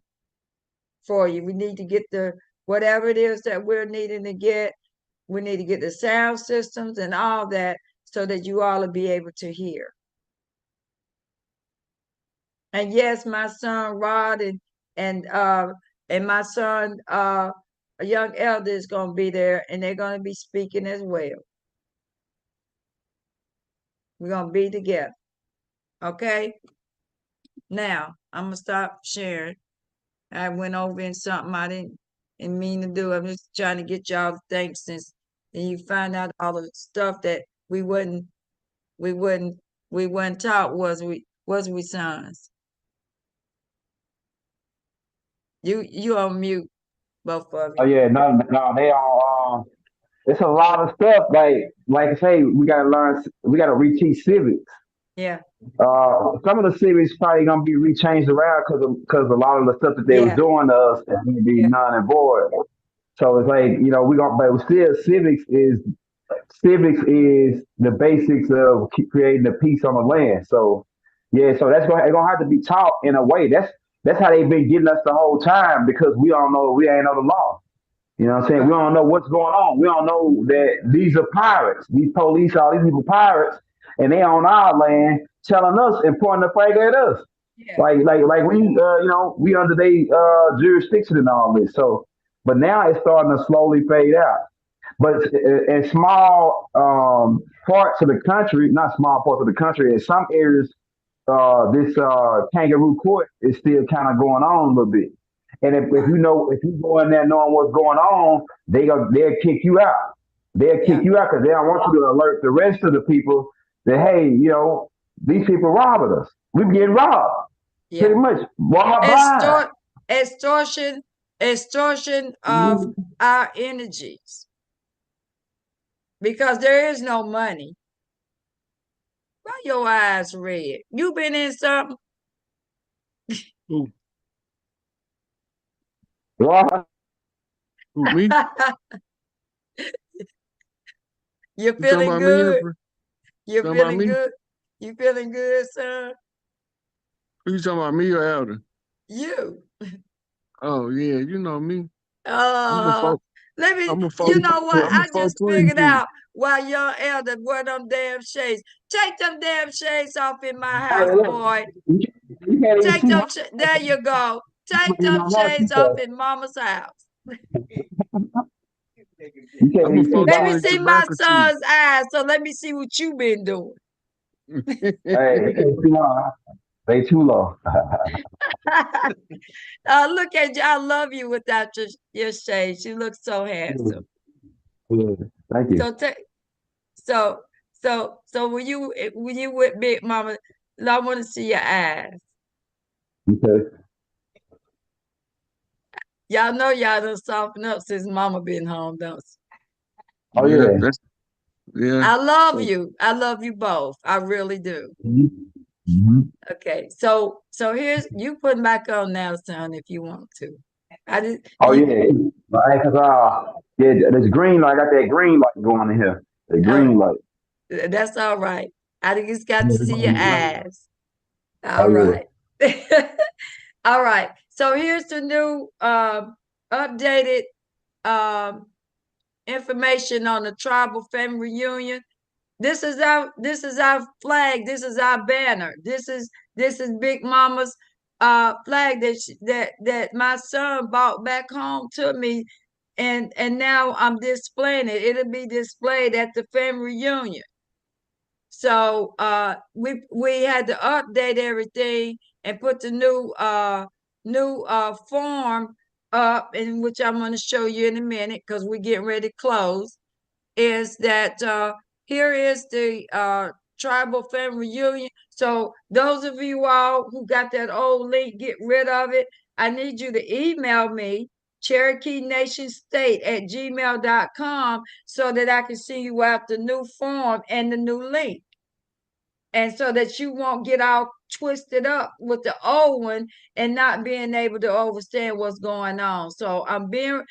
for you. We need to get the whatever it is that we're needing to get. We need to get the sound systems and all that so that you all will be able to hear. And yes, my son Rod and my son a young elder is gonna be there, and they're gonna be speaking as well. We're gonna be together. Okay. Now I'm gonna stop sharing. I went over in something I didn't mean to do. I'm just trying to get y'all to think, since then you find out all the stuff that we wouldn't we weren't taught. Was we sons? You on mute, both of Oh you. yeah, no, they all. It's a lot of stuff. Like I say, we gotta learn. We gotta reteach civics. Yeah, Some of the civics probably gonna be rechanged around because a lot of the stuff that they was yeah, doing to us is gonna be yeah, non and void. So it's like we gonna, but still, civics is the basics of creating the peace on the land. So yeah, so that's gonna have to be taught in a way. That's how they've been getting us the whole time because we ain't know the law. You know what I'm saying? We right. don't know what's going on. We don't know that these are pirates. These police, all these people pirates, and they on our land telling us and pointing the flag at us. Yeah, Like we we under their jurisdiction and all this. So but now it's starting to slowly fade out. But in small parts of the country, not small parts of the country, in some areas, this kangaroo court is still kind of going on a little bit. And right. if you go in there knowing what's going on, they'll kick you out. They'll kick Yeah, you out because they don't want you to alert the rest of the people that hey, these people robbing us. We're getting robbed, pretty yeah. much. Robbed blind. Extort, extortion of Mhm. our energies, because there is no money. Why your eyes red? You been in something? Who, Robbed. who, me? You You talking feeling about me, good? Empress? You Talking about feeling me? good? You feeling good, son? Who you talking about, me or Elder? You. Oh yeah, you know me. I'm a Uh, four. let me, I'm a four. you know what? I'm a I four just three figured G. out why your elder wore them damn shades. Take them damn shades off in my house, boy. You can't even Take see. them, there you go. Take them shades off in mama's house. You can't I'm a even see four Let me twenty behind. see my tobacco tea. son's eyes, so let me see what you been doing. Hey, you can't see behind. They too low. Look at you. I love you without your shades. You look so handsome. Yeah. Thank you. So take so so when you with Big Mama, I want to see your eyes. Okay. Y'all know y'all done soften up since Mama been home, don't you? Oh Yeah, yeah. that's yeah. I love you. I love you both. I really do. Mhm. Mhm. Okay, so here's you put back on now, son, if you want to. I just Oh you yeah. Right, cause yeah, there's green light. I got that green light going in here. The uh, green light. that's all right. I just got to see your eyes. Oh All yeah. right. All right. So here's the new updated um information on the tribal family reunion. This is our flag. This is our banner. This is Big Mama's flag that my son brought back home to me, and now I'm displaying it. It'll be displayed at the family reunion. So we had to update everything and put the new form up, in which I'm going to show you in a minute because we're getting ready to close. Is that here is the tribal family reunion. So those of you all who got that old link, get rid of it. I need you to email me Cherokee Nation State at gmail.com so that I can send you out the new form and the new link, and so that you won't get all twisted up with the old one and not being able to understand what's going on. So I'm being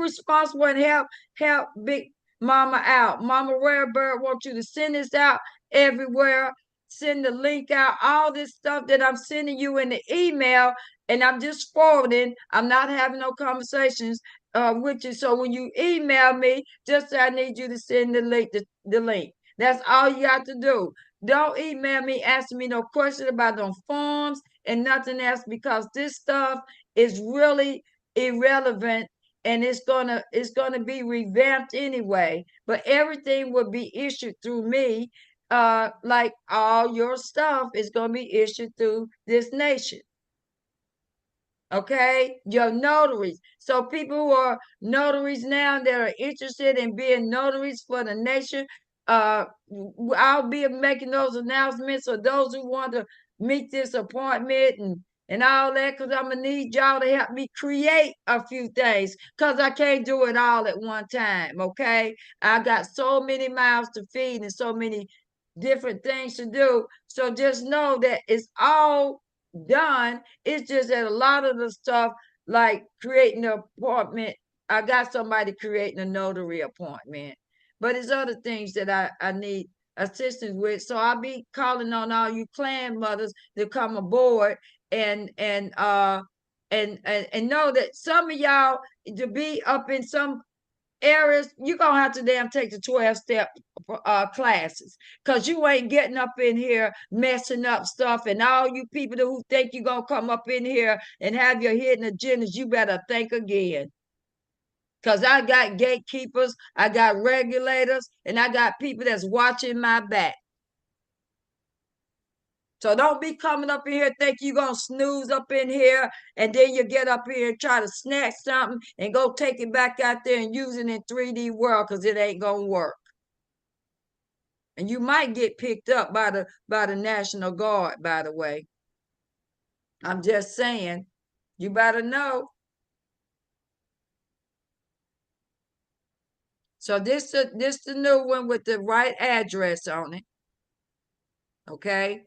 responsible and help Big Mama out. Mama Rare Bird wants you to send this out everywhere. Send the link out. All this stuff that I'm sending you in the email, and I'm just forwarding. I'm not having no conversations with you. So when you email me, just say I need you to send the link. That's all you got to do. Don't email me asking me no question about no forms and nothing else, because this stuff is really irrelevant, and it's gonna be revamped anyway. But everything will be issued through me. Like all your stuff is gonna be issued through this nation. Okay, your notaries. So people who are notaries now that are interested in being notaries for the nation, I'll be making those announcements for those who want to meet this appointment and all that, because I'm gonna need y'all to help me create a few things, because I can't do it all at one time. Okay, I got so many mouths to feed and so many different things to do. So just know that it's all done. It's just that a lot of the stuff, like creating an appointment, I got somebody creating a notary appointment, but it's other things that I need assistance with. So I'll be calling on all you clan mothers to come aboard and know that some of y'all to be up in some areas, you're gonna have to damn take the 12-step classes, because you ain't getting up in here messing up stuff. And all you people who think you're gonna come up in here and have your hidden agendas, you better think again. Because I got gatekeepers, I got regulators, and I got people that's watching my back. So don't be coming up in here think you're gonna snooze up in here, and then you get up here and try to snatch something and go take it back out there and use it in 3D world, because it ain't gonna work. And you might get picked up by the National Guard, by the way. I'm just saying, you better know. So this the new one with the right address on it. Okay.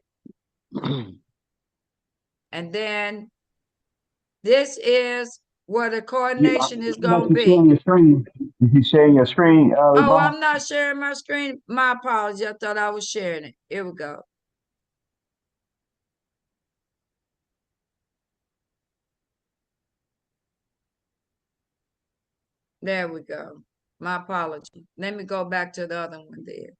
And then this is where the coordination is gonna You be. sharing your screen? You sharing your screen, Oh, Yvonne? I'm not sharing my screen. My apologies. I thought I was sharing it. Here we go. There we go. My apology. Let me go back to the other one there.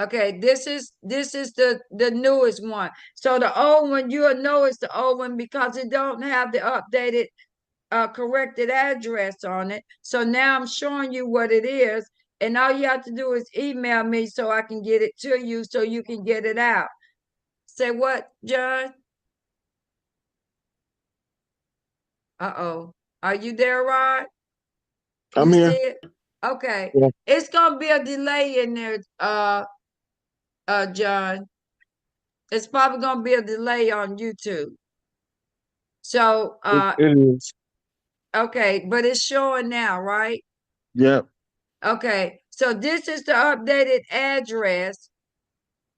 Okay, this is the newest one. So the old one, you'll know it's the old one because it don't have the updated corrected address on it. So now I'm showing you what it is, and all you have to do is email me so I can get it to you so you can get it out. Say what, John? Uh-oh. Are you there, Rod? I'm You see here. it? Okay. Yeah. It's gonna be a delay in there, John. It's probably gonna be a delay on YouTube. So It is. okay, but it's showing now, right? Yep. Okay, so this is the updated address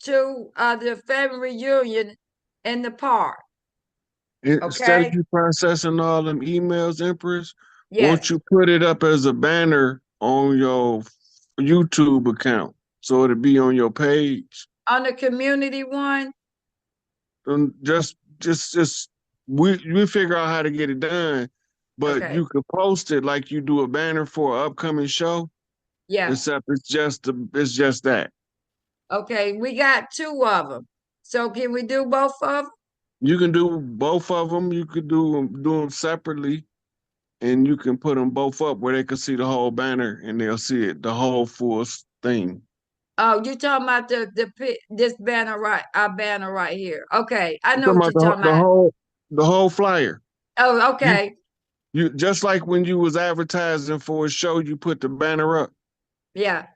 to the family reunion in the park. Instead of Okay. you processing all them emails, Empress, Yes. won't you put it up as a banner on your YouTube account so it'll be on your page? On the community one. And just we figure out how to get it done, but Okay. you could post it like you do a banner for an upcoming show, Yeah. except it's just that. Okay. We got two of them. So can we do both of them? You can do both of them. You could do them separately, and you can put them both up where they can see the whole banner and they'll see it, the whole full thing. Oh, you talking about this banner right? Our banner right here. Okay, I I'm know talking what about you're talking about. the whole flyer. Oh, You okay. you just like when you was advertising for a show, you put the banner up. Yeah.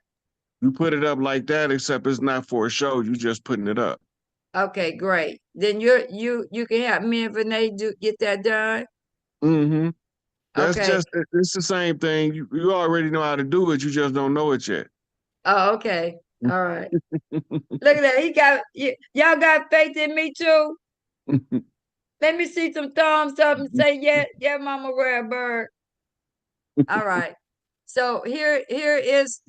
You put it up like that, except it's not for a show. You just putting it up. Okay, great. Then you can help me and Renee get that done. Mm-hmm. That's Okay. just it's the same thing. You already know how to do it. You just don't know it yet. Oh, okay. All right. Look at that. Y'all got faith in me too. Let me see some thumbs up and say, yeah, yeah, Mama Rare Bird. All right. So here is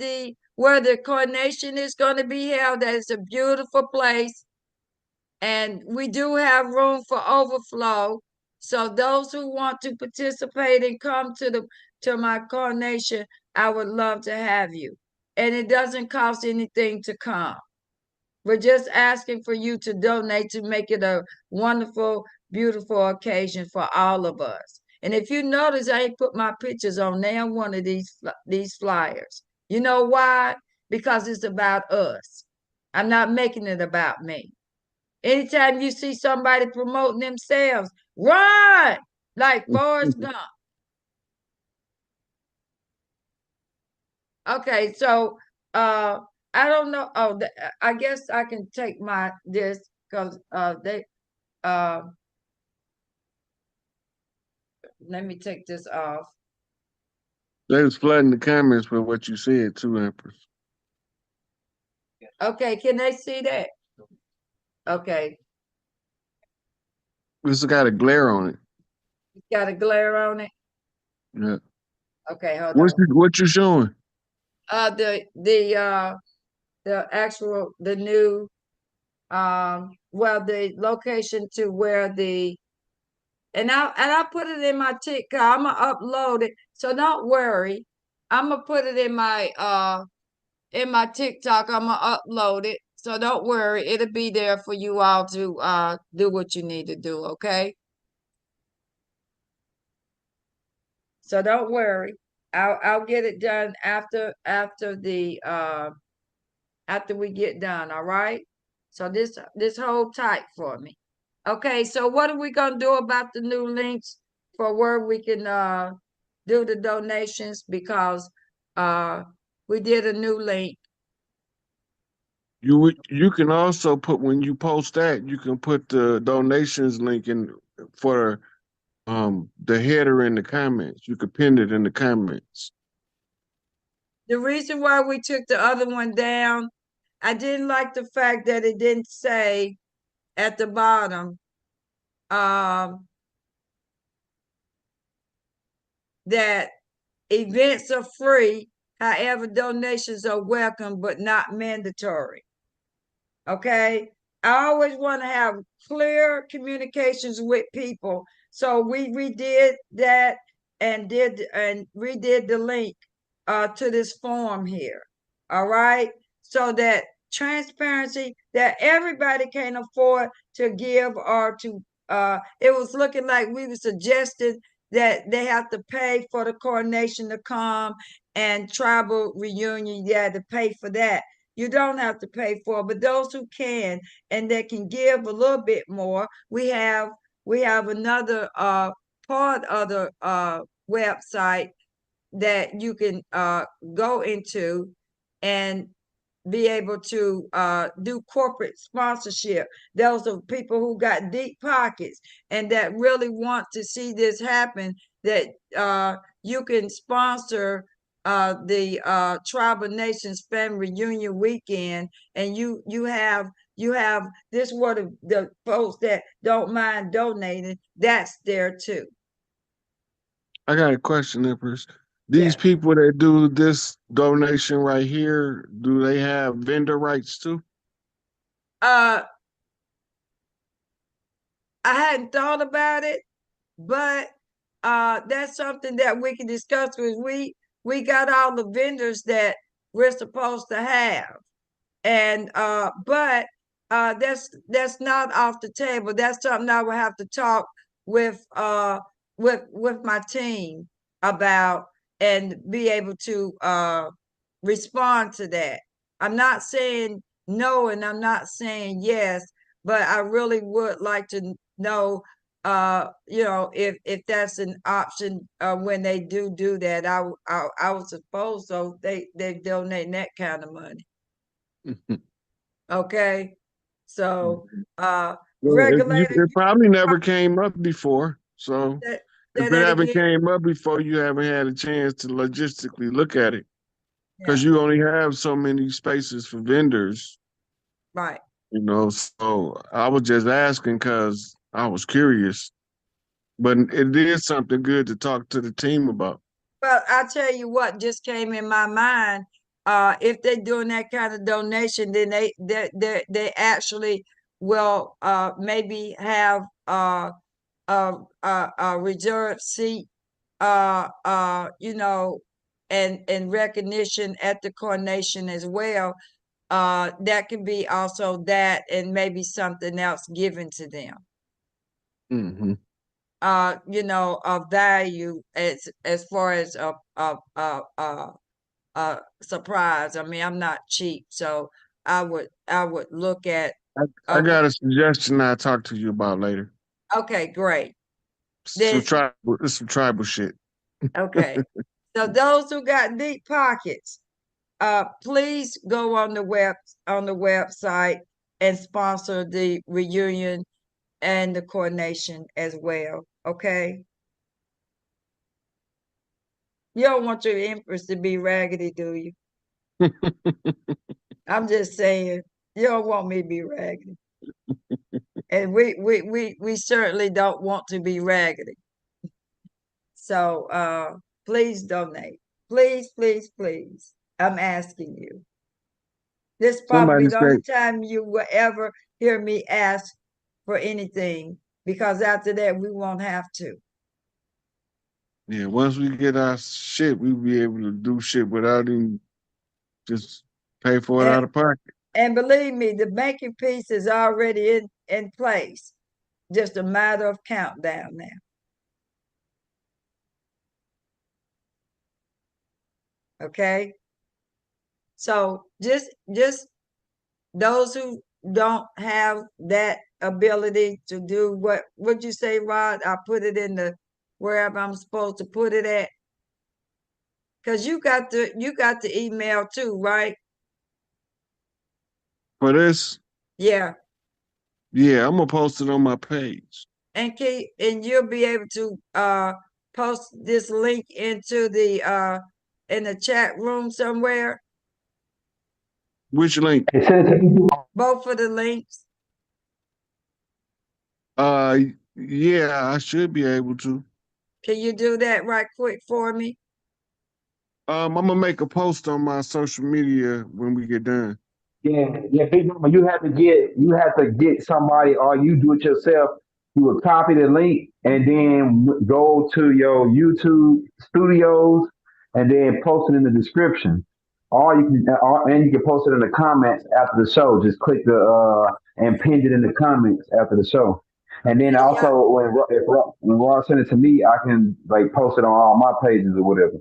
where the coronation is going to be held. That is a beautiful place. And we do have room for overflow. So those who want to participate and come to my coronation, I would love to have you. and it doesn't cost anything to come. We're just asking for you to donate to make it a wonderful, beautiful occasion for all of us. And if you notice, I ain't put my pictures on there one of these flyers. You know why? Because it's about us. I'm not making it about me. Anytime you see somebody promoting themselves, run like Forrest Gump. Okay, so I don't know. Oh, I guess I can take this because they uh let me take this off. They was flooding the comments with what you said too, Empress. Okay, can they see that? Okay, It's got a glare on it. it's got a glare on it. Yeah. Okay, hold on. What you showing? The actual the new well, the location to where the and I put it in my TikTok. I'm gonna upload it, so don't worry. I'm gonna put it in my TikTok. I'm gonna upload it, so don't worry. It'll be there for you all to do what you need to do. Okay, so don't worry. I'll get it done after we get done. All right. So this hold tight for me. Okay, so what are we gonna do about the new links for where we can do the donations? Because we did a new link. You can also put when you post that, you can put the donations link in for the header in the comments. You could pin it in the comments. The reason why we took the other one down, I didn't like the fact that it didn't say at the bottom that events are free, however, donations are welcome but not mandatory. Okay. I always want to have clear communications with people. So we redid that and redid the link to this form here. All right. So that transparency that everybody can afford to give or to it was looking like we were suggesting that they have to pay for the coronation to come and tribal reunion, yeah, to pay for that. You don't have to pay for it, but those who can and that can give a little bit more, we have another part of the website that you can go into and be able to do corporate sponsorship. Those are people who got deep pockets and that really want to see this happen, that you can sponsor the Tribal Nations Family Reunion Weekend, and you have this what the folks that don't mind donating, that's there too. I got a question, Empress. These Yeah. people that do this donation right here, do they have vendor rights too? Uh I hadn't thought about it, but that's something that we can discuss because we got all the vendors that we're supposed to have. And but that's not off the table. That's something I will have to talk with with my team about and be able to respond to that. I'm not saying no and I'm not saying yes, but I really would like to know if that's an option when they do that. I would suppose so. They donate that kind of money. Okay. So Well, regulator, it probably never came up before. So say if it that haven't again. came up before, you haven't had a chance to logistically look at it because Yeah, you only have so many spaces for vendors, right. So I was just asking because I was curious, but it is something good to talk to the team about. Well, I tell you what just came in my mind. If they're doing that kind of donation, then they actually will maybe have a reserved seat, you know, and recognition at the coronation as well. That can be also that, and maybe something else given to them. Mm-hmm. You know, of value as far as a surprise. I mean, I'm not cheap, so I would look at. I Okay, got a suggestion I'll talk to you about later. okay, great. Some Then tribal, it's some tribal shit. okay. So those who got deep pockets, please go on the website and sponsor the reunion and the coronation as well. Okay. You don't want your Empress to be raggedy, do you? I'm just saying, you don't want me to be raggedy. And we certainly don't want to be raggedy. So please donate. Please, please, please. I'm asking you. This is probably Somebody the say, only time you will ever hear me ask for anything, because after that we won't have to. yeah, once we get our shit, we'll be able to do shit without even just pay for it And, out of pocket. and believe me, the banking piece is already in place. Just a matter of countdown now. Okay. So just those who don't have that ability to do what would you say, Rod? I put it in the wherever I'm supposed to put it at. Because you got the email too, right? For this, Yeah. yeah, I'm gonna post it on my page. And you'll be able to post this link into the in the chat room somewhere. Which link? Hey, send it to me. Both of the links. Uh, yeah, I should be able to. Can you do that right quick for me? I'm gonna make a post on my social media when we get done. Yeah, yeah, Big Mama, you have to get somebody, or you do it yourself. You will copy the link and then go to your YouTube studios and then post it in the description. And you can post it in the comments after the show. Just click the and pin it in the comments after the show. And then Yeah, also when Ross send it to me, I can like post it on all my pages or whatever.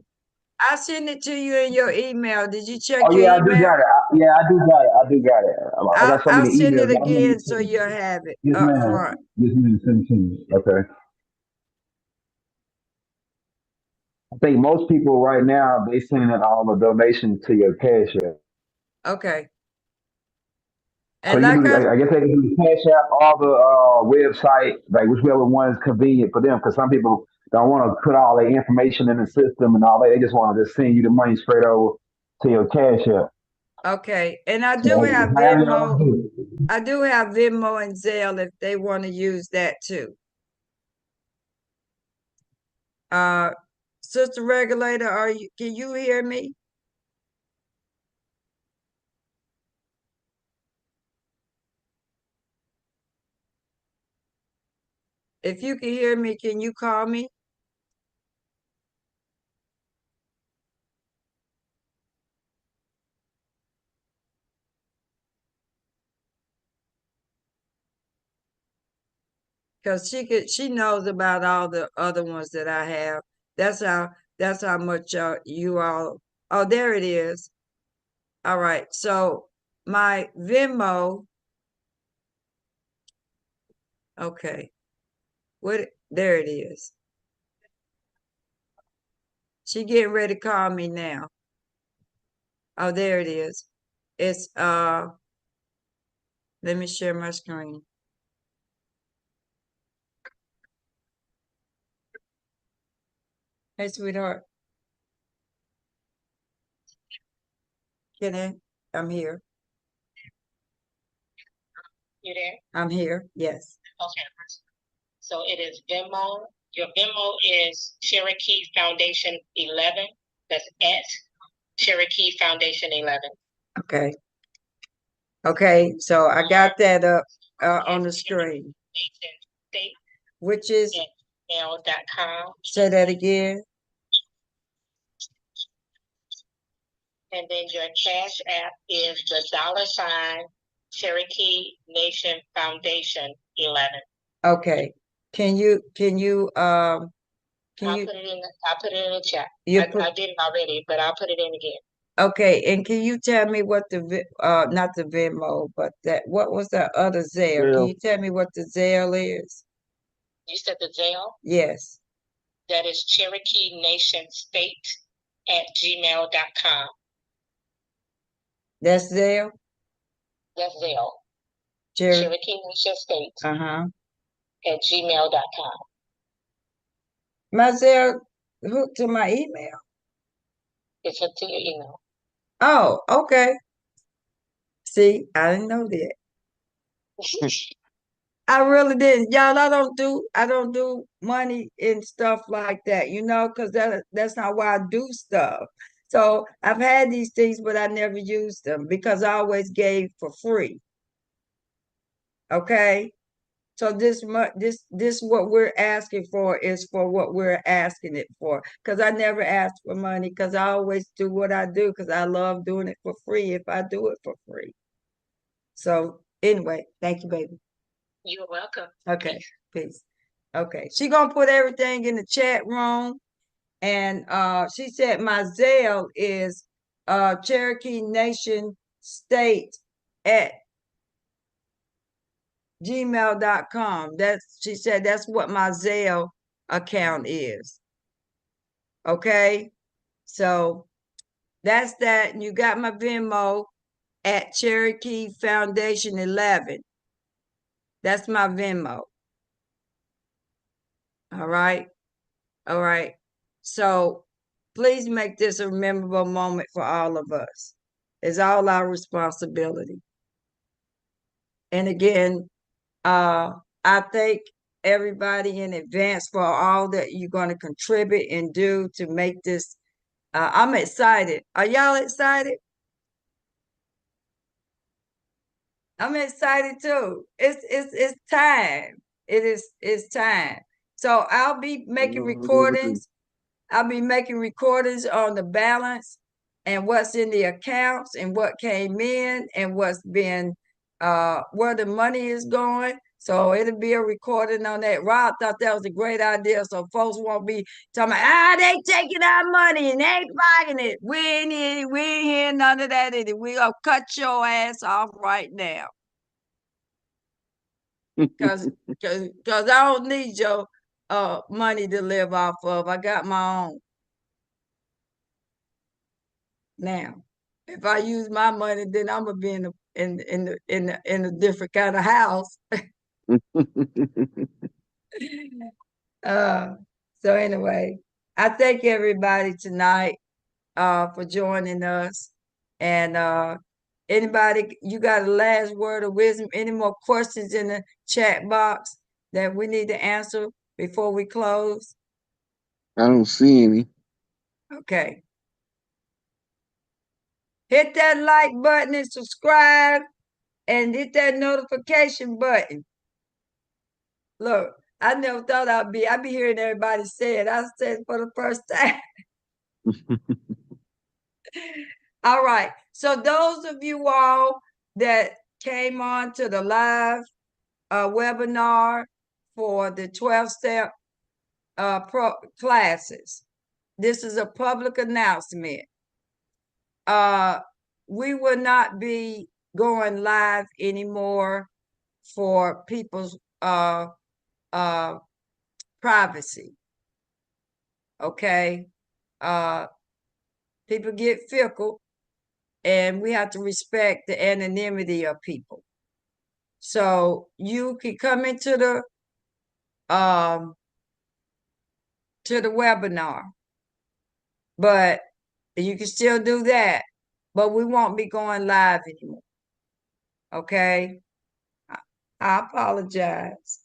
I sent it to you in your email. Did you check Oh your yeah, I do email? got it. Yeah, I do got it. I do got it. I got so I'll many send it emails. I'm gonna again so you'll have it yes, up ma'am. front. Yes, ma'am. Send it to me. Okay. I think most people right now they sending out all the donations to your cash app. Okay. So And you like do. I I guess they can do the cash app, all the website, like whichever one is convenient for them. Because some people don't want to put all their information in the system and all that. They just want to just send you the money straight over to your cash app. okay. And I So do have however y'all Venmo. want to do it. I do have Venmo and Zelle if they want to use that too. Uh Sister Regulator, can you hear me? If you can hear me, can you call me? Because she knows about all the other ones that I have. That's how much you all. Oh, there it is. All right. So my Venmo, okay. What there it is. She getting ready to call me now. Oh, there it is. It's let me share my screen. Hey, sweetheart. Can I? I'm here. You there? I'm here. Yes. Okay. So it is Venmo. Your Venmo is Cherokee Foundation 11. That's at Cherokee Foundation 11. Okay. Okay. So I got that up on the screen. Which is mail.com. Say that again. And then your Cash App is the $Cherokee Nation Foundation 11. Okay. Can you I'll put it in the chat. I did it already, but I'll put it in again. Okay, and can you tell me what not the Venmo, but what was that other Zelle? Can you tell me what the Zelle is? You said the Zelle? Yes. That is Cherokee Nation State at gmail.com. That's Zelle? That's Zelle. Cherokee Nation State at gmail.com. My Zelle hooked to my email. It's hooked to your email. Oh, okay. See, I didn't know that. I really didn't. Y'all, I don't do money and stuff like that, you know, because that's not why I do stuff. So I've had these things, but I never used them because I always gave for free. Okay. So this what we're asking for is for what we're asking it for. Because I never asked for money because I always do what I do because I love doing it for free if I do it for free. So anyway, thank you, baby. You're welcome. Okay, peace. Okay, she gonna put everything in the chat room, and she said my Zelle is Cherokee Nation State at gmail.com. She said that's what my Zelle account is. Okay, so that's that. And you got my Venmo at Cherokee Foundation 11. That's my Venmo. All right. All right. So please make this a memorable moment for all of us. It's all our responsibility. And again, I thank everybody in advance for all that you're going to contribute and do to make this. I'm excited. Are y'all excited? I'm excited too. It's time. It's time. So I'll be making recordings. I'll be making recordings on the balance and what's in the accounts and what came in and what's been where the money is going. So it'll be a recording on that. Rob thought that was a great idea. So folks won't be talking about, they taking our money and they ain't buying it. We ain't hearing none of that. We gonna cut your ass off right now. Cause I don't need your money to live off of. I got my own. Now, if I use my money, then I'm gonna be in a different kind of house. So anyway, I thank everybody tonight for joining us. And anybody, you got a last word of wisdom? Any more questions in the chat box that we need to answer before we close? I don't see any. Okay. Hit that like button and subscribe and hit that notification button. Look, I never thought I'd be hearing everybody say it. I said it for the first time. All right. So those of you all that came on to the live webinar for the 12-step classes, this is a public announcement. We will not be going live anymore for people's privacy. Okay. People get fickle and we have to respect the anonymity of people. So you can come into the webinar, but you can still do that, but we won't be going live anymore. Okay. I apologize,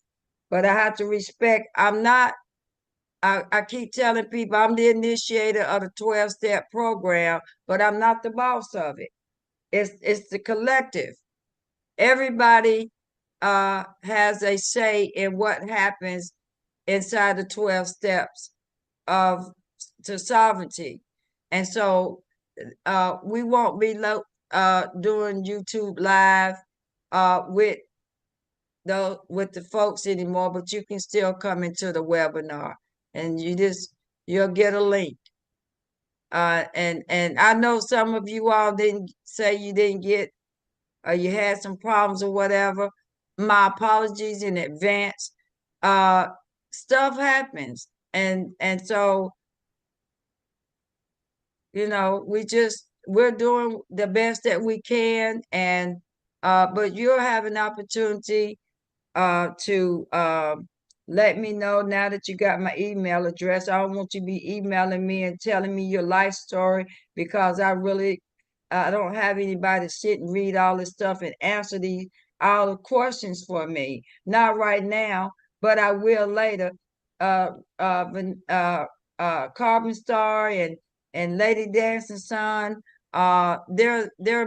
but I have to respect. I keep telling people I'm the initiator of the 12-step program, but I'm not the boss of it. It's the collective. Everybody has a say in what happens inside the 12 steps to sovereignty. And so we won't be doing YouTube live with the folks anymore, but you can still come into the webinar, and you'll get a link. And I know some of you all didn't say you didn't get, or you had some problems or whatever. My apologies in advance. Stuff happens, and so we're doing the best that we can, and but you'll have an opportunity to let me know now that you got my email address. I don't want you to be emailing me and telling me your life story, because I don't have anybody to sit and read all this stuff and answer all the questions for me. Not right now, but I will later. Uh, Carbon Star and Lady Dancing Son. They're they're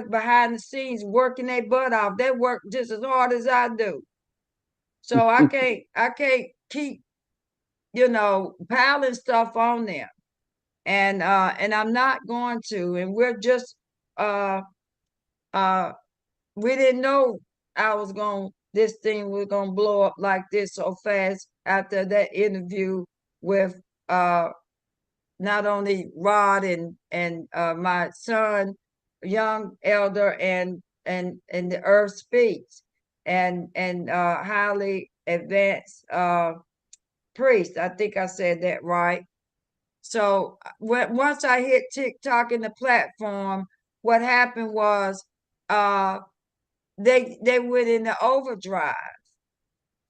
behind the scenes working their butt off. They work just as hard as I do. So I can't keep piling stuff on them. And I'm not going to. And we're just we didn't know this thing was gonna blow up like this so fast after that interview with not only Rod and my son, young elder, and the Earth Speaks, and highly advanced priest. I think I said that right. So once I hit TikTok in the platform, what happened was they went into overdrive,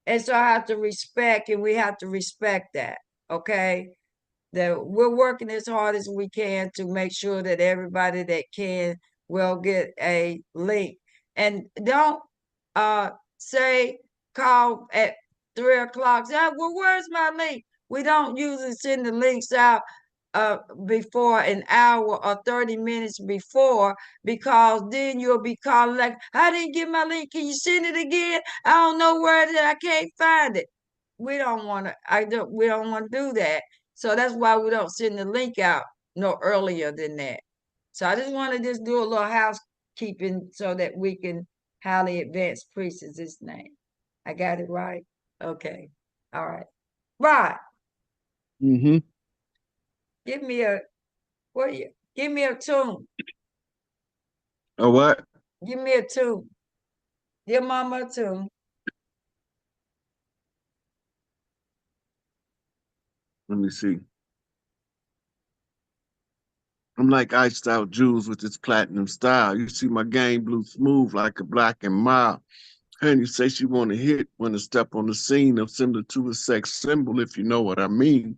and so I have to respect, and we have to respect that. Okay, that we're working as hard as we can to make sure that everybody that can will get a link. And don't say call at 3 o'clock. Say, well, where's my link? We don't usually send the links out before an hour or 30 minutes before, because then you'll be calling like, I didn't get my link. Can you send it again? I don't know where it is. I can't find it. We don't want to do that. So that's why we don't send the link out no earlier than that. So I just want to just do a little housekeeping so that we can highly advanced priest is his name. I got it right? Okay. All right. Right. Mm-hmm. Give me a tune. Oh, what? Give me a tune. Give mama a tune. Let me see. I'm like iced out jewels with its platinum style. You see my game blue smooth like a black and mild. Honey say she want to hit when to step on the scene of similar to a sex symbol, if you know what I mean.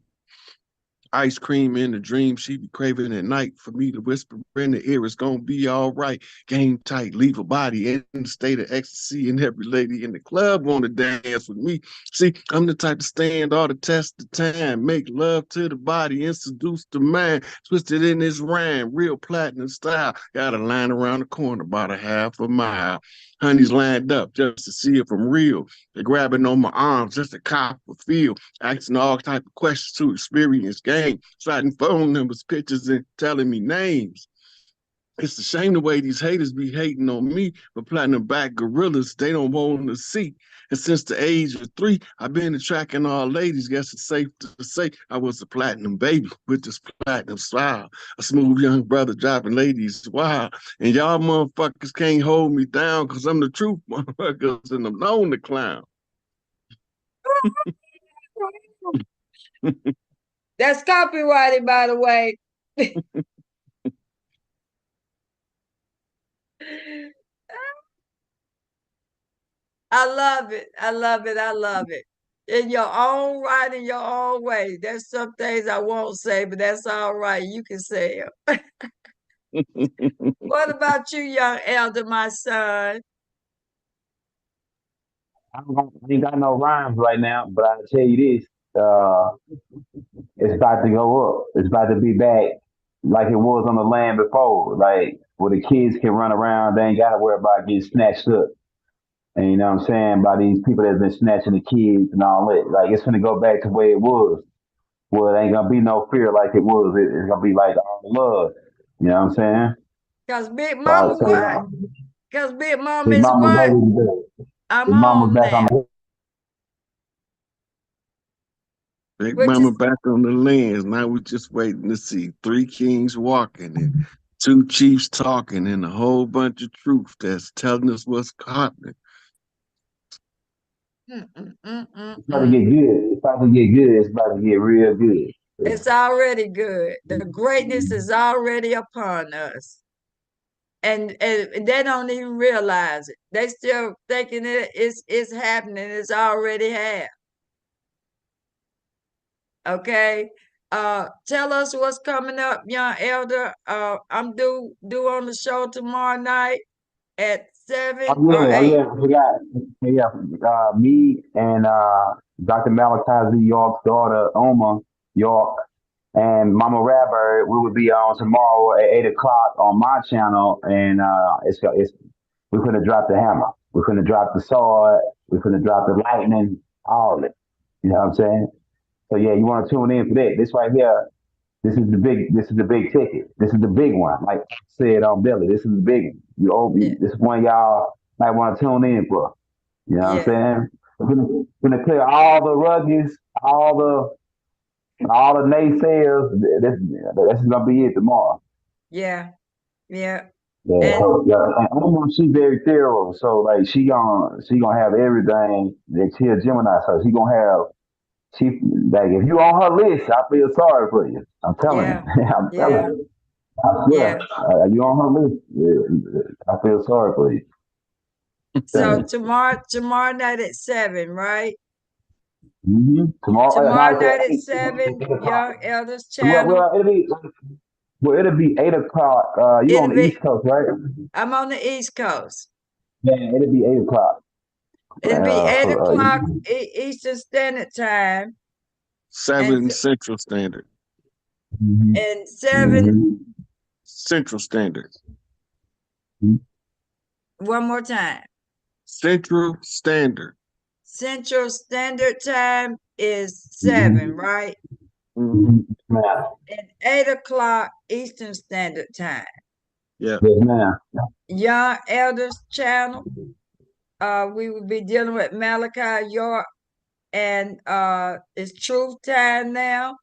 Ice cream in the dream she be craving at night. For me to whisper in the ear, it's gonna be all right. Game tight, leave a body in the state of ecstasy, and every lady in the club wanna dance with me. See, I'm the type to stand all the test of time, make love to the body and seduce the mind. Twisted in this rhyme, real platinum style. Got a line around the corner, about a half a mile. Honey's lined up just to see if I'm real. They're grabbing on my arms just to cop a feel, asking all type of questions to experience game, citing phone numbers, pictures, and telling me names. It's a shame the way these haters be hating on me, but platinum back gorillas, they don't want to see. And since the age of 3, I've been attracting all ladies. Guess it's safe to say I was a platinum baby with this platinum style. A smooth young brother driving ladies wild. And y'all motherfuckers can't hold me down because I'm the truth, motherfuckers, and I'm known to clown. That's copyrighted, by the way. I love it. I love it. I love it. In your own right, in your own way. There's some things I won't say, but that's all right. You can say them. What about you, young elder, my son? I ain't got no rhymes right now, but I'll tell you this. It's about to go up. It's about to be back like it was on the land before. Like where the kids can run around, they ain't gotta worry about getting snatched up. And you know what I'm saying? By these people that's been snatching the kids and all that. Like it's gonna go back to where it was. well, it ain't gonna be no fear like it was. It's gonna be like all love. You know what I'm saying? Cause Big So, Mama so what? Cause Big Mama his is mom was what? ready to do it. I'm His mom was home back on now. the. Big Which Mama is back on the lands. Now we're just waiting to see three kings walking and two chiefs talking and a whole bunch of truth that's telling us what's happening. mm, mm, mm, mm, It's about to mm. get good. It's about to get good. It's about to get real good. It's already good. The greatness is already upon us. And they don't even realize it. They still thinking it's happening. It's already happened. Okay. Tell us what's coming up, young elder. I'm due on the show tomorrow night at 7 or Oh 8. yeah, I forgot. Yeah, me and Dr. Malachi Z. York's daughter, Oma York, and Mama Rabbit, we would be on tomorrow at 8 o'clock on my channel, and it's we're gonna drop the hammer, we're gonna drop the sword, we're gonna drop the lightning, all of it. You know what I'm saying? So yeah, you want to tune in for that. This right here, this is the big ticket. This is the big one. Like I said on Billy, this is the big one. Yeah, This is one y'all might want to tune in for. You know what I'm yeah, saying? We're gonna clear all the ruggies, all the naysayers. This is gonna be it tomorrow. yeah, yeah. Yeah, And so yeah, and Uma, she very thorough. So like she gonna have everything that she a Gemini, so she gonna have she like if you on her list, I feel sorry for you. I'm telling yeah, you. I'm telling yeah, you. I swear. yeah. You on her list? Yeah, I feel sorry for you. So Telling tomorrow night at 7, right? you. Tomorrow, no, Tomorrow it's night at at 8, 7, 8 o'clock. Young Elders Well, channel. it'll be 8 o'clock. You It'll on the be East Coast, right? I'm on the East Coast. Yeah, it'll be 8 o'clock. It'll be 8 For o'clock Eastern Standard Time and 7 Central Standard. mhm, and 7 mhm, Central Standard. mhm. one more time. Central Standard. Central Standard Time is 7, Mhm. right? Mm-hmm. Mhm. Ma'am. And 8 o'clock Eastern Standard Time. Yeah. Yes, ma'am. Young Elders channel. We will be dealing with Malachi York, and it's Truth Time now.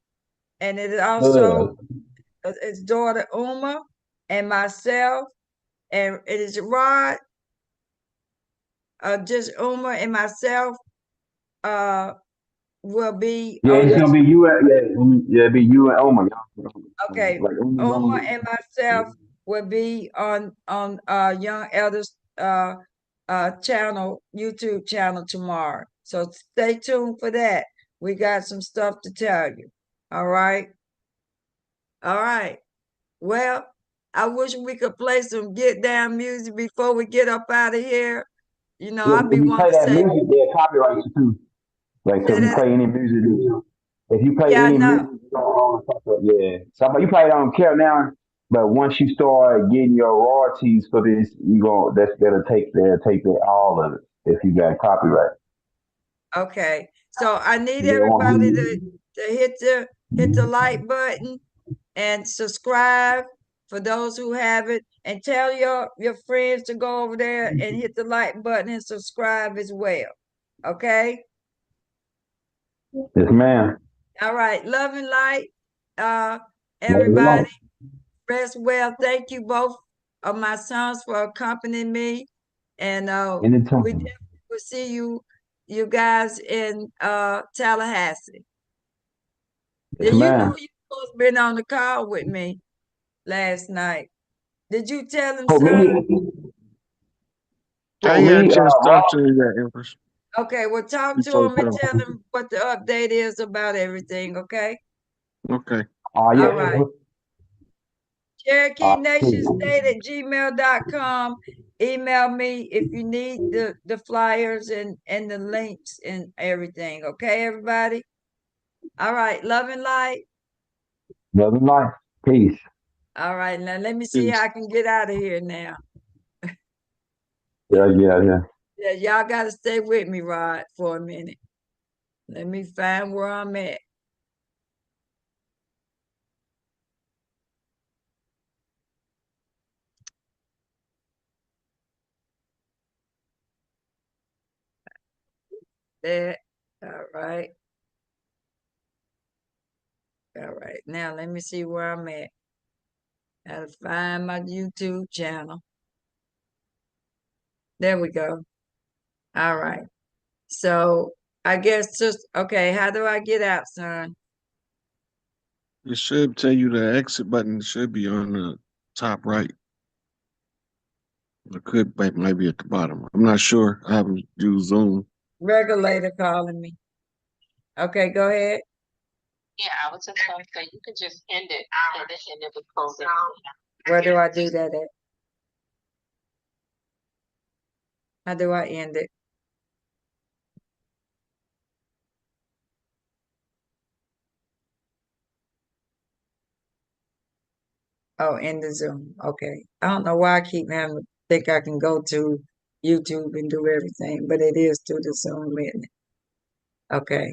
And it is also Good. his daughter Uma and myself. And it is Rod, just Uma and myself uh will be Yeah, on it's the gonna be you. Yeah, it'll be you and Oma. okay. Like Uma and myself will be on Young Elders channel, YouTube channel tomorrow. So stay tuned for that. We got some stuff to tell you. All right. All right. Well, I wish we could play some get down music before we get up out of here. You know, Yeah, I be if you wanting play to that say, music, they'll copyright you too. Like, so say if you that. play any music, if you play Yeah, I any know. music, yeah. So you probably don't care now, but once you start getting your royalties for this, you go they'll take all of it if you got copyright. Okay. So I need They everybody won't. to hit the like button and subscribe for those who have it, and tell your friends to go over there and hit the like button and subscribe as well. Okay. Yes, ma'am. All right. Love and light. Uh, Love you everybody long. rest well. Thank you both of my sons for accompanying me, and we Anytime. definitely will see you guys in Tallahassee. Yes, You know ma'am. you supposed to been on the call with me last night. Did you tell him, For son? me, I for ain't had a me, chance to talk Rob. to you yet, Empress. Okay, well, talk to Before the him and call. tell him what the update is about everything, okay? Okay. Oh All yeah. right. Cherokee Nation Please. State at gmail.com. Email me if you need the flyers and the links and everything, okay, everybody? All right, love and light. Love and life. Peace. All right, now let me see how Peace. I can get out of here now. Yeah, yeah, yeah. Yeah, y'all got to stay with me, Rod, for a minute. Let me find where I'm at. that. All right. All right. Now let me see where I'm at. Gotta find my YouTube channel. There we go. All right. So I guess just okay, how do I get out, son? It should tell you the exit button should be on the top right. It could maybe at the bottom. I'm not sure. I haven't used Zoom. Regulator calling me. Okay, go ahead. Yeah, I was just gonna say, you could just end it, and it would close it. Where do I do that at? How do I end it? Oh, in the Zoom. Okay. I don't know why I keep having to think I can go to YouTube and do everything, but it is through the Zoom, isn't it? Okay.